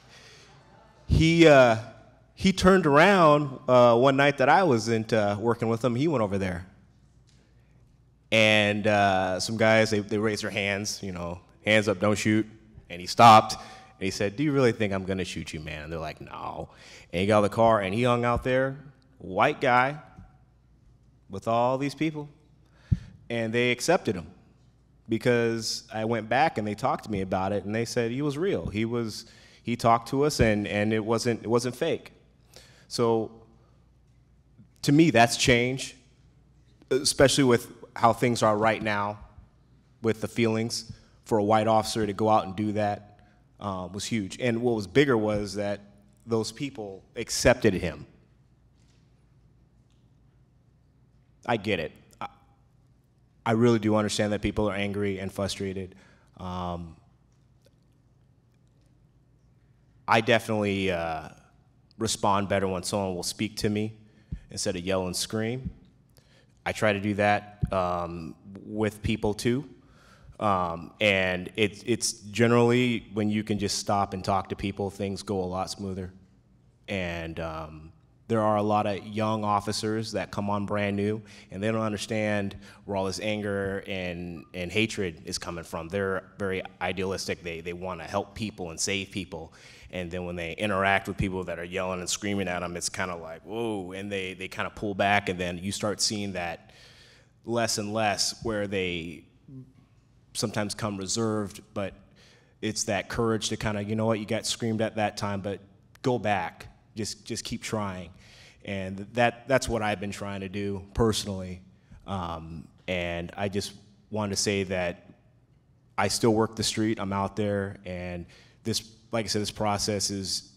He turned around one night that I wasn't working with him. He went over there. And some guys, they raised their hands, you know, hands up, don't shoot. And he stopped, and he said, do you really think I'm going to shoot you, man? And they're like, no. And he got out of the car, and he hung out there, white guy, with all these people. And they accepted him because I went back, and they talked to me about it, and they said he was real. He talked to us, and it wasn't fake. So to me, that's change, especially with how things are right now with the feelings. For a white officer to go out and do that was huge. And what was bigger was that those people accepted him. I get it. I really do understand that people are angry and frustrated. I definitely respond better when someone will speak to me instead of yell and scream. I try to do that with people too. And it's generally when you can just stop and talk to people, things go a lot smoother. And there are a lot of young officers that come on brand new, and they don't understand where all this anger and hatred is coming from. They're very idealistic. They want to help people and save people. And then when they interact with people that are yelling and screaming at them, it's kind of like, whoa, and they kind of pull back, and then you start seeing that less and less where they sometimes come reserved, but it's that courage to kind of, you know what, you got screamed at that time, but go back, just keep trying. And that's what I've been trying to do personally. And I just wanted to say that I still work the street, I'm out there, and this, like I said, this process has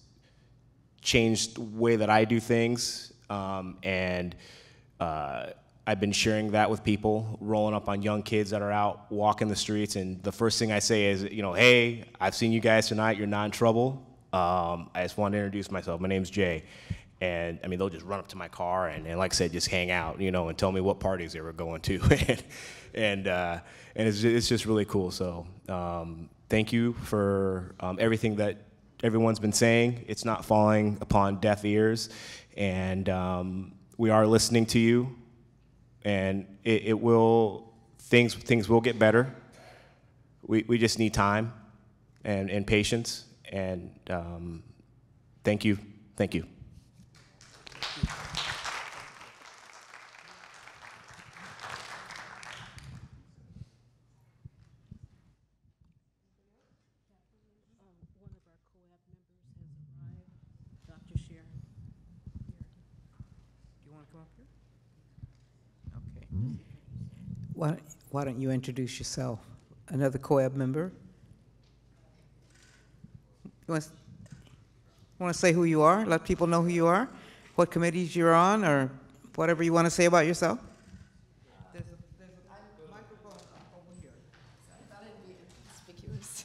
changed the way that I do things, and I've been sharing that with people, rolling up on young kids that are out walking the streets, and the first thing I say is, you know, hey, I've seen you guys tonight, you're not in trouble. I just want to introduce myself. My name's Jay. And I mean, they'll just run up to my car and like I said, just hang out, you know, and tell me what parties they were going to. and it's just really cool. So thank you for everything that everyone's been saying. It's not falling upon deaf ears. And we are listening to you. And it will, things will get better. We just need time and patience. And thank you. Thank you. Why don't you introduce yourself? Another COAB member? You want to say who you are? Let people know who you are? What committees you're on, or whatever you want to say about yourself? There's a microphone over here. I thought I'd be conspicuous.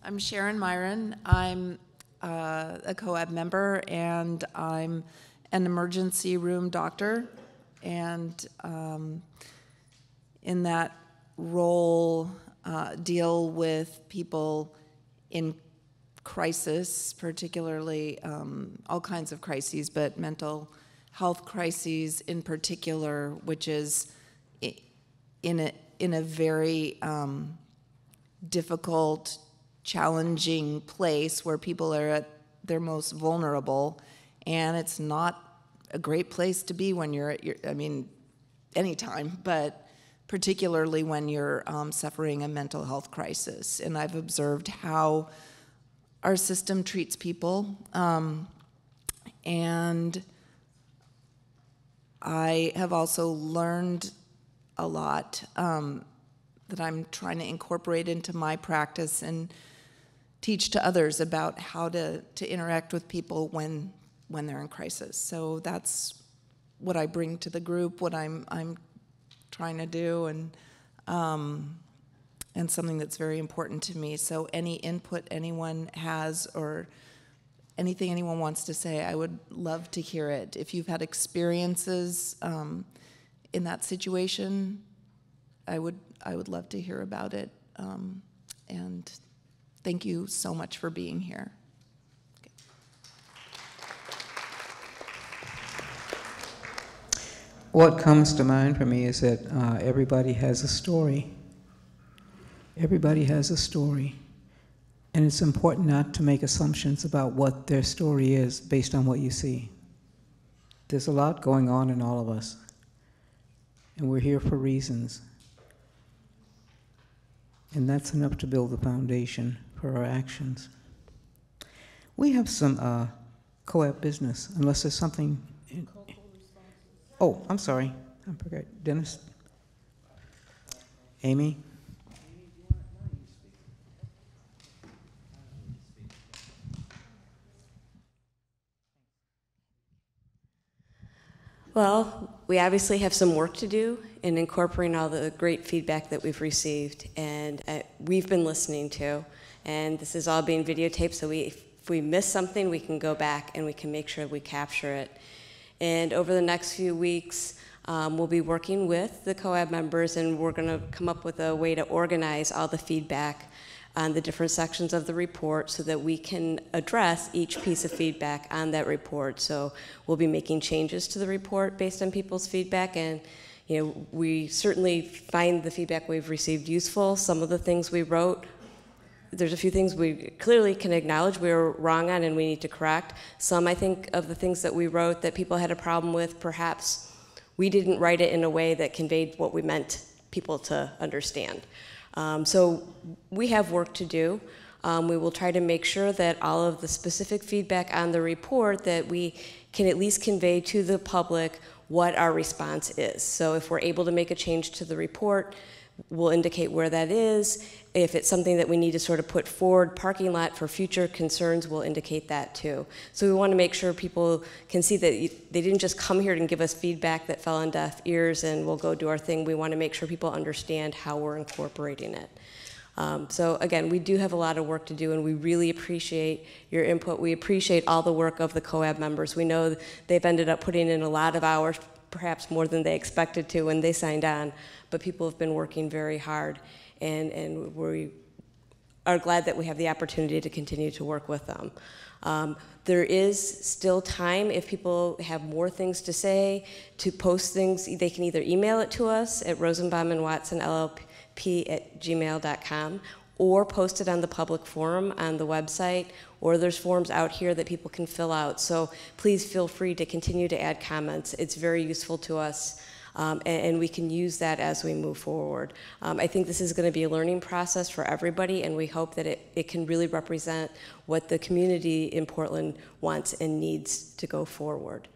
I'm Sharon Myron. I'm a COAB member, and I'm an emergency room doctor. And in that role, deal with people in crisis, particularly all kinds of crises, but mental health crises in particular, which is in a very difficult, challenging place where people are at their most vulnerable, and it's not a great place to be when you're at your, I mean, anytime, but particularly when you're suffering a mental health crisis. And I've observed how our system treats people, and I have also learned a lot that I'm trying to incorporate into my practice and teach to others about how to interact with people when they're in crisis. So that's what I bring to the group, what I'm trying to do, and something that's very important to me. So any input anyone has or anything anyone wants to say, I would love to hear it. If you've had experiences in that situation, I would love to hear about it. And thank you so much for being here. What comes to mind for me is that everybody has a story. Everybody has a story. And it's important not to make assumptions about what their story is based on what you see. There's a lot going on in all of us. And we're here for reasons. And that's enough to build the foundation for our actions. We have some co-op business, unless there's something. Oh, I'm sorry. I forgot. Dennis? Amy? Well, we obviously have some work to do in incorporating all the great feedback that we've received and we've been listening to. And this is all being videotaped, so if we miss something, we can go back and we can make sure we capture it. And over the next few weeks, we'll be working with the COAB members, and we're going to come up with a way to organize all the feedback on the different sections of the report so that we can address each piece of feedback on that report. So we'll be making changes to the report based on people's feedback, and we certainly find the feedback we've received useful. Some of the things we wrote, there's a few things we clearly can acknowledge we were wrong on and we need to correct. Some, I think, of the things that we wrote that people had a problem with, perhaps we didn't write it in a way that conveyed what we meant people to understand. So we have work to do. We will try to make sure that all of the specific feedback on the report that we can at least convey to the public what our response is. So if we're able to make a change to the report, we'll indicate where that is. If it's something that we need to sort of put forward, parking lot for future concerns, we'll indicate that too. So we want to make sure people can see that they didn't just come here and give us feedback that fell on deaf ears and we'll go do our thing. We want to make sure people understand how we're incorporating it. So again, we do have a lot of work to do, and we really appreciate your input. We appreciate all the work of the COAB members. We know they've ended up putting in a lot of hours, perhaps more than they expected to when they signed on, but people have been working very hard, and we are glad that we have the opportunity to continue to work with them. There is still time if people have more things to say, to post things. They can either email it to us at rosenbaum&watsonllp@gmail.com or post it on the public forum on the website, or there's forms out here that people can fill out. So please feel free to continue to add comments. It's very useful to us. And we can use that as we move forward. I think this is going to be a learning process for everybody, and we hope that it can really represent what the community in Portland wants and needs to go forward.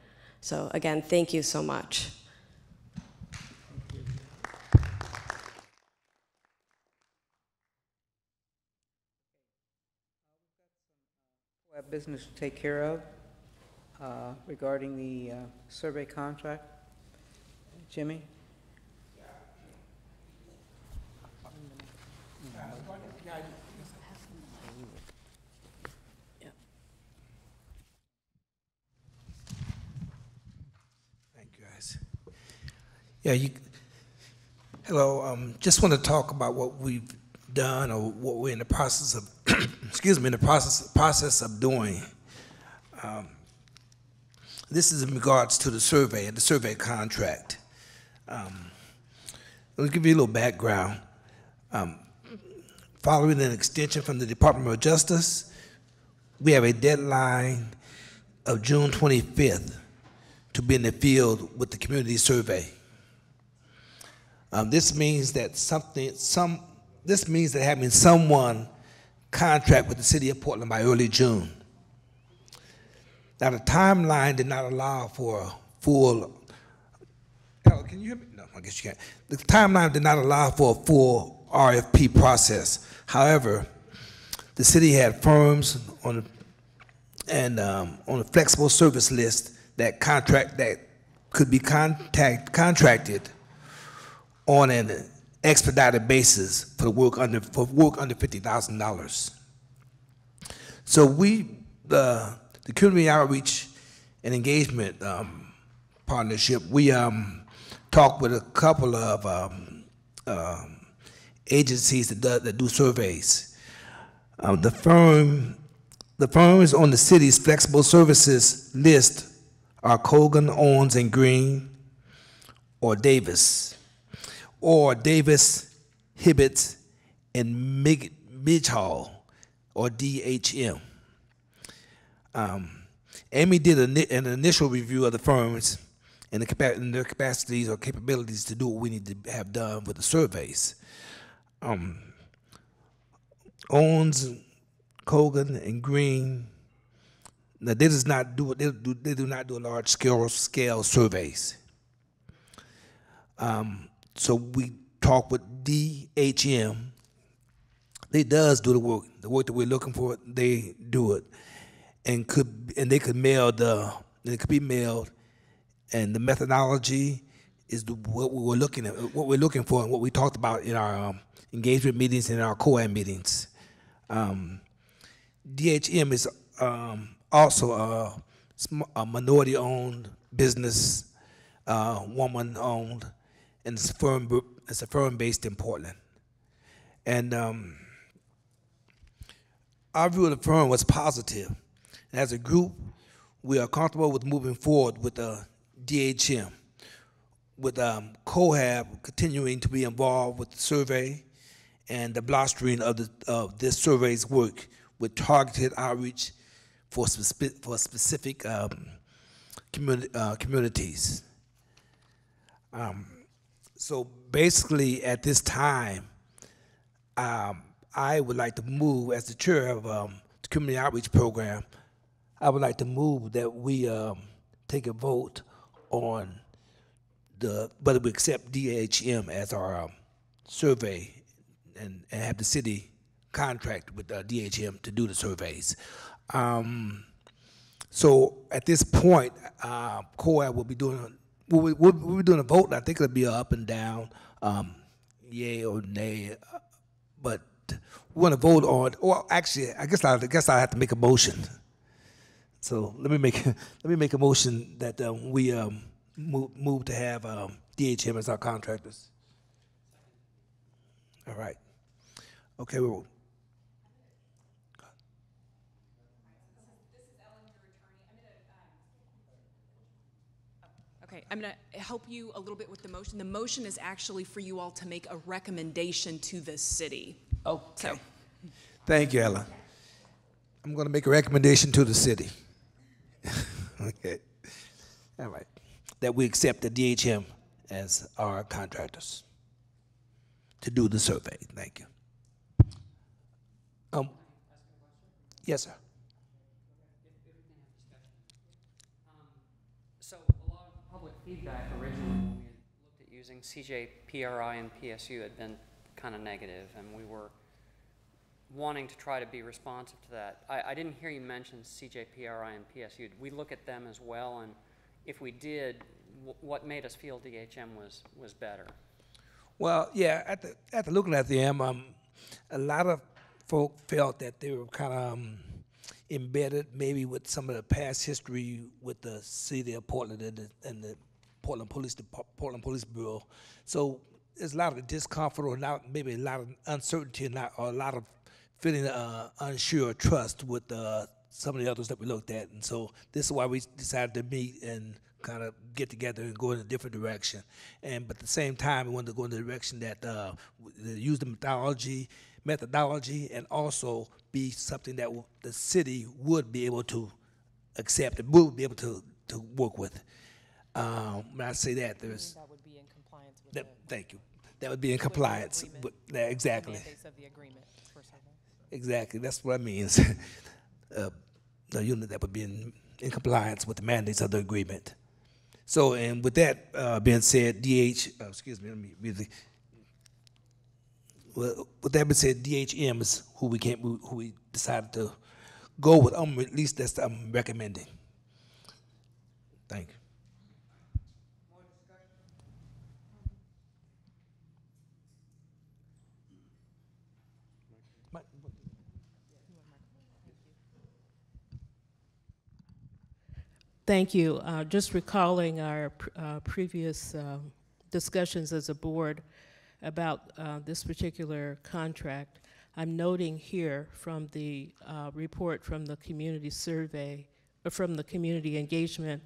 So again, thank you so much. Business to take care of regarding the survey contract. Jimmy? Thank you, guys. Yeah, hello. Just want to talk about what we've done or what we're in the process of, excuse me, in the process of doing. This is in regards to the survey and the survey contract. Let me give you a little background. Following an extension from the Department of Justice, we have a deadline of June 25th to be in the field with the community survey. This means that this means that having someone contract with the city of Portland by early June. Now the timeline did not allow for a full. Can you hear me? No, I guess you can't. The timeline did not allow for a full RFP process. However, the city had firms on a flexible service list that could be contracted on an expedited basis for work under $50,000. So the community outreach and engagement partnership, we talked with a couple of agencies that do surveys. The firms on the city's flexible services list are Cogan, Owens and Green, or Davis, Hibbets, and Midgehall, or DHM. Amy did an initial review of the firms and their capacities or capabilities to do what we need to have done with the surveys. Owens, Cogan, and Green, now they do not do large scale surveys. So we talked with DHM. They does do the work that we're looking for. They do it, and they could be mailed, and the methodology is what we're looking for, and what we talked about in our engagement meetings and in our COAM meetings. DHM is also a minority-owned business, woman-owned, and it's a firm based in Portland. And our view of the firm was positive. And as a group, we are comfortable with moving forward with DHM, with COHAB continuing to be involved with the survey and the blustering of this survey's work with targeted outreach for specific communities. So basically, at this time, I would like to move, as the chair of the community outreach program, I would like to move that we take a vote on whether we accept DHM as our survey and have the city contract with DHM to do the surveys. So at this point, COA will be doing we'll be doing a vote, and I think it'll be up and down, yay or nay. But we want to vote on. Well, actually, I guess I have to make a motion. So let me make a motion that we move to have DHM as our contractors. All right. Okay. Okay, I'm going to help you a little bit with the motion. The motion is actually for you all to make a recommendation to the city. Okay. So. Thank you, Ella. I'm going to make a recommendation to the city. Okay. All right. That we accept the DHM as our contractors to do the survey. Thank you. Yes, sir. So a lot of public feedback originally when we looked at using CJPRI and PSU had been kind of negative, and we were wanting to try to be responsive to that. I didn't hear you mention CJPRI and PSU. Did we look at them as well? And if we did, what made us feel DHM was better? Well, yeah, after looking at them, a lot of folk felt that they were kind of embedded maybe with some of the past history with the city of Portland and the Portland Police Bureau. So there's a lot of discomfort, or maybe a lot of uncertainty, or a lot of feeling unsure of trust with some of the others that we looked at. And so this is why we decided to meet and kind of get together and go in a different direction. But at the same time, we wanted to go in the direction that use the methodology and also be something that the city would be able to accept and would be able to work with. When I say that, there's... That would be in compliance with thank you. that would be in compliance. But, yeah, exactly. Mandates of the agreement for survey. Exactly, that's what it means. The unit that would be in compliance with the mandates of the agreement. So, and with that being said, excuse me, let me read the. Well, with that being said, DHM is who we decided to go with. At least that's I'm recommending. Thank you. Thank you. Just recalling our previous discussions as a board about this particular contract, I'm noting here from the report from the community survey, from the Community Engagement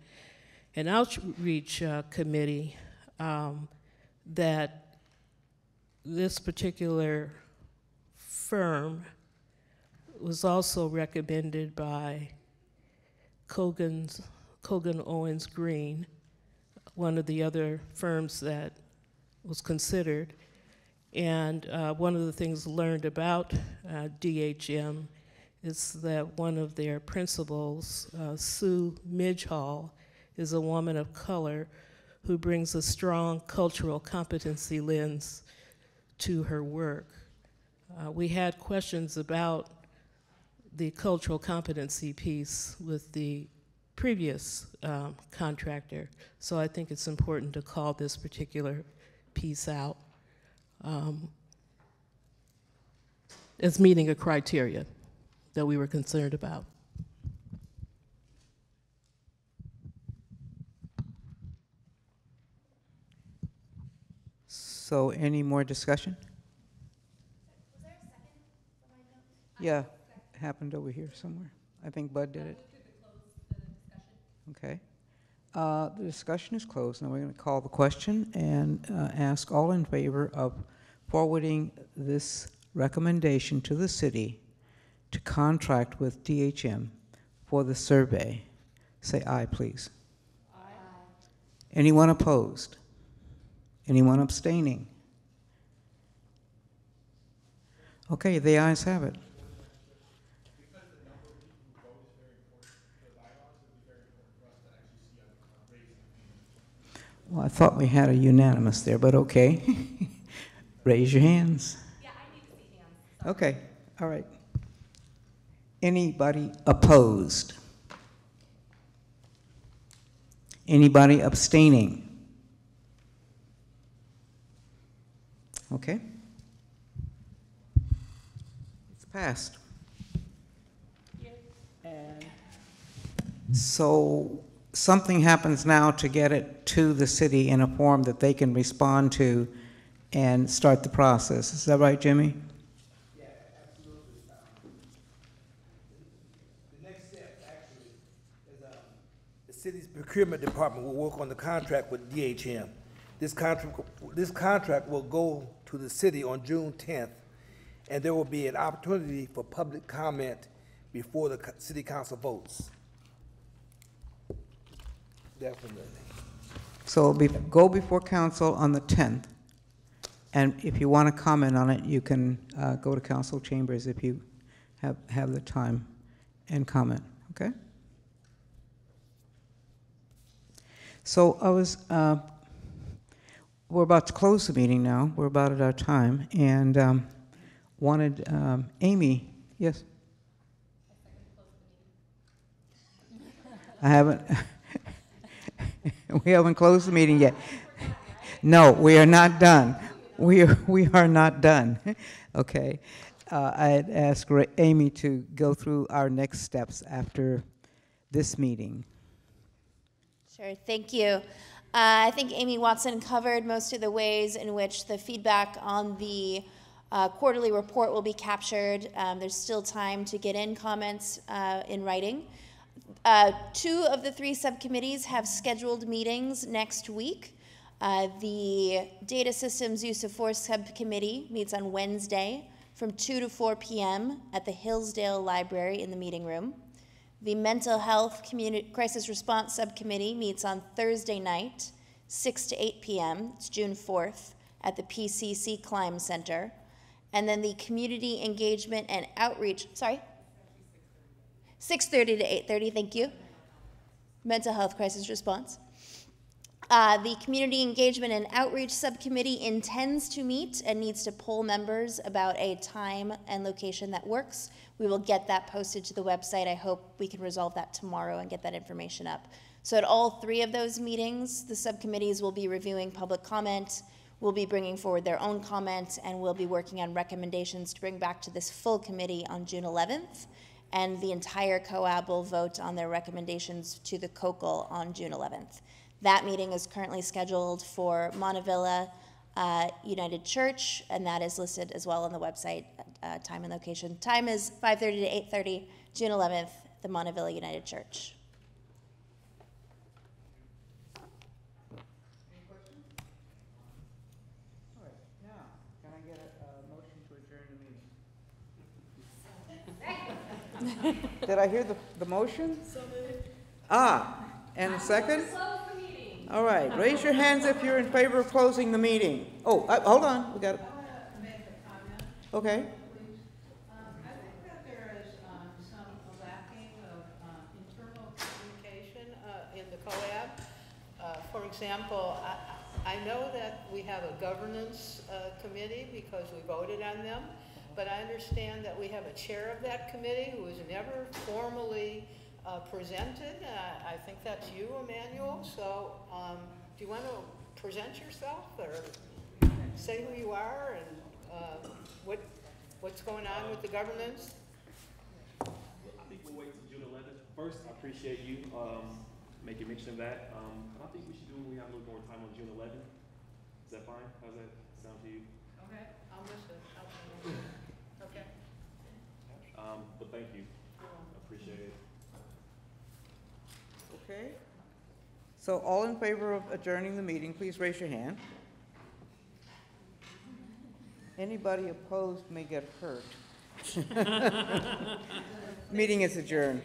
and Outreach Committee, that this particular firm was also recommended by Cogan Owens Green, one of the other firms that was considered. And one of the things learned about DHM is that one of their principals, Sue Midgehall, is a woman of color who brings a strong cultural competency lens to her work. We had questions about the cultural competency piece with the previous contractor, so I think it's important to call this particular piece out as meeting a criteria that we were concerned about. So any more discussion? Was there a second for my note? Yeah, it happened over here somewhere. I think Bud did it. Okay. The discussion is closed. Now we're going to call the question and ask all in favor of forwarding this recommendation to the city to contract with DHM for the survey. Say aye, please. Aye. Anyone opposed? Anyone abstaining? Okay, the ayes have it. Well, I thought we had a unanimous there, but okay. Raise your hands. Yeah, I need to see hands. Okay, all right. Anybody opposed? Anybody abstaining? Okay. It's passed. And so something happens now to get it to the city in a form that they can respond to and start the process. Is that right, Jimmy? Yeah, absolutely. The next step actually is the city's procurement department will work on the contract with DHM. This contract will go to the city on June 10th, and there will be an opportunity for public comment before the city council votes. Definitely. So go before council on the 10th, and if you want to comment on it, you can go to council chambers if you have the time and comment, okay? So we're about to close the meeting now. We're about at our time, and wanted Amy, yes? I haven't. We haven't closed the meeting yet. No, we are not done. We are not done. Okay. I had asked Amy to go through our next steps after this meeting. Sure, thank you. I think Amy Watson covered most of the ways in which the feedback on the quarterly report will be captured. There's still time to get in comments in writing. 2 of the 3 subcommittees have scheduled meetings next week. The Data Systems Use of Force Subcommittee meets on Wednesday from 2 to 4 p.m. at the Hillsdale Library in the meeting room. The Mental Health Crisis Response Subcommittee meets on Thursday night, 6 to 8 p.m. It's June 4th, at the PCC Climb Center. And then the community engagement and outreach, 6:30 to 8:30, thank you. Mental health crisis response. The Community Engagement and Outreach Subcommittee intends to meet and needs to poll members about a time and location that works. We will get that posted to the website. I hope we can resolve that tomorrow and get that information up. So at all three of those meetings, the subcommittees will be reviewing public comment, will be bringing forward their own comment, and will be working on recommendations to bring back to this full committee on June 11th. And the entire COAB will vote on their recommendations to the COCL on June 11th. That meeting is currently scheduled for Montevilla United Church, and that is listed as well on the website, time and location. Time is 5:30 to 8:30, June 11th, the Montevilla United Church. Any questions? All right, now, can I get a motion to adjourn the meeting? Did I hear the motion? And a second? All right, raise your hands if you're in favor of closing the meeting. Oh, hold on, we got it. Okay. I think that there is some lacking of internal communication in the COAB. For example, I know that we have a governance committee because we voted on them, but I understand that we have a chair of that committee who was never formally presented. I think that's you, Emmanuel. So do you want to present yourself or say who you are and what's going on with the governance? I think we'll wait till June 11th. First, I appreciate you making mention of that. I think we should do it when we have a little more time on June 11th. Is that fine? How does that sound to you? Okay, I'll miss it. Okay. But thank you. I appreciate it. Okay. So all in favor of adjourning the meeting, please raise your hand. Anybody opposed may get hurt. Meeting is adjourned.